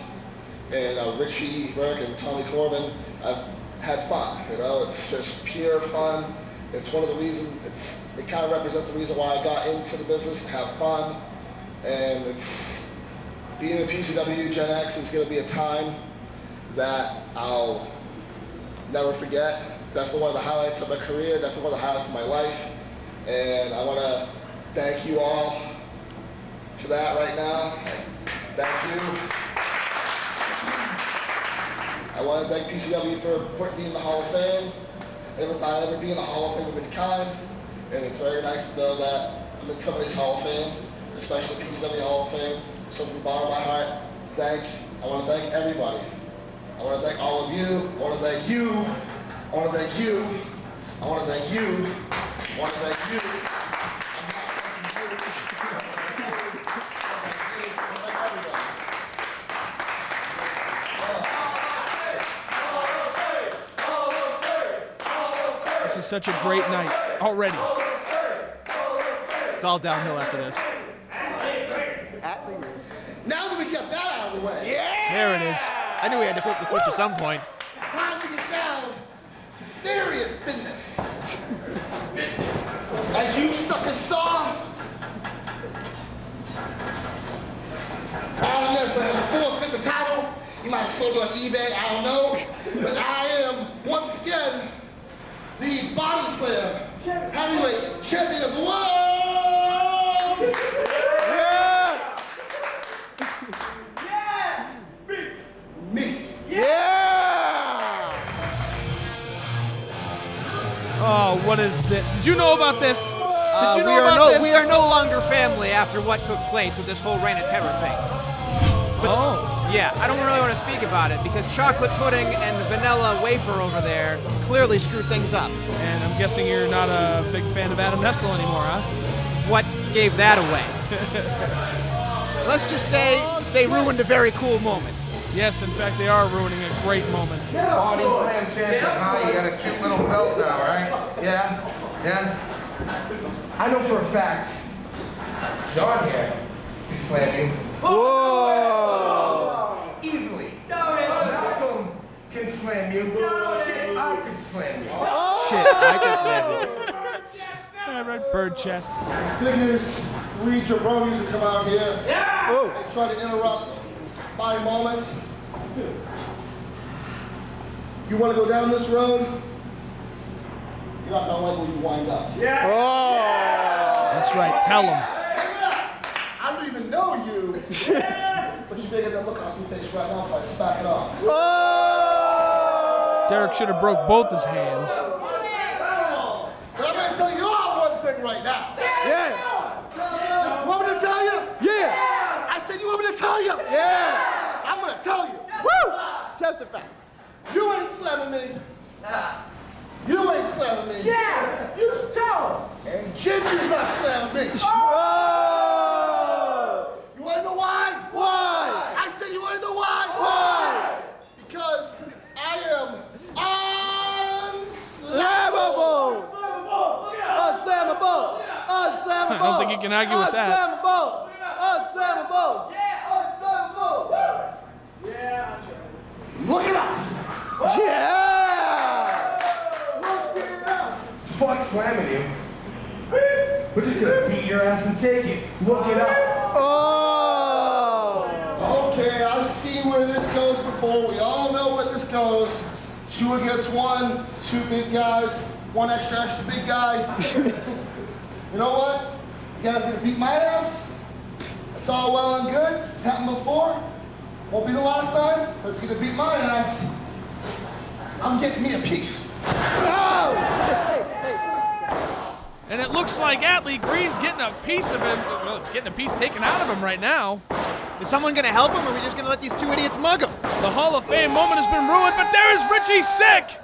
and Richie Burke and Tommy Corbin, I've had fun. You know, it's just pure fun. It's one of the reasons, it kind of represents the reason why I got into the business, to have fun. And it's, being a PZW Gen X is going to be a time that I'll never forget. Definitely one of the highlights of my career, definitely one of the highlights of my life. And I want to thank you all for that right now. Thank you. I want to thank PZW for putting me in the Hall of Fame. Never thought I'd ever be in the Hall of Fame of any kind. And it's very nice to know that I'm in somebody's Hall of Fame, especially PZW Hall of Fame. So from the bottom of my heart, I want to thank everybody. I want to thank all of you. I want to thank you. I want to thank you. I want to thank you. I want to thank you. This is such a great night already. It's all downhill after this. Now that we got that out of the way. Yeah! There it is. I knew we had to flip the switch at some point. It's time to get down to serious business. As you suckers saw, Adam Nestle has forfeit the title. You might have sold it on eBay, I don't know. But I am, once again, the Body Slam Heavyweight Champion of the World! Yeah! Oh, what is this? Did you know about this? Did you know about this? We are no longer family after what took place with this whole Reign of Terror thing. But, yeah, I don't really want to speak about it because chocolate pudding and the vanilla wafer over there clearly screwed things up. And I'm guessing you're not a big fan of Adam Nestle anymore, huh? What gave that away? Let's just say they ruined a very cool moment. Yes, in fact, they are ruining a great moment. Body Slam champion, huh? You got a cute little belt now, right? Yeah? Yeah? I know for a fact, John here can slam you. Whoa! Easily. Malcolm can slam you. Shit, I can slam you. Shit, I can slam you. All right, bird chest. Figures, 3 jabronis that come out here. Yeah! They try to interrupt my moments. You want to go down this road? You're not going to like where you wind up. Yeah! Oh! That's right, tell them. I don't even know you. But you better get that look off your face right now if I smack it off. Oh! Derek should have broke both his hands. But I'm going to tell you all one thing right now. Yeah! You want me to tell you? Yeah! I said you want me to tell you? Yeah! I'm going to tell you. Woo! Testify. You ain't slamming me. You ain't slamming me. Yeah! You tell! And Ginger's not slamming me. Oh! You want to know why? Why? I said you want to know why? Why? Because I am unslammable! Unslammable! Unslammable! I don't think you can argue with that. Unslammable! Unslammable! Unslammable! Yeah! Look it up! Yeah! Look it up! Fuck slamming you. We're just gonna beat your ass and take it. Look it up. Oh! Okay, I've seen where this goes before. We all know where this goes. 2 against 1, 2 big guys, 1 extra big guy. You know what? You guys gonna beat my ass? It's all well and good. It's happened before. Won't be the last time. But if you're gonna beat my ass, I'm getting me a piece. And it looks like Atlee Green's getting a piece of him. Well, getting a piece taken out of him right now. Is someone going to help him, or are we just going to let these two idiots mug him? The Hall of Fame moment has been ruined, but there's Richie Sick!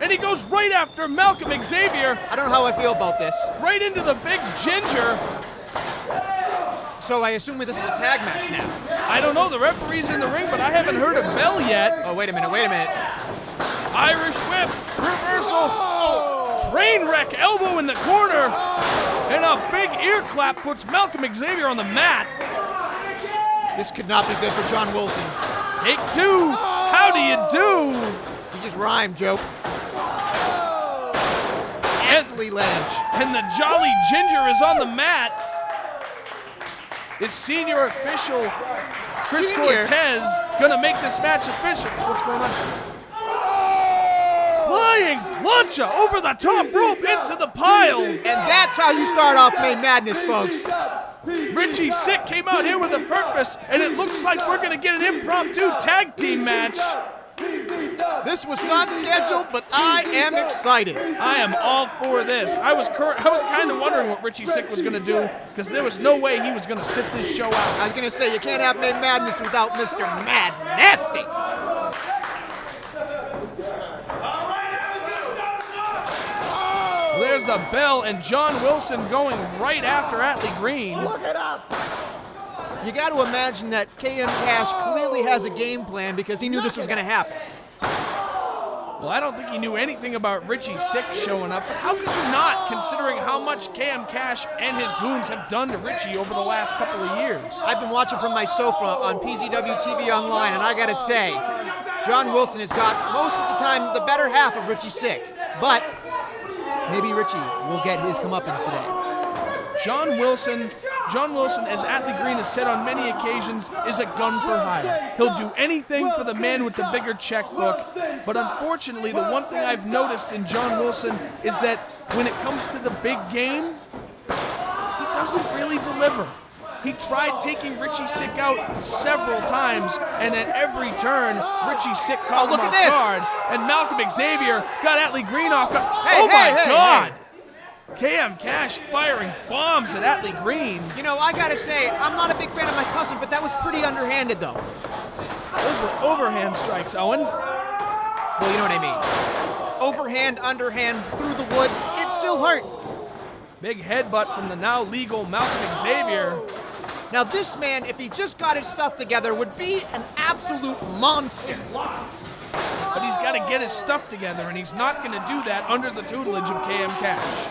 And he goes right after Malcolm Xavier. I don't know how I feel about this. Right into the big ginger. So I assume this is a tag match now. I don't know, the referee's in the ring, but I haven't heard a bell yet. Oh, wait a minute. Irish whip, reversal, train wreck, elbow in the corner, and a big ear clap puts Malcolm Xavier on the mat. This could not be good for John Wilson. Take two. How do you do? You just rhymed, Joe. Atlee Ledge. And the Jolly Ginger is on the mat. Is senior official Chris Cortez gonna make this match official? What's going on? Flying plancha over the top rope into the pile. And that's how you start off May Madness, folks. Richie Sick came out here with a purpose, and it looks like we're gonna get an impromptu tag team match. This was not scheduled, but I am excited. I am all for this. I was kind of wondering what Richie Sick was going to do, because there was no way he was going to sit this show out. I was going to say, you can't have May Madness without Mr. Mad Nasty. There's the bell, and John Wilson going right after Atlee Green. Look it up. You got to imagine that KM Cash clearly has a game plan because he knew this was going to happen. Well, I don't think he knew anything about Richie Sick showing up, but how could you not, considering how much KM Cash and his goons have done to Richie over the last couple of years? I've been watching from my sofa on PZW TV Online, and I got to say, John Wilson has got most of the time the better half of Richie Sick, but maybe Richie will get his comeuppance today. John Wilson, as Atlee Green has said on many occasions, is a gun for hire. He'll do anything for the man with the bigger checkbook, but unfortunately, the one thing I've noticed in John Wilson is that when it comes to the big game, he doesn't really deliver. He tried taking Richie Sick out several times, and at every turn, Richie Sick caught him off guard, and Malcolm Xavier got Atlee Green off guard. Oh my God! KM Cash firing bombs at Atlee Green. You know, I gotta say, I'm not a big fan of my cousin, but that was pretty underhanded, though. Those were overhand strikes, Owen. Well, you know what I mean. Overhand, underhand, through the woods, it still hurt. Big headbutt from the now legal Malcolm Xavier. Now this man, if he just got his stuff together, would be an absolute monster. But he's got to get his stuff together, and he's not going to do that under the tutelage of KM Cash.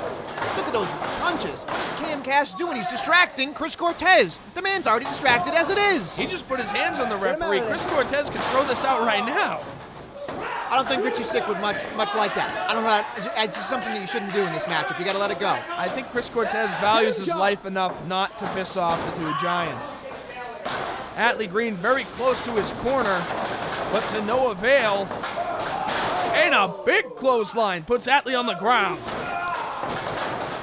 Look at those punches. What's KM Cash doing? He's distracting Chris Cortez. The man's already distracted as it is. He just put his hands on the referee. Chris Cortez could throw this out right now. I don't think Richie Sick would much like that. I don't know. It's just something that you shouldn't do in this matchup. You got to let it go. I think Chris Cortez values his life enough not to piss off the two giants. Atlee Green very close to his corner, but to no avail. And a big clothesline puts Atlee on the ground.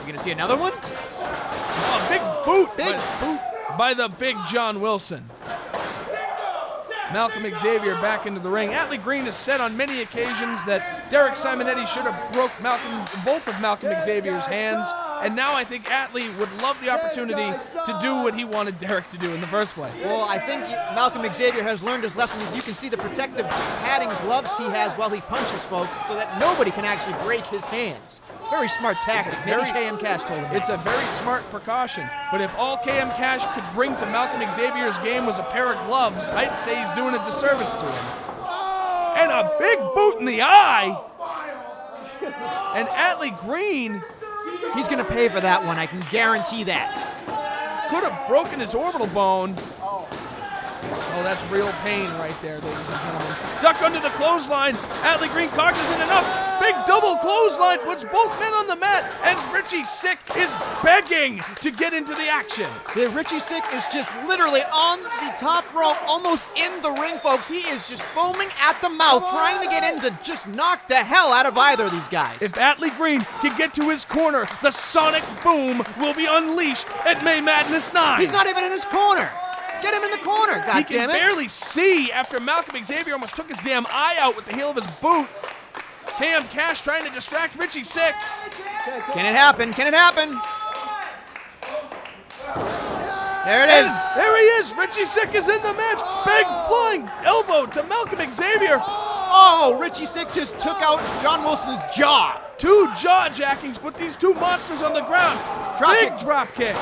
You gonna see another one? Oh, a big boot. Big boot by the big John Wilson. Malcolm Xavier back into the ring. Atlee Green has said on many occasions that Derek Simonetti should have broke both of Malcolm Xavier's hands, and now I think Atlee would love the opportunity to do what he wanted Derek to do in the first place. Well, I think Malcolm Xavier has learned his lesson, as you can see the protective padding gloves he has while he punches folks, so that nobody can actually break his hands. Very smart tactic. Maybe KM Cash told him. It's a very smart precaution. But if all KM Cash could bring to Malcolm Xavier's game was a pair of gloves, I'd say he's doing a disservice to him. And a big boot in the eye. And Atlee Green, he's going to pay for that one. I can guarantee that. Could have broken his orbital bone. Oh, that's real pain right there, ladies and gentlemen. Duck under the clothesline. Atlee Green cognizant enough. Big double clothesline puts both men on the mat, and Richie Sick is begging to get into the action. The Richie Sick is just literally on the top rope, almost in the ring, folks. He is just foaming at the mouth, trying to get in to just knock the hell out of either of these guys. If Atlee Green can get to his corner, the sonic boom will be unleashed at May Madness 9. He's not even in his corner. Get him in the corner, He can barely see after Malcolm Xavier almost took his damn eye out with the heel of his boot. KM Cash trying to distract Richie Sick. Can it happen? Can it happen? There it is. There he is. Richie Sick is in the match. Big flying elbow to Malcolm Xavier. Oh, Richie Sick just took out John Wilson's jaw. 2 jaw jackings put these 2 monsters on the ground. Big drop kick.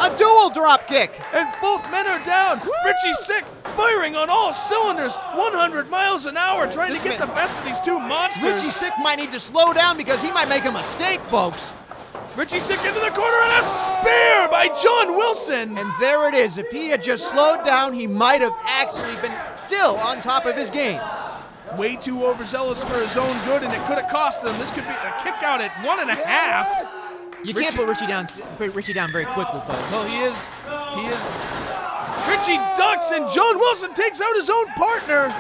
A dual drop kick. And both men are down. Richie Sick firing on all cylinders, 100 miles an hour, trying to get the best of these 2 monsters. Richie Sick might need to slow down because he might make a mistake, folks. Richie Sick into the corner and a spear by John Wilson. And there it is. If he had just slowed down, he might have actually been still on top of his game. Way too overzealous for his own good, and it could have cost him. This could be a kick out at 1.5. You can't put Richie down very quickly, folks. Well, he is. Richie ducks, and John Wilson takes out his own partner.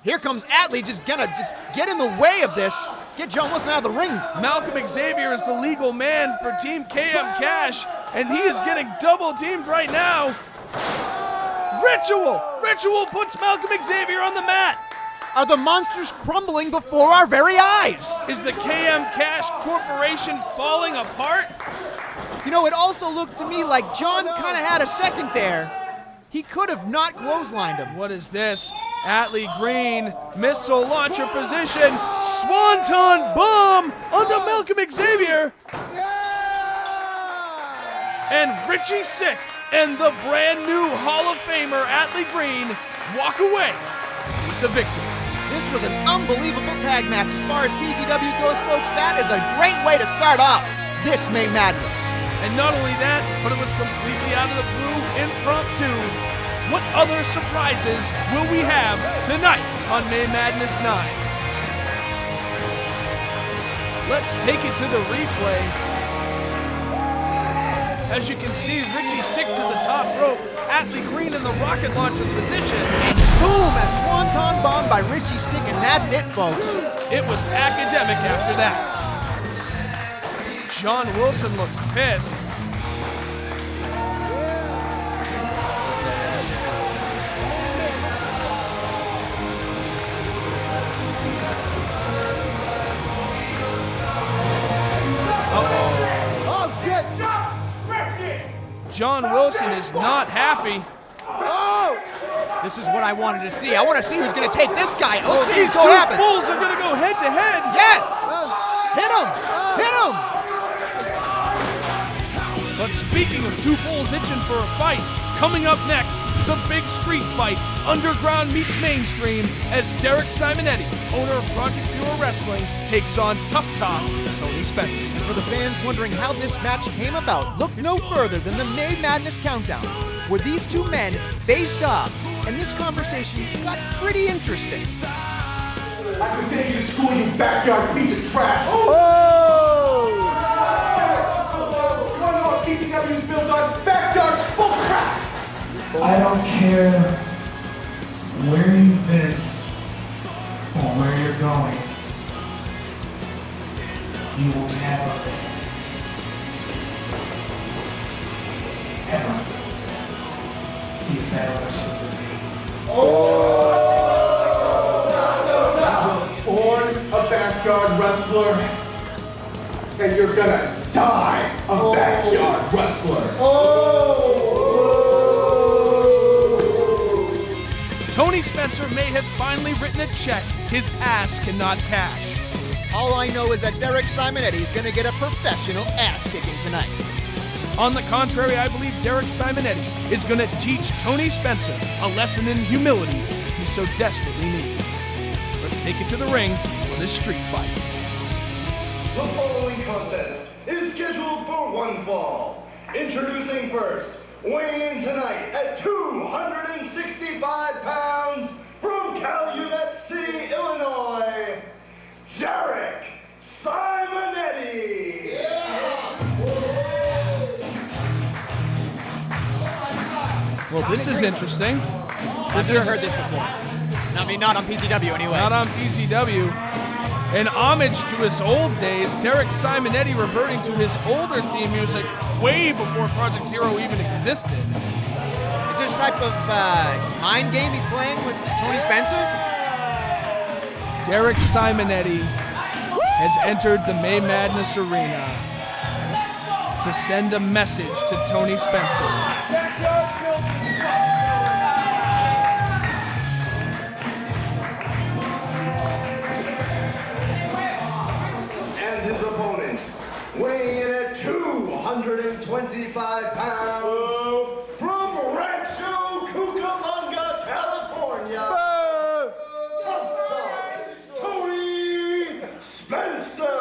Here comes Atlee, just get in the way of this. Get John Wilson out of the ring. Malcolm Xavier is the legal man for Team KM Cash, and he is getting double teamed right now. Ritual puts Malcolm Xavier on the mat. Are the monsters crumbling before our very eyes? Is the KM Cash Corporation falling apart? You know, it also looked to me like John kind of had a second there. He could have not clotheslined him. What is this? Atlee Green, missile launcher position, Swanton bomb onto Malcolm Xavier. And Richie Sick and the brand new Hall of Famer Atlee Green walk away with the victory. This was an unbelievable tag match as far as PZW goes, folks. That is a great way to start off this May Madness. And not only that, but it was completely out of the blue, impromptu. What other surprises will we have tonight on May Madness 9? Let's take it to the replay. As you can see, Richie Sick to the top rope, Atlee Green in the rocket launcher position. Boom, a swanton bomb by Richie Sick, and that's it, folks. It was academic after that. John Wilson looks pissed. John Wilson is not happy. Oh! This is what I wanted to see. I want to see who's going to take this guy. Let's see These what's going to happen. bulls are going to go head to head. Yes! Hit him! Hit him! But speaking of 2 bulls itching for a fight, coming up next, the big street fight, underground meets mainstream, as Derek Simonetti, owner of Project Zero Wrestling, takes on Tough Top Tony Spencer. And for the fans wondering how this match came about, look no further than the May Madness Countdown, where these 2 men faced off, and this conversation got pretty interesting. I could take you to school, you backyard piece of trash. Oh! You want to know what PZW's built on? Backyard bullcrap! I don't care where you've been or where you're going. You will never, ever be a better wrestler than me. Born a backyard wrestler, and you're gonna die a backyard wrestler. Tony Spencer may have finally written a check his ass cannot cash. All I know is that Derek Simonetti is going to get a professional ass kicking tonight. On the contrary, I believe Derek Simonetti is going to teach Tony Spencer a lesson in humility he so desperately needs. Let's take it to the ring for this street fight. The following contest is scheduled for one fall. Introducing first, weighing in tonight at 265 pounds from Calumet City, Illinois, Derek Simonetti. Well, this is interesting. I've never heard this before. I mean, not on PZW anyway. Not on PZW. In homage to his old days, Derek Simonetti reverting to his older theme music way before Project Zero even existed. Is this type of mind game he's playing with Tony Spencer? Derek Simonetti has entered the May Madness Arena to send a message to Tony Spencer. Weighing in at 225 pounds, from Rancho Cucamonga, California, Tough Talk, Tony Spencer!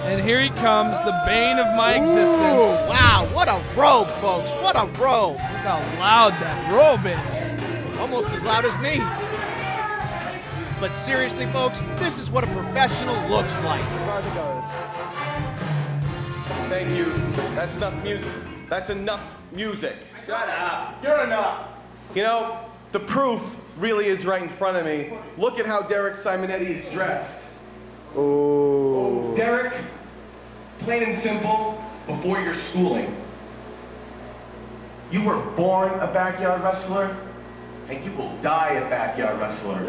And here he comes, the bane of my existence. Ooh, wow, what a robe, folks, what a robe. Look how loud that robe is. Almost as loud as me. But seriously, folks, this is what a professional looks like. Thank you. That's enough music. That's enough music. Shut up. You're enough. You know, the proof really is right in front of me. Look at how Derek Simonetti is dressed. Oh, Derek, plain and simple, before your schooling, you were born a backyard wrestler, and you will die a backyard wrestler.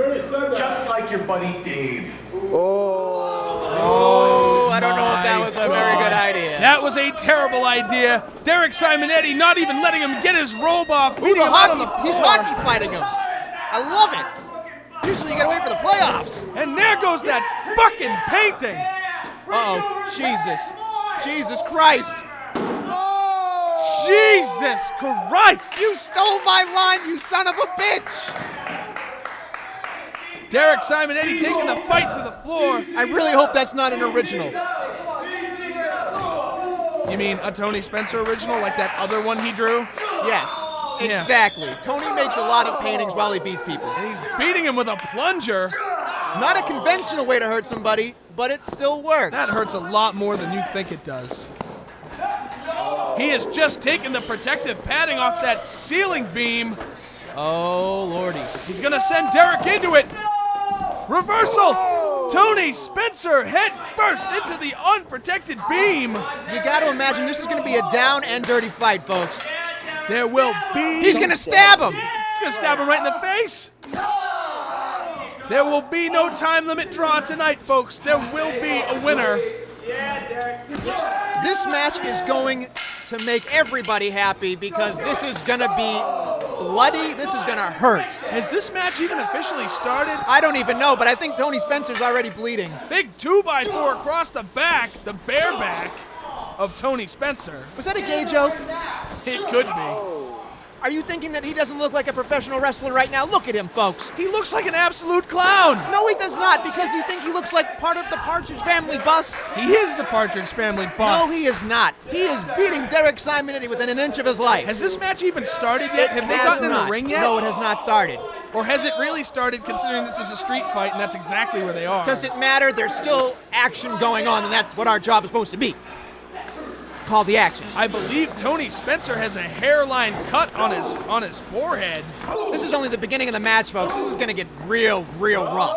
Just like your buddy Dave. Oh, I don't know if that was a very good idea. That was a terrible idea. Derek Simonetti not even letting him get his robe off. Ooh, he's hockey fighting him. I love it. Usually you gotta wait for the playoffs. And there goes that fucking painting. Uh-oh, Jesus Christ. Jesus Christ! You stole my line, you son of a bitch! Derek Simonetti taking the fight to the floor. I really hope that's not an original. You mean a Tony Spencer original, like that other one he drew? Yes, exactly. Tony makes a lot of paintings while he beats people. And he's beating him with a plunger. Not a conventional way to hurt somebody, but it still works. That hurts a lot more than you think it does. He has just taken the protective padding off that ceiling beam. Oh, Lordy. He's going to send Derek into it. Reversal. Tony Spencer head first into the unprotected beam. You got to imagine this is going to be a down and dirty fight, folks. There will be... He's going to stab him. He's going to stab him right in the face. There will be no time limit draw tonight, folks. There will be a winner. This match is going to make everybody happy because this is going to be bloody. This is going to hurt. Has this match even officially started? I don't even know, but I think Tony Spencer's already bleeding. Big 2x4 across the back, the bare back of Tony Spencer. Was that a gay joke? It could be. Are you thinking that he doesn't look like a professional wrestler right now? Look at him, folks. He looks like an absolute clown. No, he does not, because you think he looks like part of the Partridge Family bus. He is the Partridge Family bus. No, he is not. He is beating Derek Simonetti within an inch of his life. Has this match even started yet? Have they gotten in the ring yet? No, it has not started. Or has it really started, considering this is a street fight and that's exactly where they are? Doesn't matter. There's still action going on, and that's what our job is supposed to be. Call the action. I believe Tony Spencer has a hairline cut on his forehead. This is only the beginning of the match, folks. This is going to get real rough.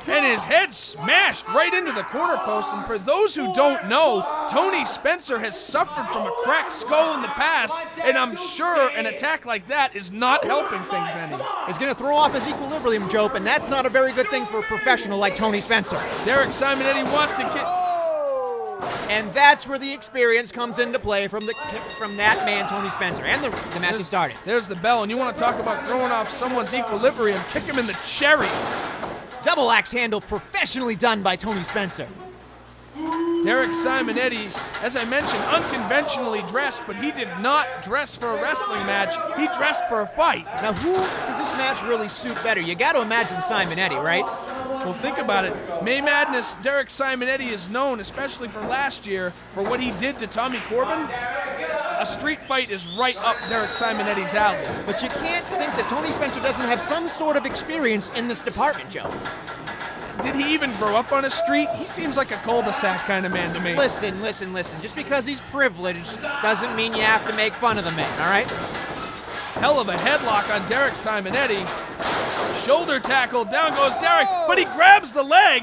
And his head smashed right into the corner post. And for those who don't know, Tony Spencer has suffered from a cracked skull in the past, and I'm sure an attack like that is not helping things any. He's going to throw off his equilibrium, Joe, and that's not a very good thing for a professional like Tony Spencer. Derek Simonetti wants to get... And that's where the experience comes into play from that man, Tony Spencer. And the match has started. There's the bell, and you want to talk about throwing off someone's equilibrium, kick him in the cherries. Double axe handle professionally done by Tony Spencer. Derek Simonetti, as I mentioned, unconventionally dressed, but he did not dress for a wrestling match. He dressed for a fight. Now, who does this match really suit better? You got to imagine Simonetti, right? Well, think about it. May Madness, Derek Simonetti is known, especially from last year, for what he did to Tommy Corbin. A street fight is right up Derek Simonetti's alley. But you can't think that Tony Spencer doesn't have some sort of experience in this department, Joe. Did he even grow up on a street? He seems like a cul-de-sac kind of man to me. Listen. Just because he's privileged doesn't mean you have to make fun of the man, all right? Hell of a headlock on Derek Simonetti. Shoulder tackle, down goes Derek, but he grabs the leg.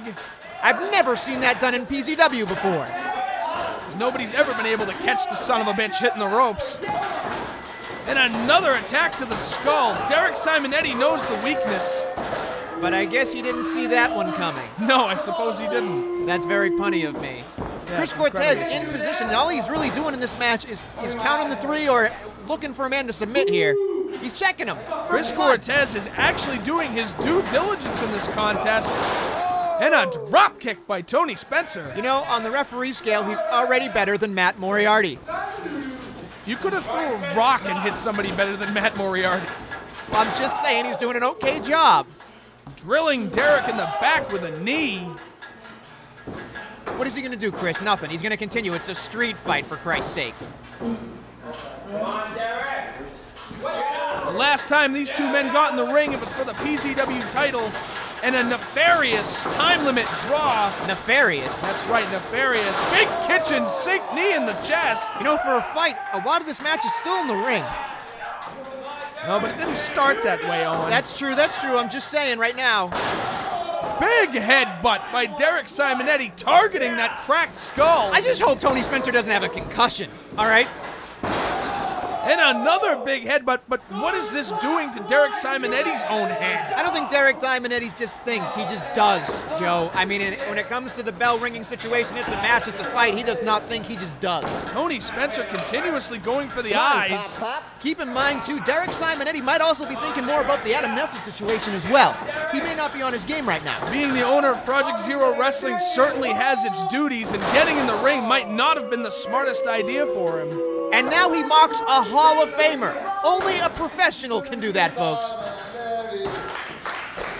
I've never seen that done in PZW before. Nobody's ever been able to catch the son of a bitch hitting the ropes. And another attack to the skull. Derek Simonetti knows the weakness. But I guess he didn't see that one coming. No, I suppose he didn't. That's very punny of me. Yeah, Chris Cortez in position, and all he's really doing in this match is counting the 3 or looking for a man to submit here. He's checking him. Chris Cortez is actually doing his due diligence in this contest. And a drop kick by Tony Spencer. You know, on the referee scale, he's already better than Matt Moriarty. You could have threw a rock and hit somebody better than Matt Moriarty. Well, I'm just saying he's doing an okay job. Drilling Derek in the back with a knee. What is he going to do, Chris? Nothing. He's going to continue. It's a street fight, for Christ's sake. Come on, Derek. The last time these two men got in the ring, it was for the PZW title and a nefarious time limit draw. Nefarious? That's right, nefarious. Big kitchen sink knee in the chest. You know, for a fight, a lot of this match is still in the ring. No, but it didn't start that way, Owen. That's true, that's true. I'm just saying right now. Big headbutt by Derek Simonetti targeting that cracked skull. I just hope Tony Spencer doesn't have a concussion, all right? And another big headbutt, but what is this doing to Derek Simonetti's own hand? I don't think Derek Simonetti just thinks, he just does, Joe. I mean, when it comes to the bell ringing situation, it's a match, it's a fight, he does not think, he just does. Tony Spencer continuously going for the eyes. Keep in mind, too, Derek Simonetti might also be thinking more about the Adam Nestle situation as well. He may not be on his game right now. Being the owner of Project Zero Wrestling certainly has its duties, and getting in the ring might not have been the smartest idea for him. And now he mocks a Hall of Famer. Only a professional can do that, folks.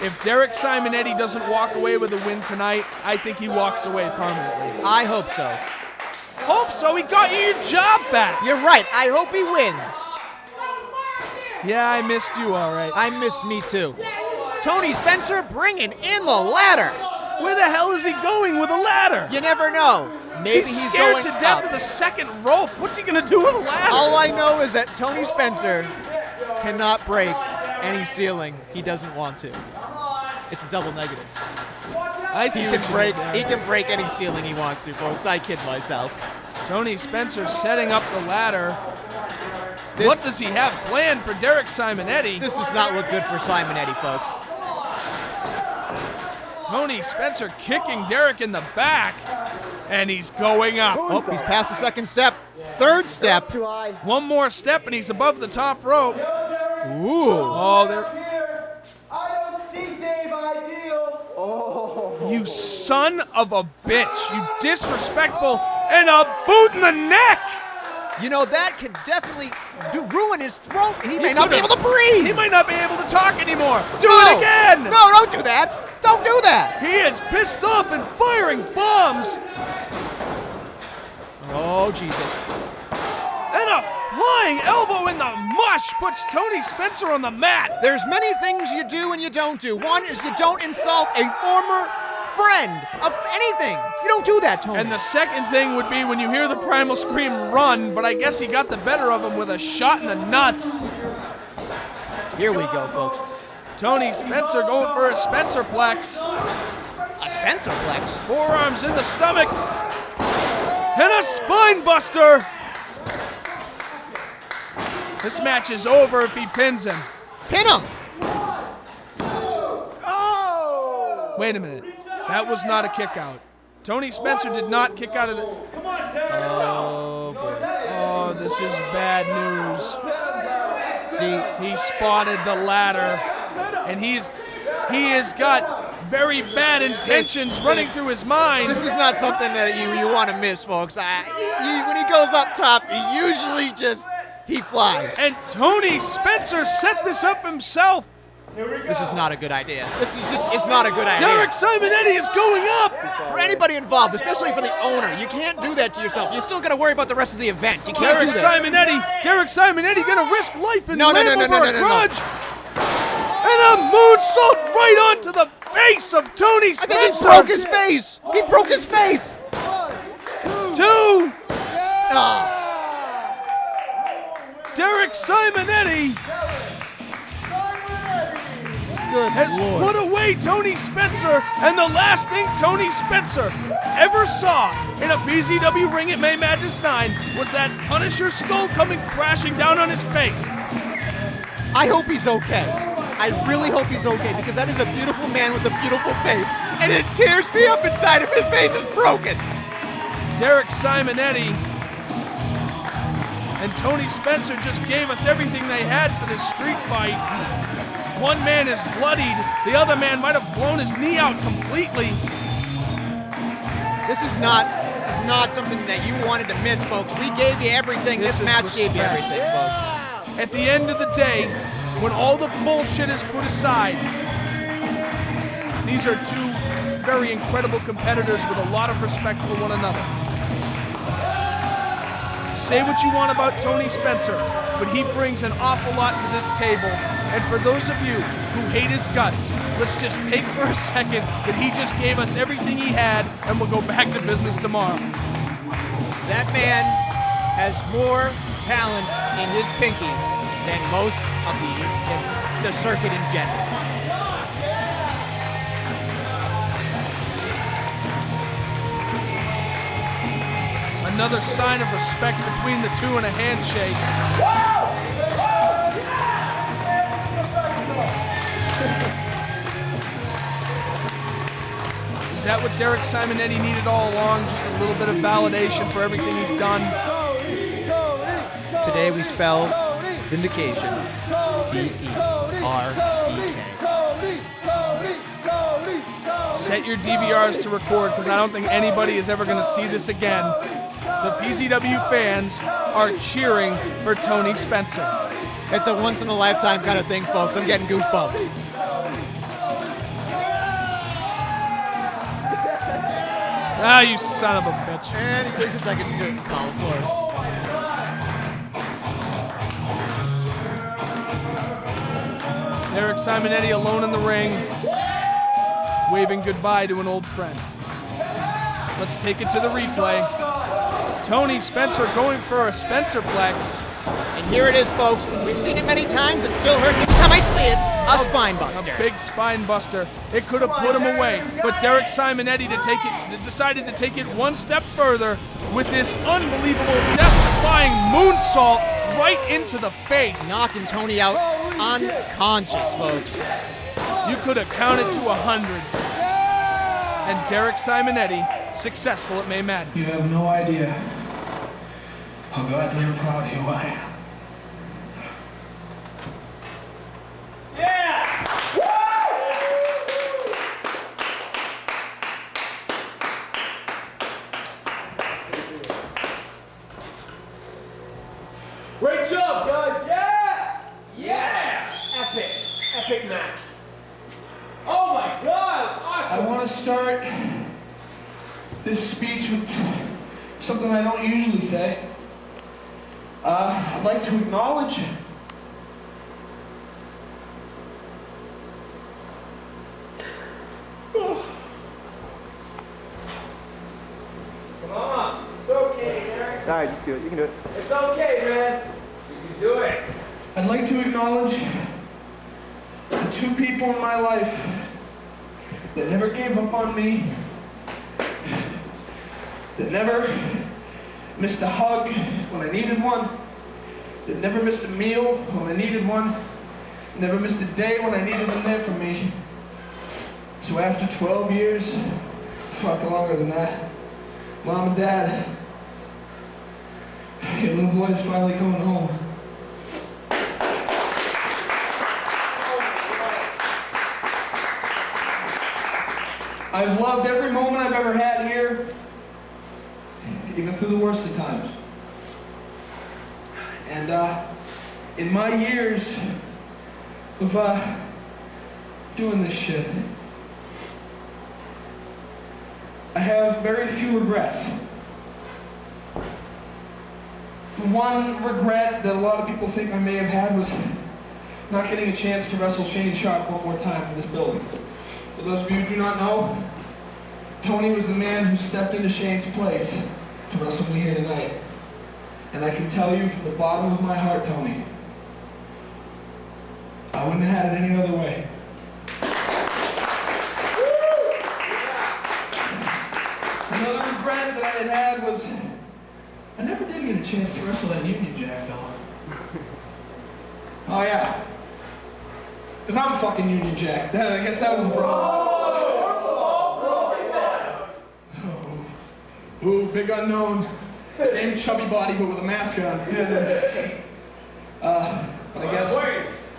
If Derek Simonetti doesn't walk away with a win tonight, I think he walks away permanently. I hope so. Hope so? He got you your job back. You're right. I hope he wins. Yeah, I missed you, all right. I missed me, too. Tony Spencer bringing in the ladder. Where the hell is he going with a ladder? You never know. Maybe he's he's scared going to death up. of the second rope. What's he gonna do with a ladder? All I know is that Tony Spencer cannot break any ceiling he doesn't want to. It's a double negative. I see he can break any ceiling he wants to, folks. I kid myself. Tony Spencer setting up the ladder. What does he have planned for Derek Simonetti? This does not look good for Simonetti, folks. Tony Spencer kicking Derek in the back, and he's going up. Oh, he's past the second step. Third step. One more step, and he's above the top rope. Ooh. Oh, there. I don't see Dave ideal. Oh. You son of a bitch. You disrespectful, and a boot in the neck. You know, that could definitely ruin his throat. He may not be able to breathe. He might not be able to talk anymore. Do No. it again. No, don't do that. Don't do that. He is pissed off and firing bombs. Oh, Jesus. And a flying elbow in the mush puts Tony Spencer on the mat. There's many things you do and you don't do. One is you don't insult a former friend of anything. You don't do that, Tony. And the second thing would be when you hear the Primal Scream run, but I guess he got the better of him with a shot in the nuts. Here we go, folks. Tony Spencer going for a Spencerplex. A Spencerplex? Forearms in the stomach. And a spine buster. This match is over if he pins him. Pin him! Oh! Wait a minute. That was not a kick out. Tony Spencer did not kick out of the... Oh, boy. Oh, this is bad news. See, he spotted the ladder, and he has got very bad intentions running through his mind. This is not something that you want to miss, folks. When he goes up top, he usually he flies. And Tony Spencer set this up himself. This is not a good idea. It's not a good idea. Derek Simonetti is going up. For anybody involved, especially for the owner, you can't do that to yourself. You still got to worry about the rest of the event. You can't do that. Derek Simonetti gonna risk life and live No. over a grudge. And a moonsault right onto the face of Tony Spencer. I think he broke his face. He broke his face. 2. Oh. Derek Simonetti has put away Tony Spencer, and the last thing Tony Spencer ever saw in a PZW ring at May Madness 9 was that Punisher skull coming crashing down on his face. I hope he's okay. I really hope he's okay, because that is a beautiful man with a beautiful face, and it tears me up inside if his face is broken. Derek Simonetti and Tony Spencer just gave us everything they had for this street fight. One man is bloodied, the other man might have blown his knee out completely. This is not something that you wanted to miss, folks. We gave you everything. This match gave you everything, folks. At the end of the day, when all the bullshit is put aside, these are two very incredible competitors with a lot of respect for one another. Say what you want about Tony Spencer, but he brings an awful lot to this table. And for those of you who hate his guts, let's just take for a second that he just gave us everything he had, and we'll go back to business tomorrow. That man has more talent in his pinky than most of the circuit in general. Another sign of respect between the two and a handshake. Is that what Derek Simonetti needed all along? Just a little bit of validation for everything he's done? Today we spell vindication. D-E-R-E-K. Set your DVRs to record, because I don't think anybody is ever going to see this again. The PZW fans are cheering for Tony Spencer. It's a once-in-a-lifetime kind of thing, folks. I'm getting goosebumps. Ah, you son of a bitch. And he takes a second to good call, of course. Derek Simonetti alone in the ring, waving goodbye to an old friend. Let's take it to the replay. Tony Spencer going for a Spencerplex. And here it is, folks. We've seen it many times. It still hurts each time I see it. A spine buster. A big spine buster. It could have put him away, but Derek Simonetti decided to take it one step further with this unbelievable, death-defying moonsault right into the face. Knocking Tony out unconscious, folks. You could have counted to 100. And Derek Simonetti successful at May Madness. You have no idea how goddamn proud of you I am. Great job, guys! Yeah! Yeah! Epic match. Oh my God! Awesome! I want to start this speech with something I don't usually say. I'd like to acknowledge Come on! It's okay, Derek. All right, just do it. You can do it. It's okay, man. You can do it. I'd like to acknowledge the two people in my life that never gave up on me, that never missed a hug when I needed one, that never missed a meal when I needed one, never missed a day when I needed them there for me. So after 12 years, fuck, longer than that, Mom and Dad, your little boy's finally coming home. I've loved every moment I've ever had here, even through the worst of times. And in my years of doing this shit, I have very few regrets. The one regret that a lot of people think I may have had was not getting a chance to wrestle Shane Sharp one more time in this building. For those of you who do not know, Tony was the man who stepped into Shane's place to wrestle me here tonight. And I can tell you from the bottom of my heart, Tony, I wouldn't have had it any other way. regret that I had was I never did get a chance to wrestle that Union Jack fella. Oh yeah. Because I'm fucking Union Jack. I guess that was the problem. Oh. Ooh, big unknown. Same chubby body but with a mask on. But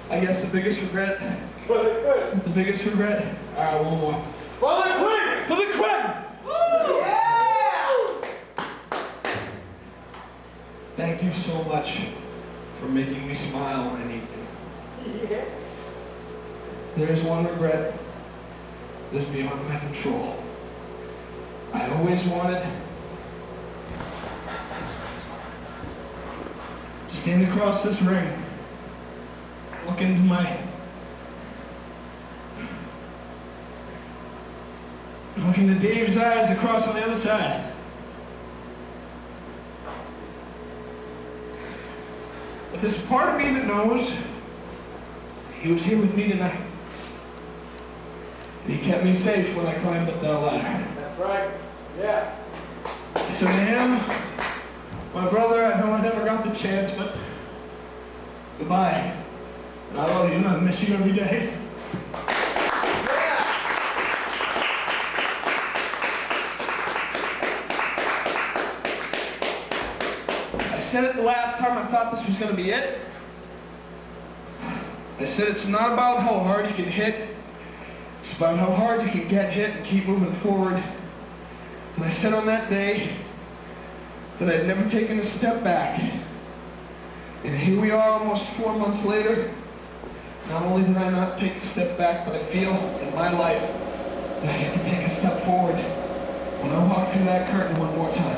I guess the biggest regret. The biggest regret. Alright, one more. For the queen! For the queen! Yeah! Thank you so much for making me smile when I need to. Yeah. There's one regret that's beyond my control. I always wanted to stand across this ring, look into Dave's eyes across on the other side. But there's a part of me that knows he was here with me tonight. And he kept me safe when I climbed up that ladder. That's right. Yeah. So to him, my brother, I know I never got the chance, but goodbye. And I love you and I miss you every day. I said it the last time I thought this was going to be it. I said it's not about how hard you can hit. It's about how hard you can get hit and keep moving forward. And I said on that day that I'd never taken a step back. And here we are almost 4 months later. Not only did I not take a step back, but I feel in my life that I get to take a step forward when I walk through that curtain one more time.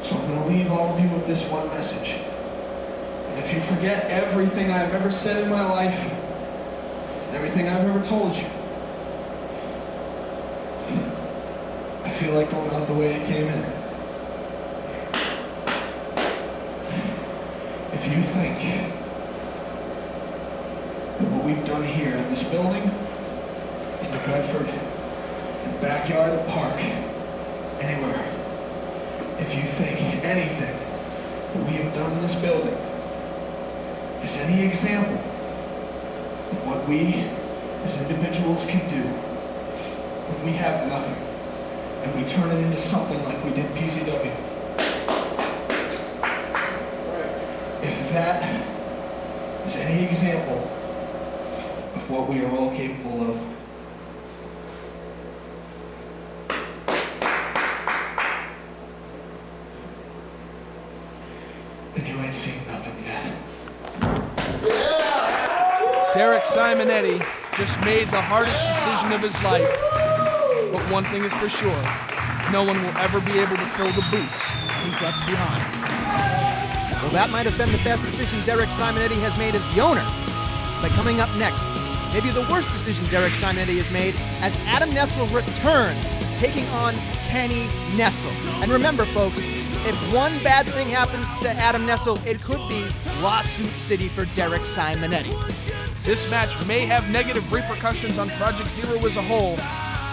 So I'm going to leave all of you with this one message. And if you forget everything I've ever said in my life, everything I've ever told you, I feel like going out the way I came in. If you think that what we've done here in this building, in New Bedford, in the backyard of the park, anywhere, if you think anything that we have done in this building is any example of what we as individuals can do when we have nothing and we turn it into something like we did PZW. If that is any example of what we are all capable of, then you ain't seen nothing yet. Derek Simonetti just made the hardest decision of his life. But one thing is for sure, no one will ever be able to fill the boots he's left behind. Well, that might have been the best decision Derek Simonetti has made as the owner. But coming up next, maybe the worst decision Derek Simonetti has made as Adam Nestle returns, taking on Kenny Nestle. And remember, folks, if one bad thing happens to Adam Nestle, it could be lawsuit city for Derek Simonetti. This match may have negative repercussions on Project Zero as a whole,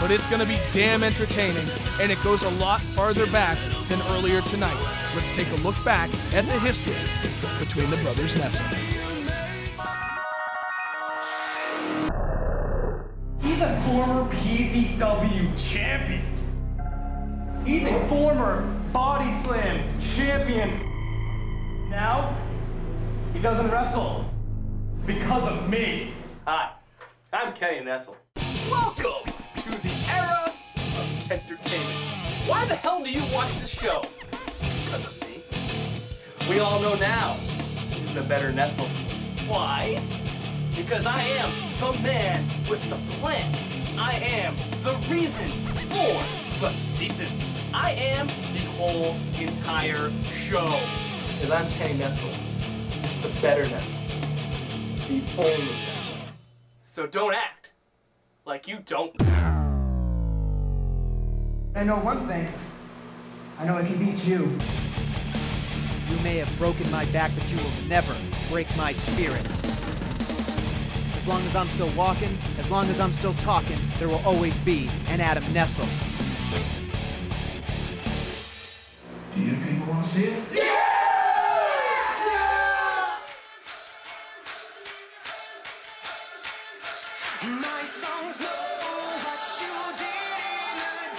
but it's going to be damn entertaining, and it goes a lot farther back than earlier tonight. Let's take a look back at the history between the brothers Nestle. He's a former PZW champion. He's a former Body Slam champion. Now, he doesn't wrestle because of me. Hi, I'm Kenny Nestle. Welcome to the era of entertainment. Why the hell do you watch this show? Because of me. We all know now who's the better Nestle. Why? Because I am the man with the plan. I am the reason for the season. I am the whole entire show. Because I'm Kenny Nestle, the better Nestle, the only Nestle. So don't act like you don't. I know one thing. I know I can beat you. You may have broken my back, but you will never break my spirit. As long as I'm still walking, as long as I'm still talking, there will always be an Adam Nestle. Do you people want to see it? My songs know what you did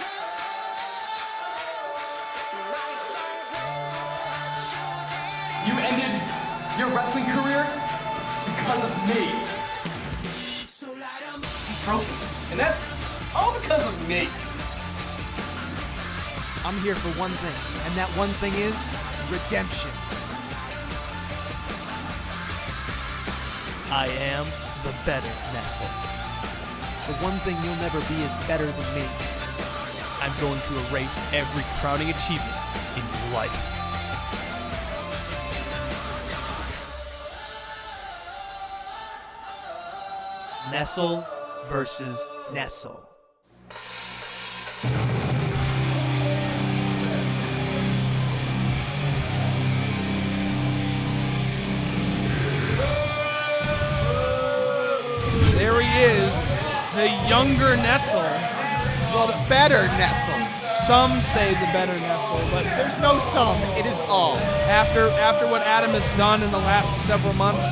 You ended your wrestling career because of me. I'm broken. And that's all because of me. I'm here for one thing, and that one thing is redemption. I am the better Nestle. The one thing you'll never be is better than me. I'm going to erase every crowning achievement in your life. Nestle versus Nestle. There he is, the younger Nestle. The better Nestle. Some say the better Nestle, but there's no some. It is all. After what Adam has done in the last several months,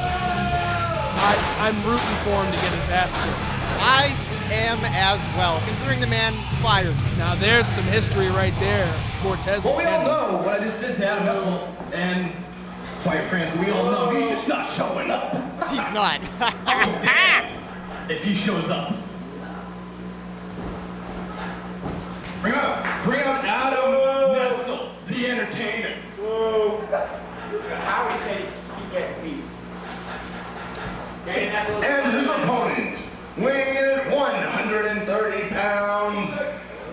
I'm rooting for him to get his ass kicked. I am as well, considering the man fired me. Now there's some history right there, Cortez Well, and we all Kenny. know what I just did to Adam Nestle, and quite frankly, we all know he's just not showing up. He's not. I'll be damned if he shows up. Bring out Adam Nestle, the entertainer. Whoa. How we say he can't beat. And his opponent, weighing in at 130 pounds,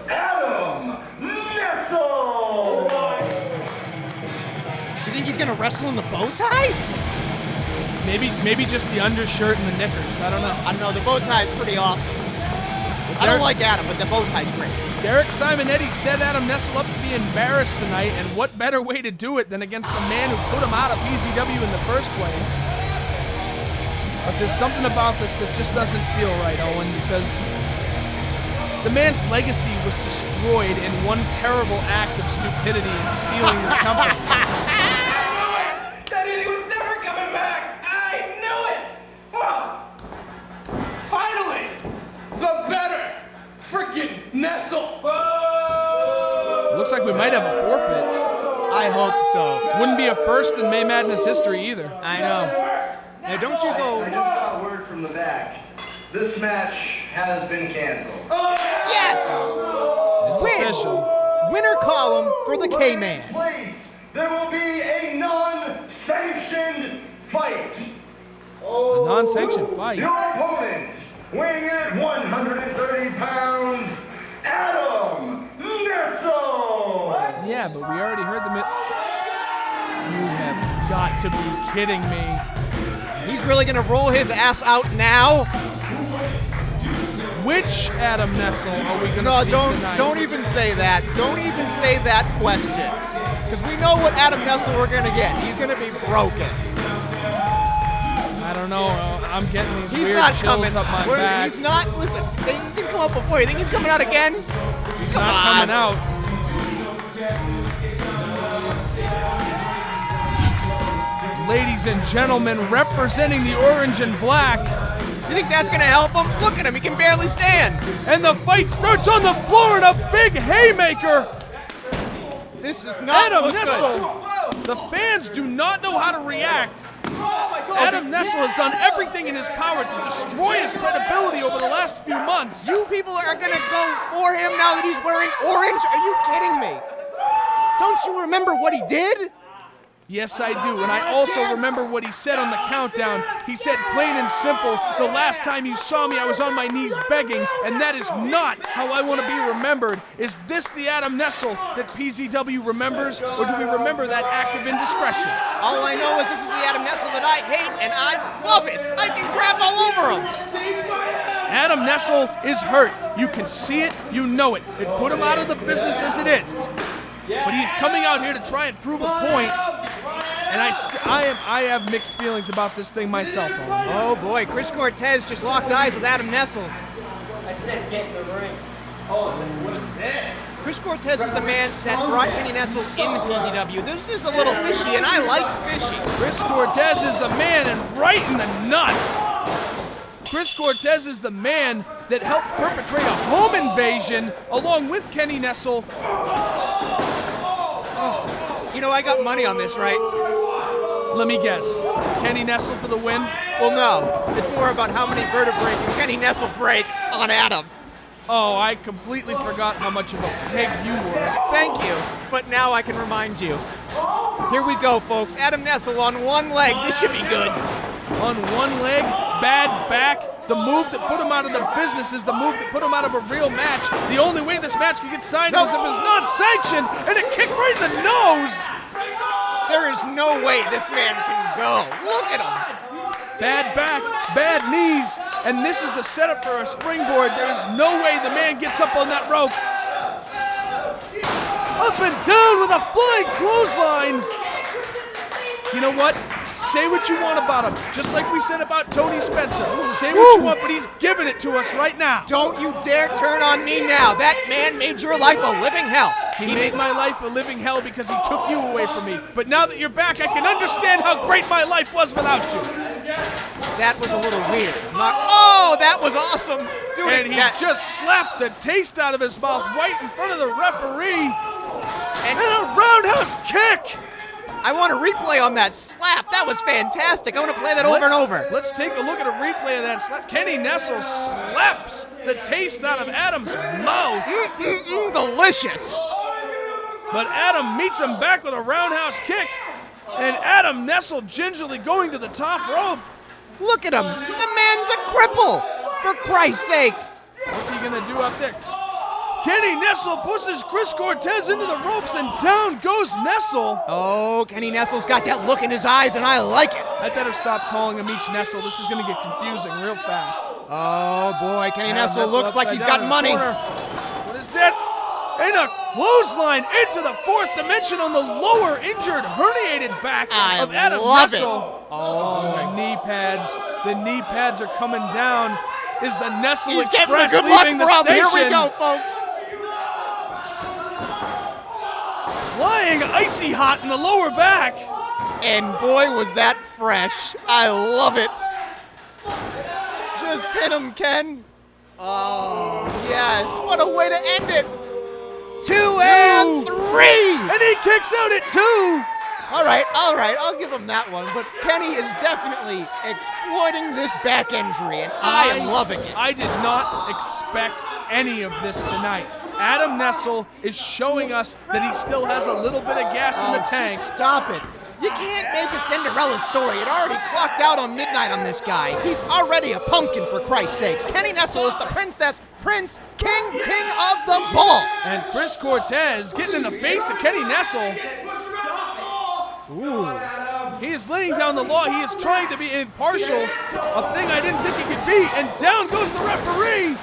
Adam Nestle! Do you think he's gonna wrestle in the bow tie? Maybe just the undershirt and the knickers. I don't know. I don't know. The bow tie is pretty awesome. I don't like Adam, but the bow tie's great. Derek Simonetti set Adam Nestle up to be embarrassed tonight, and what better way to do it than against the man who put him out of PZW in the first place? But there's something about this that just doesn't feel right, Owen, because the man's legacy was destroyed in one terrible act of stupidity and stealing his company. That idiot was never coming back! I knew it! Oh. Finally, the better freaking Nestle. Looks like we might have a forfeit. I hope so. Wouldn't be a first in May Madness history either. I know. Now don't you go. I just got a word from the back. This match has been canceled. Yes! It's Win! official. Winner column for the K-Man. Place, there will be a non-sanctioned fight. A non-sanctioned fight. Your opponent, weighing in at 130 pounds, Adam Nestle. Yeah, but we already heard the. You have got to be kidding me. He's really gonna roll his ass out now? Which Adam Nestle are we gonna see tonight? Don't even say that. Don't even say that question. Because we know what Adam Nestle we're gonna get. He's gonna be broken. I don't know. I'm getting these He's weird not chills coming. up my back. He's not. Listen, things can come up before. You think he's coming out again? He's Come not on. coming out. Ladies and gentlemen, representing the orange and black. You think that's gonna help him? Look at him, he can barely stand. And the fight starts on the floor in a big haymaker. This is not Adam look Nestle. good. The fans do not know how to react. Adam Nestle has done everything in his power to destroy his credibility over the last few months. You people are gonna go for him now that he's wearing orange? Are you kidding me? Don't you remember what he did? Yes, I do, and I also remember what he said on the countdown. He said, plain and simple, the last time you saw me, I was on my knees begging, and that is not how I want to be remembered. Is this the Adam Nestle that PZW remembers, or do we remember that act of indiscretion? All I know is this is the Adam Nestle that I hate, and I love it. I can crap all over him. Adam Nestle is hurt. You can see it, you know it. It put him out of the business as it is. But he's coming out here to try and prove a point. And I have mixed feelings about this thing myself. Oh boy, Chris Cortez just locked eyes with Adam Nestle. I said get in the ring. What is this? Chris Cortez is the man that brought Kenny Nestle into PZW. This is a little fishy, and I like fishy. Chris Cortez is the man and right in the nuts. Chris Cortez is the man that helped perpetrate a home invasion along with Kenny Nestle. You know, I got money on this, right? Let me guess. Kenny Nestle for the win? Well, no. It's more about how many vertebrae can Kenny Nestle break on Adam. Oh, I completely forgot how much of a pig you were. Thank you, but now I can remind you. Here we go, folks. Adam Nestle on one leg. This should be good. On one leg, bad back. The move that put him out of the business is the move that put him out of a real match. The only way this match could get signed was if it was not sanctioned, and it kicked right in the nose. There is no way this man can go. Look at him. Bad back, bad knees, and this is the setup for a springboard. There is no way the man gets up on that rope. Up and down with a flying clothesline. You know what? Say what you want about him, just like we said about Tony Spencer. Say what you want, but he's giving it to us right now. Don't you dare turn on me now. That man made your life a living hell. He made my life a living hell because he took you away from me. But now that you're back, I can understand how great my life was without you. That was a little weird. Oh, that was awesome. Dude, and he just slapped the taste out of his mouth right in front of the referee. And a roundhouse kick. I want a replay on that slap. That was fantastic. I want to play that over and over. Let's take a look at a replay of that slap. Kenny Nestle slaps the taste out of Adam's mouth. Delicious. But Adam meets him back with a roundhouse kick. And Adam Nestle gingerly going to the top rope. Look at him. The man's a cripple. For Christ's sake. What's he going to do up there? Kenny Nestle pushes Chris Cortez into the ropes, and down goes Nestle. Oh, Kenny Nestle's got that look in his eyes, and I like it. I better stop calling him each Nestle. This is going to get confusing real fast. Oh, boy. Kenny Nestle looks like he's got money. What is that? And a clothesline into the fourth dimension on the lower injured, herniated back of Adam Nestle. Oh, the knee pads. The knee pads are coming down. Is the Nestle He's Express getting a good leaving luck the rub. station? Here we go, folks. Flying icy hot in the lower back. And boy, was that fresh. I love it. Just pin him, Ken. Oh, yes. What a way to end it. 2 and 3. And he kicks out at 2. All right. I'll give him that one. But Kenny is definitely exploiting this back injury, and I am loving it. I did not expect any of this tonight. Adam Nestle is showing us that he still has a little bit of gas in the tank. Just stop it. You can't make a Cinderella story. It already clocked out on midnight on this guy. He's already a pumpkin, for Christ's sakes. Kenny Nestle is the princess, prince, king of the ball. And Chris Cortez getting in the face of Kenny Nestle. Ooh. He is laying down the law. He is trying to be impartial, a thing I didn't think he could be. And down goes the referee.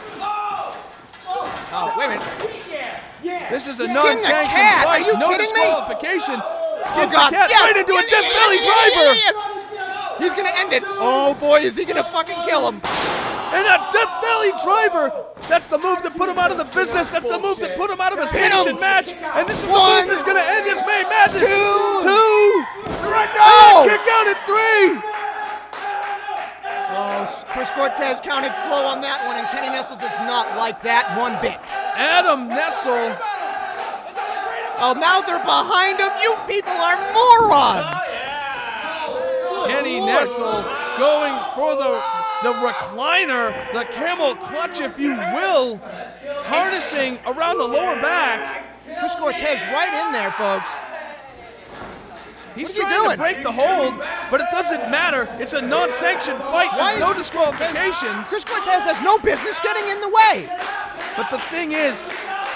Oh, wait a minute. This is a non-sanctioned fight. No disqualification. Skins the cat right into a Death Valley driver. He's going to end it. Oh, boy, is he going to fucking kill him. And a Death Valley driver. That's the move that put him out of the business. That's the move that put him out of a sanctioned match. And this is the move that's going to end his May Madness. 2. No. Kick out at 3. Oh, Chris Cortez counted slow on that one, and Kenny Nestle does not like that one bit. Adam Nestle. Oh, now they're behind him. You people are morons. Kenny Nestle going for the recliner, the camel clutch, if you will, harnessing around the lower back. Chris Cortez right in there, folks. He's trying to break the hold, but it doesn't matter. It's a non-sanctioned fight. There's no disqualifications. Chris Cortez has no business getting in the way. But the thing is,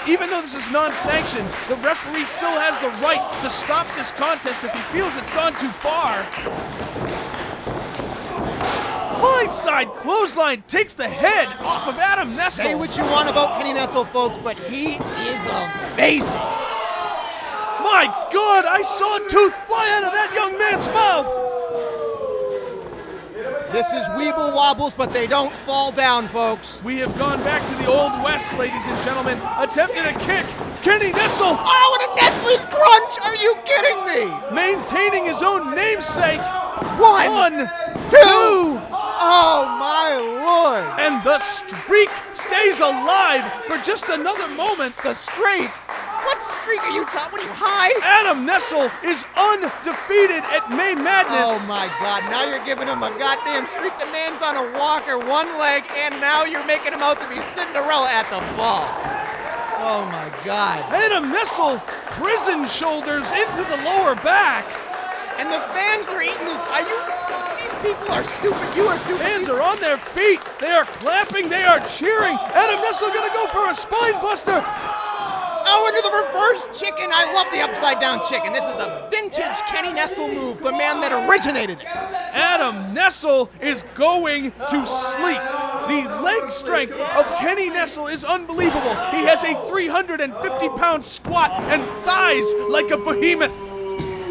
even though this is non-sanctioned, the referee still has the right to stop this contest if he feels it's gone too far. Blindside clothesline takes the head off of Adam Nestle. Say what you want about Kenny Nestle, folks, but he is amazing. My God, I saw a tooth fly out of that young man's mouth. This is Weeble Wobbles, but they don't fall down, folks. We have gone back to the Old West, ladies and gentlemen. Attempting a kick. Kenny Nestle. Oh, and a Nestle's Crunch! Are you kidding me? Maintaining his own namesake. One, two. Oh, my Lord. And the streak stays alive for just another moment. The streak? What streak are you talking? What are you, high? Adam Nestle is undefeated at May Madness. Oh my God, now you're giving him a goddamn streak. The man's on a walker, one leg, and now you're making him out to be Cinderella at the ball. Oh my God. Adam Nestle, prison shoulders into the lower back. And the fans are eating this. These people are stupid. You are stupid. Fans are on their feet. They are clapping. They are cheering. Adam Nestle gonna go for a spine buster. Oh, into the reverse chicken. I love the upside down chicken. This is a vintage Kenny Nestle move, the man that originated it. Adam Nestle is going to sleep. The leg strength of Kenny Nestle is unbelievable. He has a 350-pound squat and thighs like a behemoth.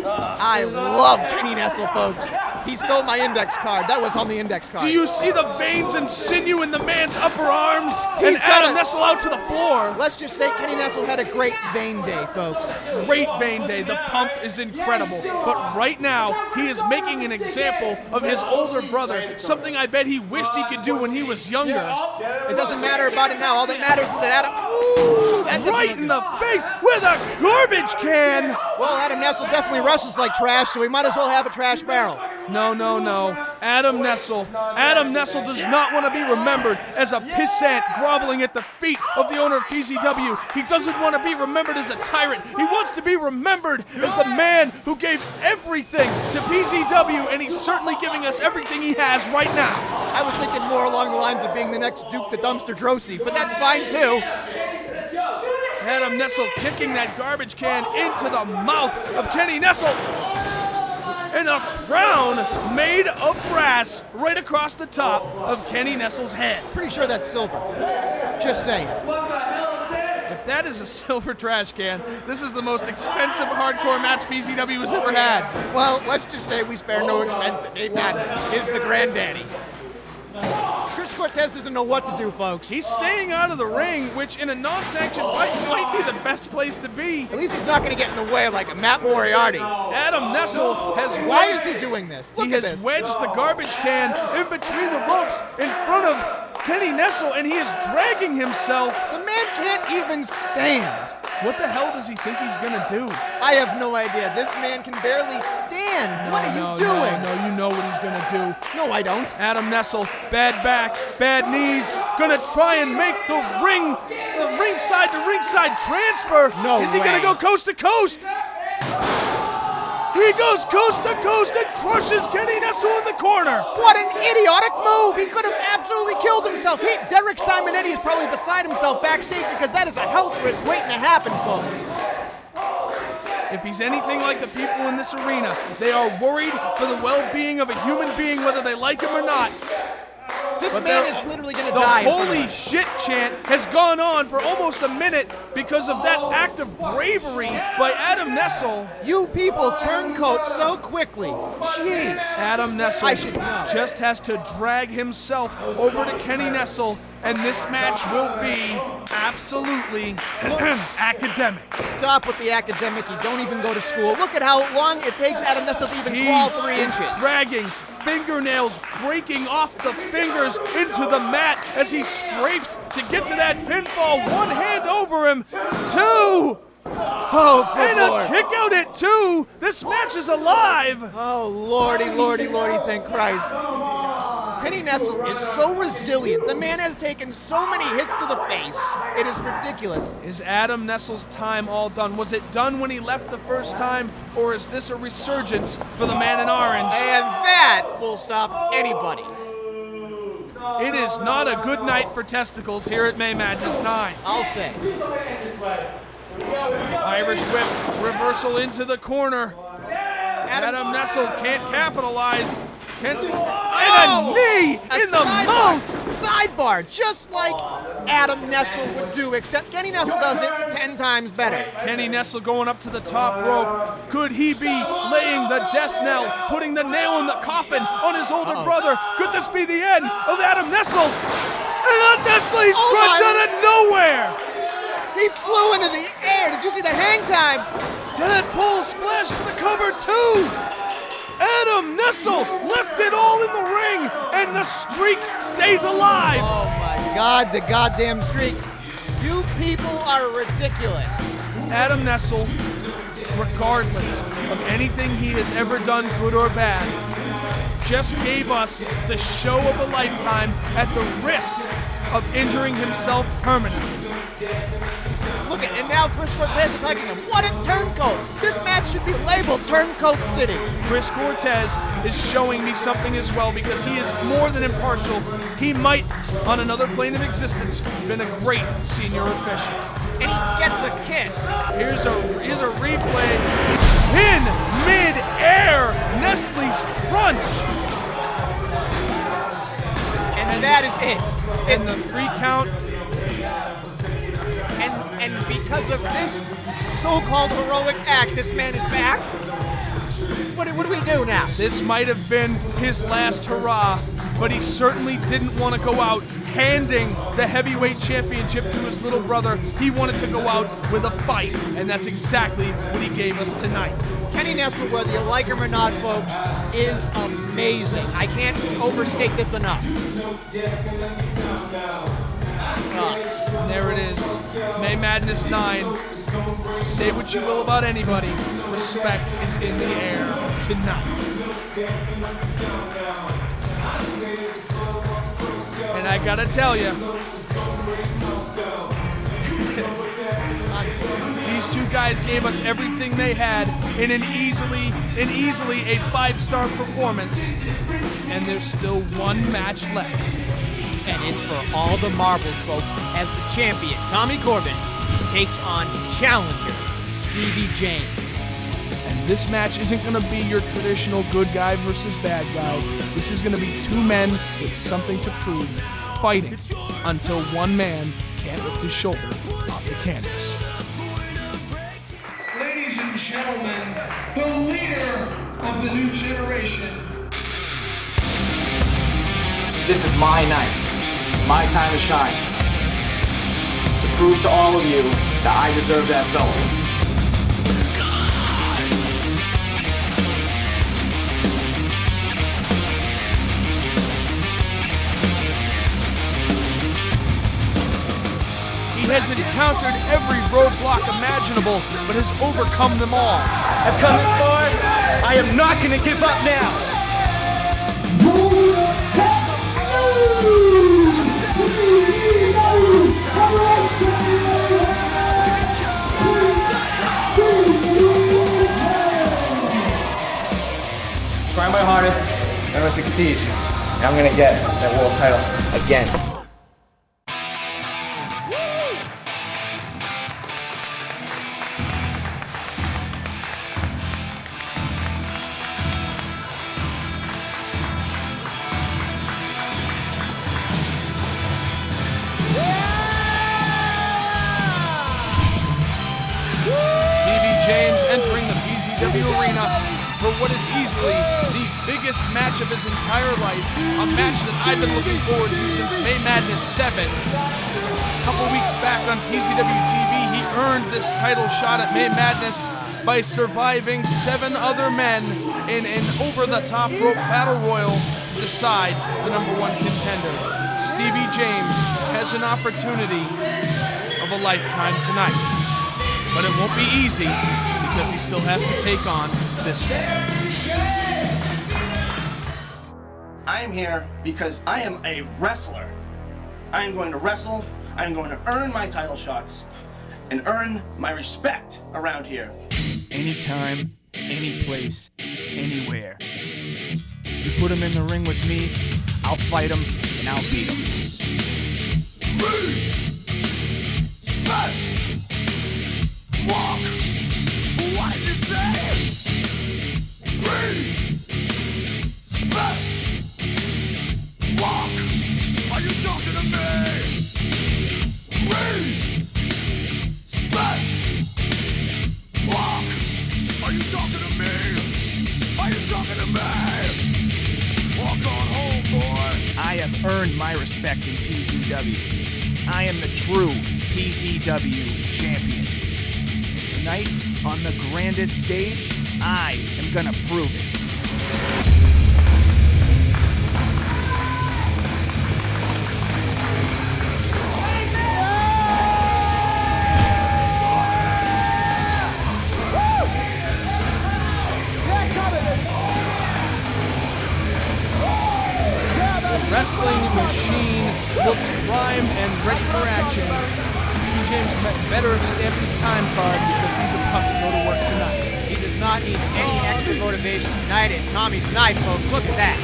I love Kenny Nestle, folks. He stole my index card. That was on the index card. Do you see the veins and sinew in the man's upper arms? And Adam Nestle out to the floor. Let's just say Kenny Nestle had a great vein day, folks. Great vein day. The pump is incredible. But right now, he is making an example of his older brother, something I bet he wished he could do when he was younger. It doesn't matter about it now. All that matters is that Adam... Ooh, that right in the face with a garbage can. Well, Adam Nestle definitely rushes like trash, so we might as well have a trash barrel. No. Adam Nestle does not want to be remembered as a pissant groveling at the feet of the owner of PZW. He doesn't want to be remembered as a tyrant. He wants to be remembered as the man who gave everything to PZW, and he's certainly giving us everything he has right now. I was thinking more along the lines of being the next Duke the Dumpster Drosy, but that's fine too. Adam Nestle kicking that garbage can into the mouth of Kenny Nestle. And a crown made of brass right across the top of Kenny Nestle's head. Pretty sure that's silver. Just saying. If that is a silver trash can, this is the most expensive hardcore match PZW has ever had. Well, let's just say we spare no expense at May Madness. Is the granddaddy. Chris Cortez doesn't know what to do, folks. He's staying out of the ring, which in a non-sanctioned fight might be the best place to be. At least he's not going to get in the way like a Matt Moriarty. Adam Nestle has wedged... Why is he doing this? Look at this. He has wedged the garbage can in between the ropes in front of Kenny Nestle, and he is dragging himself. The man can't even stand. What the hell does he think he's gonna do? I have no idea. This man can barely stand. What are you doing? No, you know what he's gonna do. No, I don't. Adam Nestle, bad back, bad knees, gonna try and make the ringside to ringside transfer. No Is he way. gonna go coast to coast? He goes coast to coast and crushes Kenny Nestle in the corner. What an idiotic move! He could have absolutely killed himself. Derek Simonetti is probably beside himself backstage because that is a health risk waiting to happen, folks. If he's anything like the people in this arena, they are worried for the well-being of a human being, whether they like him or not. This man is literally going to die. The holy shit chant has gone on for almost a minute because of that act of bravery by Adam Nestle. You people turncoat so quickly. Jeez. Adam Nestle I should know. just has to drag himself over to Kenny Nestle, and this match will be absolutely academic. Stop with the academic. You don't even go to school. Look at how long it takes Adam Nestle to even crawl 3 inches. Dragging. Fingernails breaking off the fingers into the mat as he scrapes to get to that pinfall. One hand over him. 2. Oh, good and Lord. A kick out at 2. This match is alive. Oh, lordy, thank Christ. Kenny Nestle is so resilient. The man has taken so many hits to the face. It is ridiculous. Is Adam Nestle's time all done? Was it done when he left the first time, or is this a resurgence for the man in orange? And that will stop anybody. It is not a good night for testicles here at May Madness 9. I'll say. Irish whip, reversal into the corner. Adam Nestle can't capitalize. And a knee in the mouth. Sidebar, just like Adam Nestle would do, except Kenny Nestle does it 10 times better. Kenny Nestle going up to the top rope. Could he be laying the death knell, putting the nail in the coffin on his older brother? Could this be the end of Adam Nestle? And Nestle's crunch out of nowhere! He flew into the air. Did you see the hang time? Deadpool splash for the cover too! Adam Nestle left it all in the ring, and the streak stays alive! Oh my God, the goddamn streak. You people are ridiculous. Adam Nestle, regardless of anything he has ever done, good or bad, just gave us the show of a lifetime at the risk of injuring himself permanently. Look at, and now Chris Cortez is hugging him. What a turncoat! This match should be labeled Turncoat City. Chris Cortez is showing me something as well, because he is more than impartial. He might, on another plane of existence, been a great senior official. And he gets a kiss. Here's a replay. In mid-air, Nestle's crunch. And that is it. And the 3 count. And because of this so-called heroic act, this man is back. What do we do now? This might have been his last hurrah, but he certainly didn't want to go out handing the heavyweight championship to his little brother. He wanted to go out with a fight, and that's exactly what he gave us tonight. Kenny Nestle, whether you like him or not, folks, is amazing. I can't overstate this enough. There it is. May Madness 9. Say what you will about anybody. Respect is in the air tonight. And I gotta tell you, these two guys gave us everything they had in an easily a 5-star performance. And there's still one match left. And it's for all the marbles, folks, as the champion, Tommy Corbin, takes on challenger, Stevie James. And this match isn't going to be your traditional good guy versus bad guy. This is going to be 2 men with something to prove, fighting until one man can't lift his shoulder off the canvas. Ladies and gentlemen, the leader of the new generation. This is my night, my time to shine. To prove to all of you that I deserve that belt. He has encountered every roadblock imaginable, but has overcome them all. I've come this far, I am not gonna give up now. Try my hardest, I'm gonna succeed. And I'm gonna get that world title again. James entering the PZW arena for what is easily the biggest match of his entire life, a match that I've been looking forward to since May Madness 7. A couple weeks back on PZW TV, he earned this title shot at May Madness by surviving 7 other men in an over-the-top rope battle royal to decide the #1 contender. Stevie James has an opportunity of a lifetime tonight. But it won't be easy because he still has to take on this man. I am here because I am a wrestler. I am going to wrestle, I am going to earn my title shots, and earn my respect around here. Anytime, any place, anywhere. You put him in the ring with me, I'll fight him and I'll beat him. Respect! Walk! What did you say? Breathe! Respect! Walk! Are you talking to me? earned my respect in PZW. I am the true PZW champion. And tonight, on the grandest stage, I am gonna prove it. Wrestling machine looks primed and ready for action. Stevie James better have stamped his time card because he's about to go to work tonight. He does not need any extra motivation. Tonight is Tommy's night, folks. Look at that.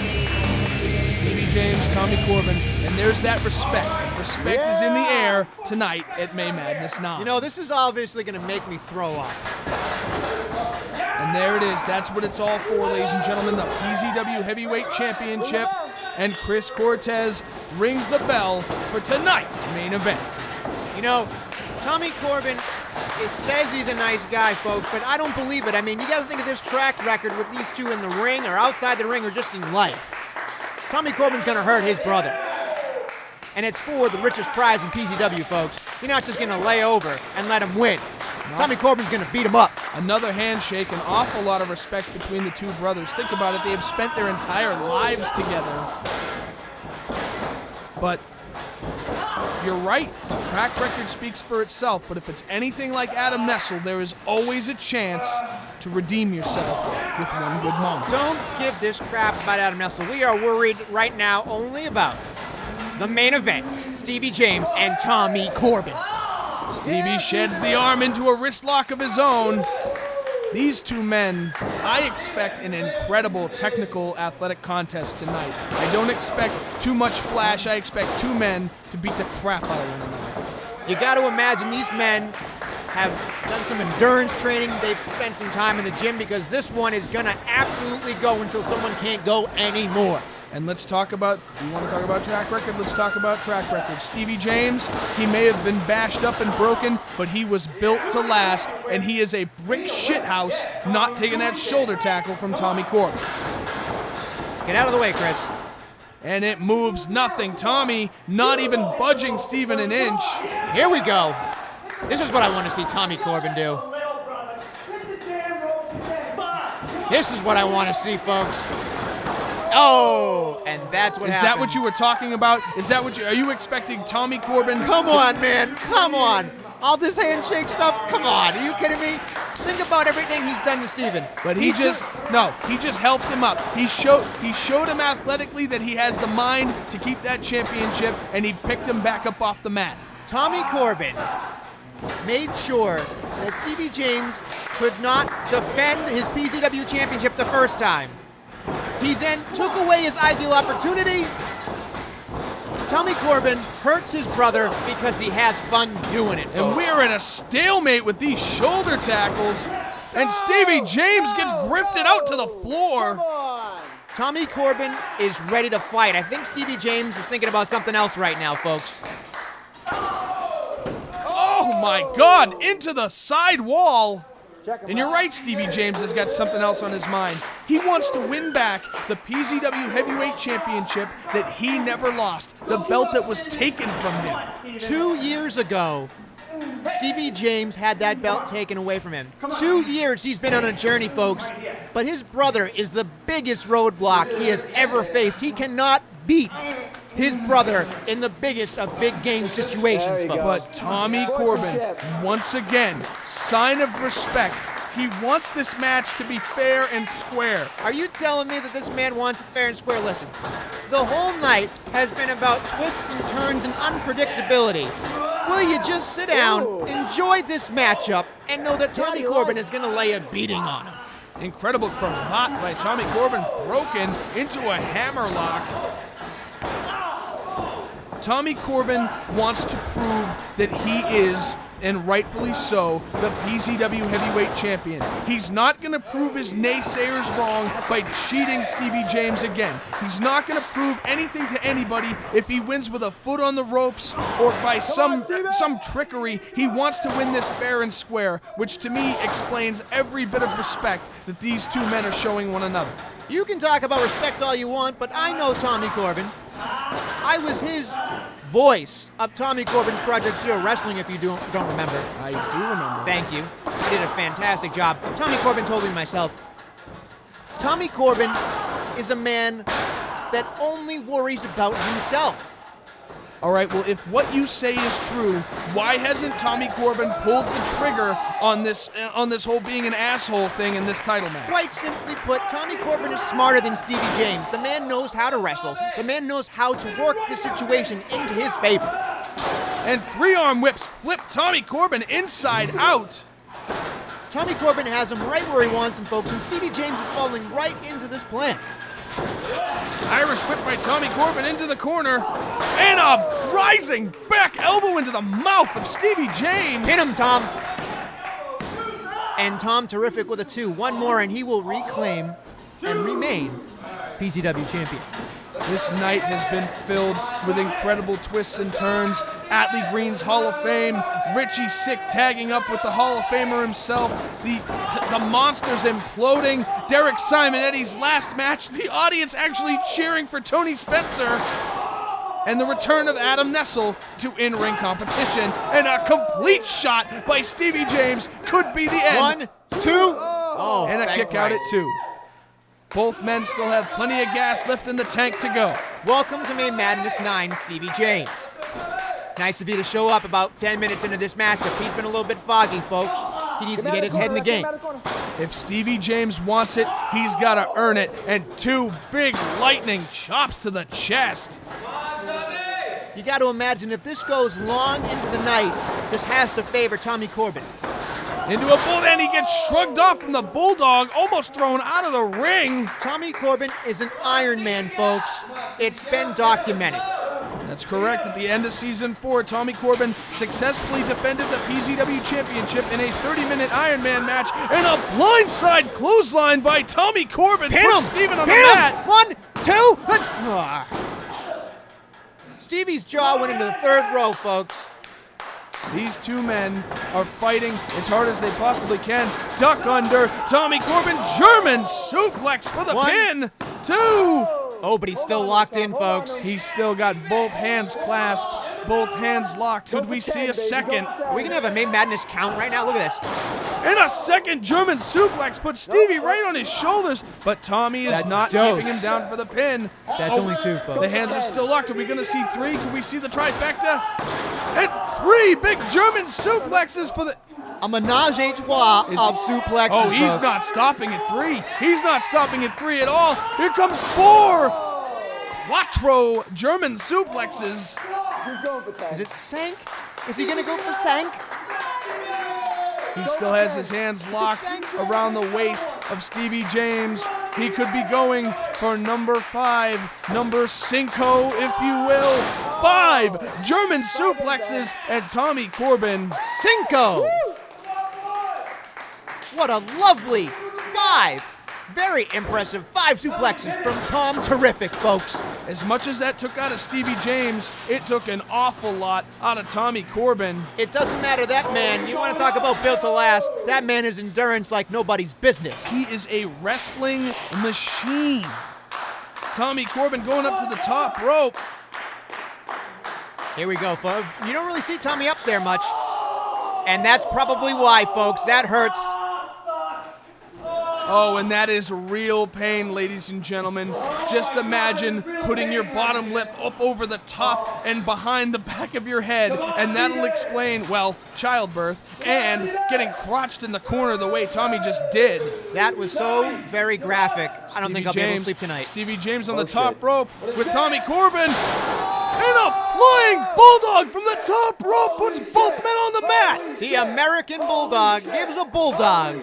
Stevie James, Tommy Corbin, and there's that respect. Respect is in the air tonight at May Madness 9. You know, this is obviously going to make me throw up. And there it is. That's what it's all for, ladies and gentlemen. The PZW Heavyweight Championship. And Chris Cortez rings the bell for tonight's main event. You know, Tommy Corbin says he's a nice guy, folks, but I don't believe it. I mean, you got to think of this track record with these two in the ring or outside the ring or just in life. Tommy Corbin's going to hurt his brother. And it's for the richest prize in PZW, folks. You're not just going to lay over and let him win. Tommy Corbin's going to beat him up. Another handshake, an awful lot of respect between the two brothers. Think about it, they have spent their entire lives together. But you're right, the track record speaks for itself, but if it's anything like Adam Nestle, there is always a chance to redeem yourself with one good moment. Don't give this crap about Adam Nestle. We are worried right now only about the main event, Stevie James and Tommy Corbin. Stevie sheds the arm into a wrist lock of his own. These two men, I expect an incredible technical athletic contest tonight. I don't expect too much flash. I expect two men to beat the crap out of one another. You got to imagine these men have done some endurance training. They've spent some time in the gym because this one is going to absolutely go until someone can't go anymore. And let's talk about, you want to talk about track record? Let's talk about track record. Stevie James, he may have been bashed up and broken, but he was built to last, and he is a brick shithouse not taking that shoulder tackle from Tommy Corbin. Get out of the way, Chris. And it moves nothing. Tommy not even budging Steven an inch. Here we go. This is what I want to see Tommy Corbin do. This is what I want to see, folks. Oh, and that's what Is happened. that what you were talking about? Is that what are you expecting Tommy Corbin? Come on, man. Come on. All this handshake stuff? Come on. Are you kidding me? Think about everything he's done to Steven. But he just helped him up. He showed him athletically that he has the mind to keep that championship, and he picked him back up off the mat. Tommy Corbin made sure that Stevie James could not defend his PZW championship the first time. He then took away his ideal opportunity. Tommy Corbin hurts his brother because he has fun doing it, folks. And we're in a stalemate with these shoulder tackles. And Stevie James gets grifted out to the floor. Tommy Corbin is ready to fight. I think Stevie James is thinking about something else right now, folks. Oh my God, into the side wall. And you're right, Stevie James has got something else on his mind. He wants to win back the PZW Heavyweight Championship that he never lost, the belt that was taken from him. 2 years ago, Stevie James had that belt taken away from him. 2 years he's been on a journey, folks, but his brother is the biggest roadblock he has ever faced. He cannot beat his brother in the biggest of big game situations, folks. But Tommy Corbin, once again, sign of respect. He wants this match to be fair and square. Are you telling me that this man wants it fair and square? Listen, the whole night has been about twists and turns and unpredictability. Will you just sit down, enjoy this matchup, and know that Tommy Corbin is going to lay a beating on him? Incredible cravat by Tommy Corbin, broken into a hammerlock. Tommy Corbin wants to prove that he is, and rightfully so, the PZW Heavyweight Champion. He's not going to prove his naysayers wrong by cheating Stevie James again. He's not going to prove anything to anybody if he wins with a foot on the ropes or by some trickery. He wants to win this fair and square, which to me explains every bit of respect that these two men are showing one another. You can talk about respect all you want, but I know Tommy Corbin. I was his voice of Tommy Corbin's Project Zero Wrestling, if you don't remember. I do remember. Thank you. You did a fantastic job. Tommy Corbin told me myself, Tommy Corbin is a man that only worries about himself. All right, well, if what you say is true, why hasn't Tommy Corbin pulled the trigger on this whole being an asshole thing in this title match? Quite simply put, Tommy Corbin is smarter than Stevie James. The man knows how to wrestle. The man knows how to work the situation into his favor. And 3-arm whips flip Tommy Corbin inside out. Tommy Corbin has him right where he wants him, folks, and Stevie James is falling right into this plan. Irish whip by Tommy Corbin into the corner. And a rising back elbow into the mouth of Stevie James. Hit him, Tom. And Tom Terrific with a 2. One more and he will reclaim and remain PZW champion. This night has been filled with incredible twists and turns. Atlee Green's Hall of Fame, Richie Sick tagging up with the Hall of Famer himself, the monsters imploding, Derek Simonetti's last match, the audience actually cheering for Tony Spencer, and the return of Adam Nestle to in-ring competition, and a complete shot by Stevie James could be the end. 1, 2, oh, and a kick out at 2. Both men still have plenty of gas left in the tank to go. Welcome to May Madness 9, Stevie James. Nice of you to show up about 10 minutes into this matchup. He's been a little bit foggy, folks. He needs to get his head in the game. If Stevie James wants it, he's got to earn it. And 2 big lightning chops to the chest. You got to imagine if this goes long into the night, this has to favor Tommy Corbin. Into a bulldog, and he gets shrugged off from the Bulldog, almost thrown out of the ring. Tommy Corbin is an Iron Man, folks. It's been documented. That's correct. At the end of Season 4, Tommy Corbin successfully defended the PZW Championship in a 30-minute Iron Man match, and a blindside clothesline by Tommy Corbin puts Steven on the mat. 1, 2, Stevie's jaw went into the 3rd row, folks. These 2 men are fighting as hard as they possibly can. Duck under. Tommy Corbin, German suplex for the pin. 2. Oh, but he's still locked in, folks. He's still got both hands clasped, both hands locked. Could we see a second? Are we going to have a May Madness count right now? Look at this. And a second German suplex puts Stevie right on his shoulders, but Tommy is not keeping him down for the pin. That's only 2, folks. The hands are still locked. Are we going to see 3? Can we see the trifecta? And 3 big German suplexes for the... A menage a trois of suplexes, Oh, he's folks. not stopping at 3. He's not stopping at 3 at all. Here comes 4. Quattro German suplexes. Is it Sank? Is he going to go for Sank? He still has his hands locked around the waist of Stevie James. He could be going for number 5, number cinco, if you will. 5 German suplexes, and Tommy Corbin. Cinco! What a lovely 5. Very impressive 5 suplexes from Tom Terrific, folks. As much as that took out of Stevie James, it took an awful lot out of Tommy Corbin. It doesn't matter, that man, you want to talk about built to last, that man is endurance like nobody's business. He is a wrestling machine. Tommy Corbin going up to the top rope. Here we go, folks. You don't really see Tommy up there much. And that's probably why, folks. That hurts. Oh, and that is real pain, ladies and gentlemen. Just imagine putting your bottom lip up over the top and behind the back of your head, and that'll explain, well, childbirth, and getting crotched in the corner the way Tommy just did. That was so very graphic. I don't think I'll be able to sleep tonight. Stevie James on the top rope with Tommy Corbin. And a flying bulldog from the top rope puts both men on the mat. The American Bulldog gives a bulldog.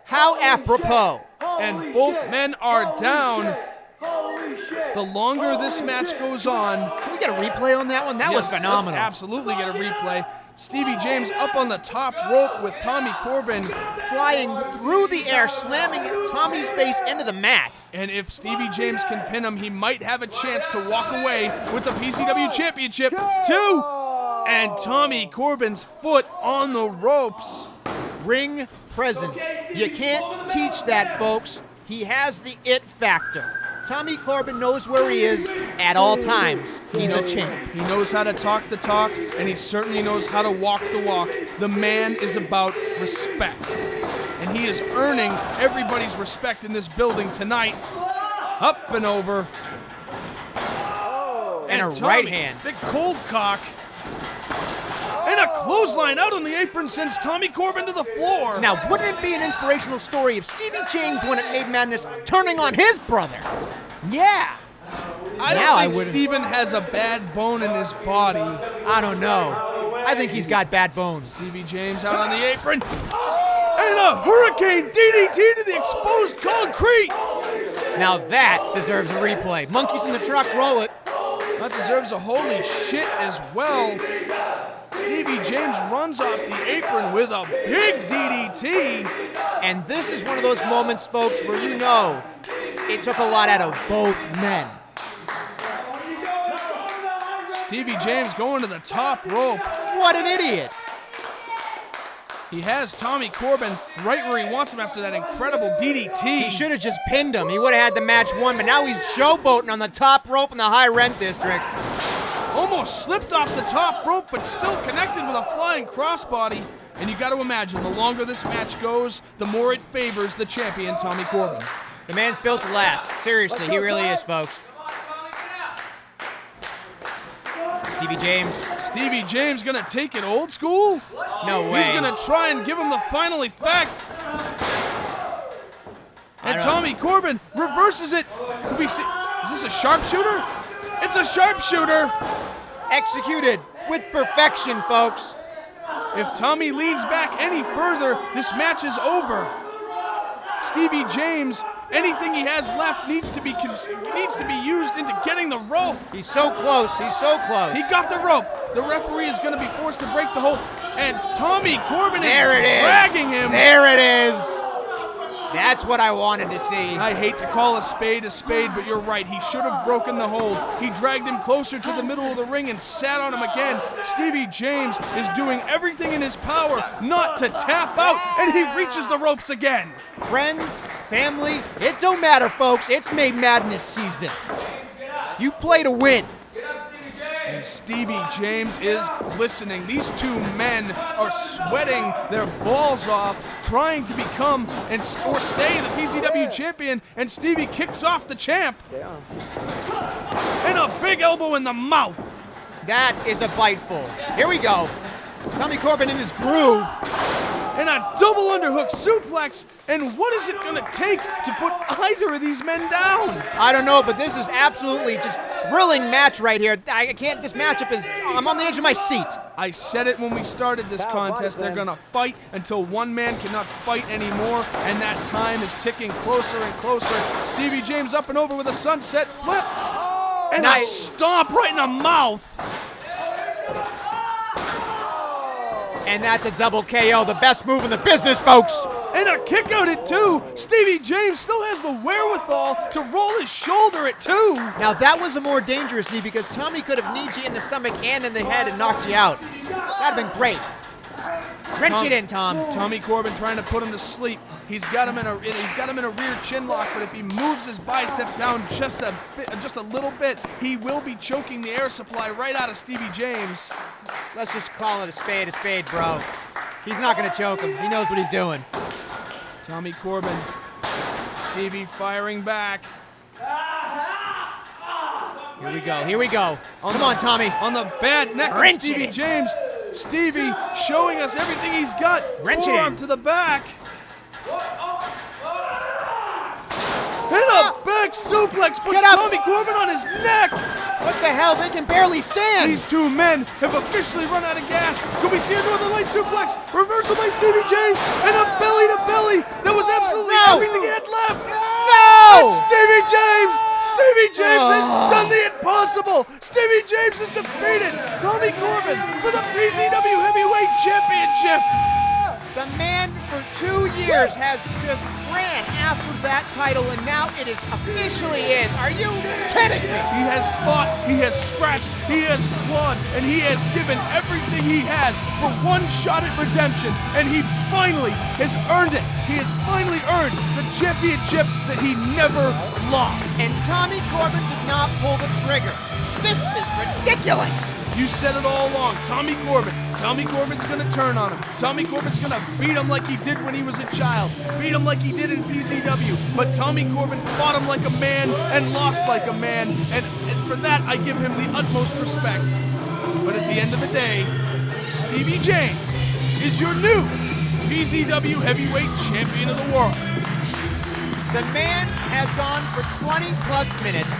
How apropos. And both men are down. The longer this match goes on... Can we get a replay on that one? That was phenomenal. Let's absolutely get a replay. Stevie James up on the top rope with Tommy Corbin. Flying through the air, slamming Tommy's face into the mat. And if Stevie James can pin him, he might have a chance to walk away with the PZW Championship. 2! And Tommy Corbin's foot on the ropes. Ring presence. You can't teach that, folks. He has the it factor. Tommy Corbin knows where he is at all times. He's a champ. He knows how to talk the talk, and he certainly knows how to walk the walk. The man is about respect. And he is earning everybody's respect in this building tonight. Up and over. And a Tommy, right hand. Big cold cock. And a clothesline out on the apron sends Tommy Corbin to the floor. Now, wouldn't it be an inspirational story if Stevie James won at Made Madness turning on his brother? Yeah. I don't think Steven has a bad bone in his body. I don't know. I think he's got bad bones. Stevie James out on the apron. And a hurricane DDT to the exposed concrete. Now that deserves a replay. Monkeys in the truck, roll it. That deserves a holy shit as well. Stevie James runs off the apron with a big DDT. And this is one of those moments, folks, where you know it took a lot out of both men. Stevie James going to the top rope. What an idiot. He has Tommy Corbin right where he wants him after that incredible DDT. He should have just pinned him. He would have had the match won, but now he's showboating on the top rope in the high rent district. Almost slipped off the top rope, but still connected with a flying crossbody. And you got to imagine, the longer this match goes, the more it favors the champion, Tommy Corbin. The man's built to last. Seriously, he really is, folks. Stevie James. Stevie James gonna take it old school? No way. He's gonna try and give him the final effect. And Tommy Corbin reverses it. Could we see? Is this a sharpshooter? It's a sharpshooter. Executed with perfection, folks. If Tommy leans back any further, this match is over. Stevie James, anything he has left needs to be used into getting the rope. He's so close. He's so close. He got the rope. The referee is going to be forced to break the hold. And Tommy Corbin is There it is. dragging him. There it is. That's what I wanted to see. I hate to call a spade, but you're right. He should have broken the hold. He dragged him closer to the middle of the ring and sat on him again. Stevie James is doing everything in his power not to tap out, and he reaches the ropes again. Friends, family, it don't matter, folks. It's Made Madness season. You play to win. And Stevie James is glistening. These two men are sweating their balls off, trying to become or stay the PZW champion, and Stevie kicks off the champ. And a big elbow in the mouth. That is a biteful. Here we go. Tommy Corbin in his groove. And a double underhook suplex. And what is it going to take to put either of these men down? I don't know, but this is absolutely just thrilling match right here. This matchup is, I'm on the edge of my seat. I said it when we started this contest. They're going to fight until one man cannot fight anymore, and that time is ticking closer and closer. Stevie James up and over with a sunset flip. And a stomp right in the mouth. And that's a double KO, the best move in the business, folks. And a kick out at 2. Stevie James still has the wherewithal to roll his shoulder at 2. Now that was a more dangerous knee because Tommy could have kneed you in the stomach and in the head and knocked you out. That'd been great. Wrench it in, Tom. Tommy Corbin trying to put him to sleep. He's got him in a rear chin lock, but if he moves his bicep down just a little bit, he will be choking the air supply right out of Stevie James. Let's just call it a spade, bro. He's not gonna choke him. He knows what he's doing. Tommy Corbin. Stevie firing back. Here we go. Come on, Tommy. On the bad neck of Stevie James. Stevie showing us everything he's got. Wrench it Forearm in. to the back. And a back suplex puts Tommy Corbin on his neck. What the hell? They can barely stand. These two men have officially run out of gas. Can we see a Northern Light suplex? Reversal by Stevie James. And a belly to belly. That was absolutely everything he had left. No! And Stevie James. Stevie James has done the impossible. Stevie James has defeated Tommy Corbin for the PZW Heavyweight Championship. The man for 2 years has just ran after that title, and now it is officially his. Are you kidding me? He has fought, he has scratched, he has clawed, and he has given everything he has for one shot at redemption, and he finally has earned it. He has finally earned the championship that he never lost. And Tommy Corbin did not pull the trigger. This is ridiculous. You said it all along. Tommy Corbin. Tommy Corbin's gonna turn on him. Tommy Corbin's gonna beat him like he did when he was a child. Beat him like he did in PZW. But Tommy Corbin fought him like a man and lost like a man. And for that, I give him the utmost respect. But at the end of the day, Stevie James is your new PZW Heavyweight Champion of the World. The man has gone for 20 plus minutes.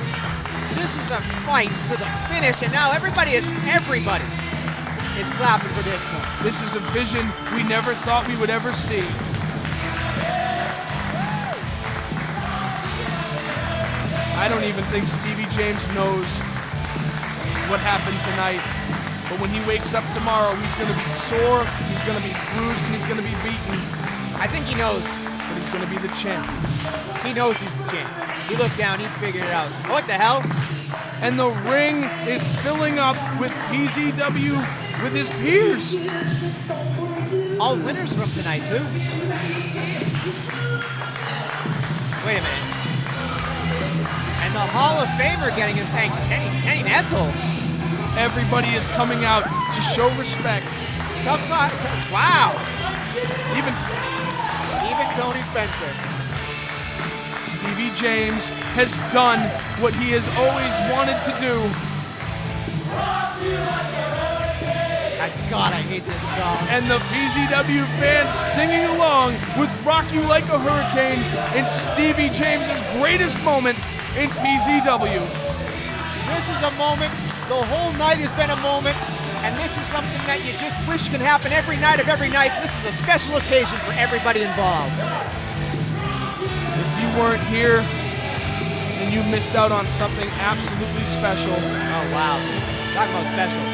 This is a fight to the finish, and now everybody is clapping for this one. This is a vision we never thought we would ever see. I don't even think Stevie James knows what happened tonight. But when he wakes up tomorrow, he's going to be sore, he's going to be bruised, and he's going to be beaten. I think he knows. But he's going to be the champion. He knows he's the champ. He looked down, he figured it out. What the hell? And the ring is filling up with PZW with his peers. All winners from tonight, too. Wait a minute. And the Hall of Famer getting him, thank Kenny Nestle. Everybody is coming out to show respect. Tough talk. Wow. Even Tony Spencer. Stevie James has done what he has always wanted to do. God, I hate this song. And the PZW fans singing along with Rock You Like a Hurricane in Stevie James's greatest moment in PZW. This is a moment, the whole night has been a moment, and this is something that you just wish can happen every night of every night. This is a special occasion for everybody involved. If you weren't here, then you missed out on something absolutely special. Oh, wow. Talk about special.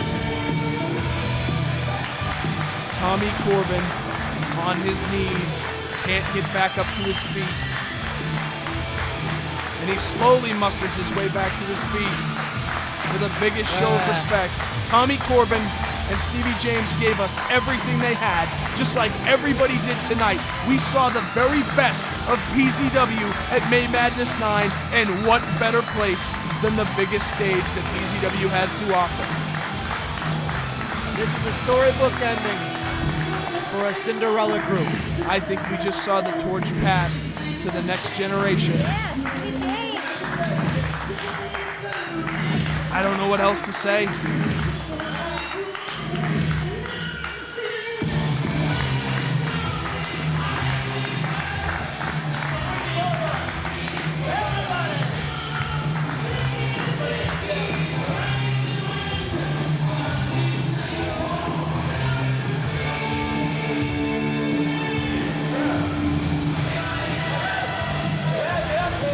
Tommy Corbin on his knees, can't get back up to his feet. And he slowly musters his way back to his feet for the biggest show of respect. Tommy Corbin and Stevie James gave us everything they had, just like everybody did tonight. We saw the very best of PZW at May Madness 9, and what better place than the biggest stage that PZW has to offer. This is a storybook ending for a Cinderella group. I think we just saw the torch passed to the next generation. I don't know what else to say.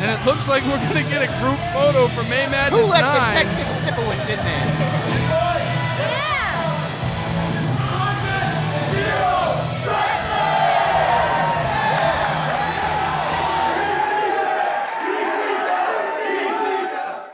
And it looks like we're going to get a group photo for May Madness 9. Who let Detective Sipowicz in there?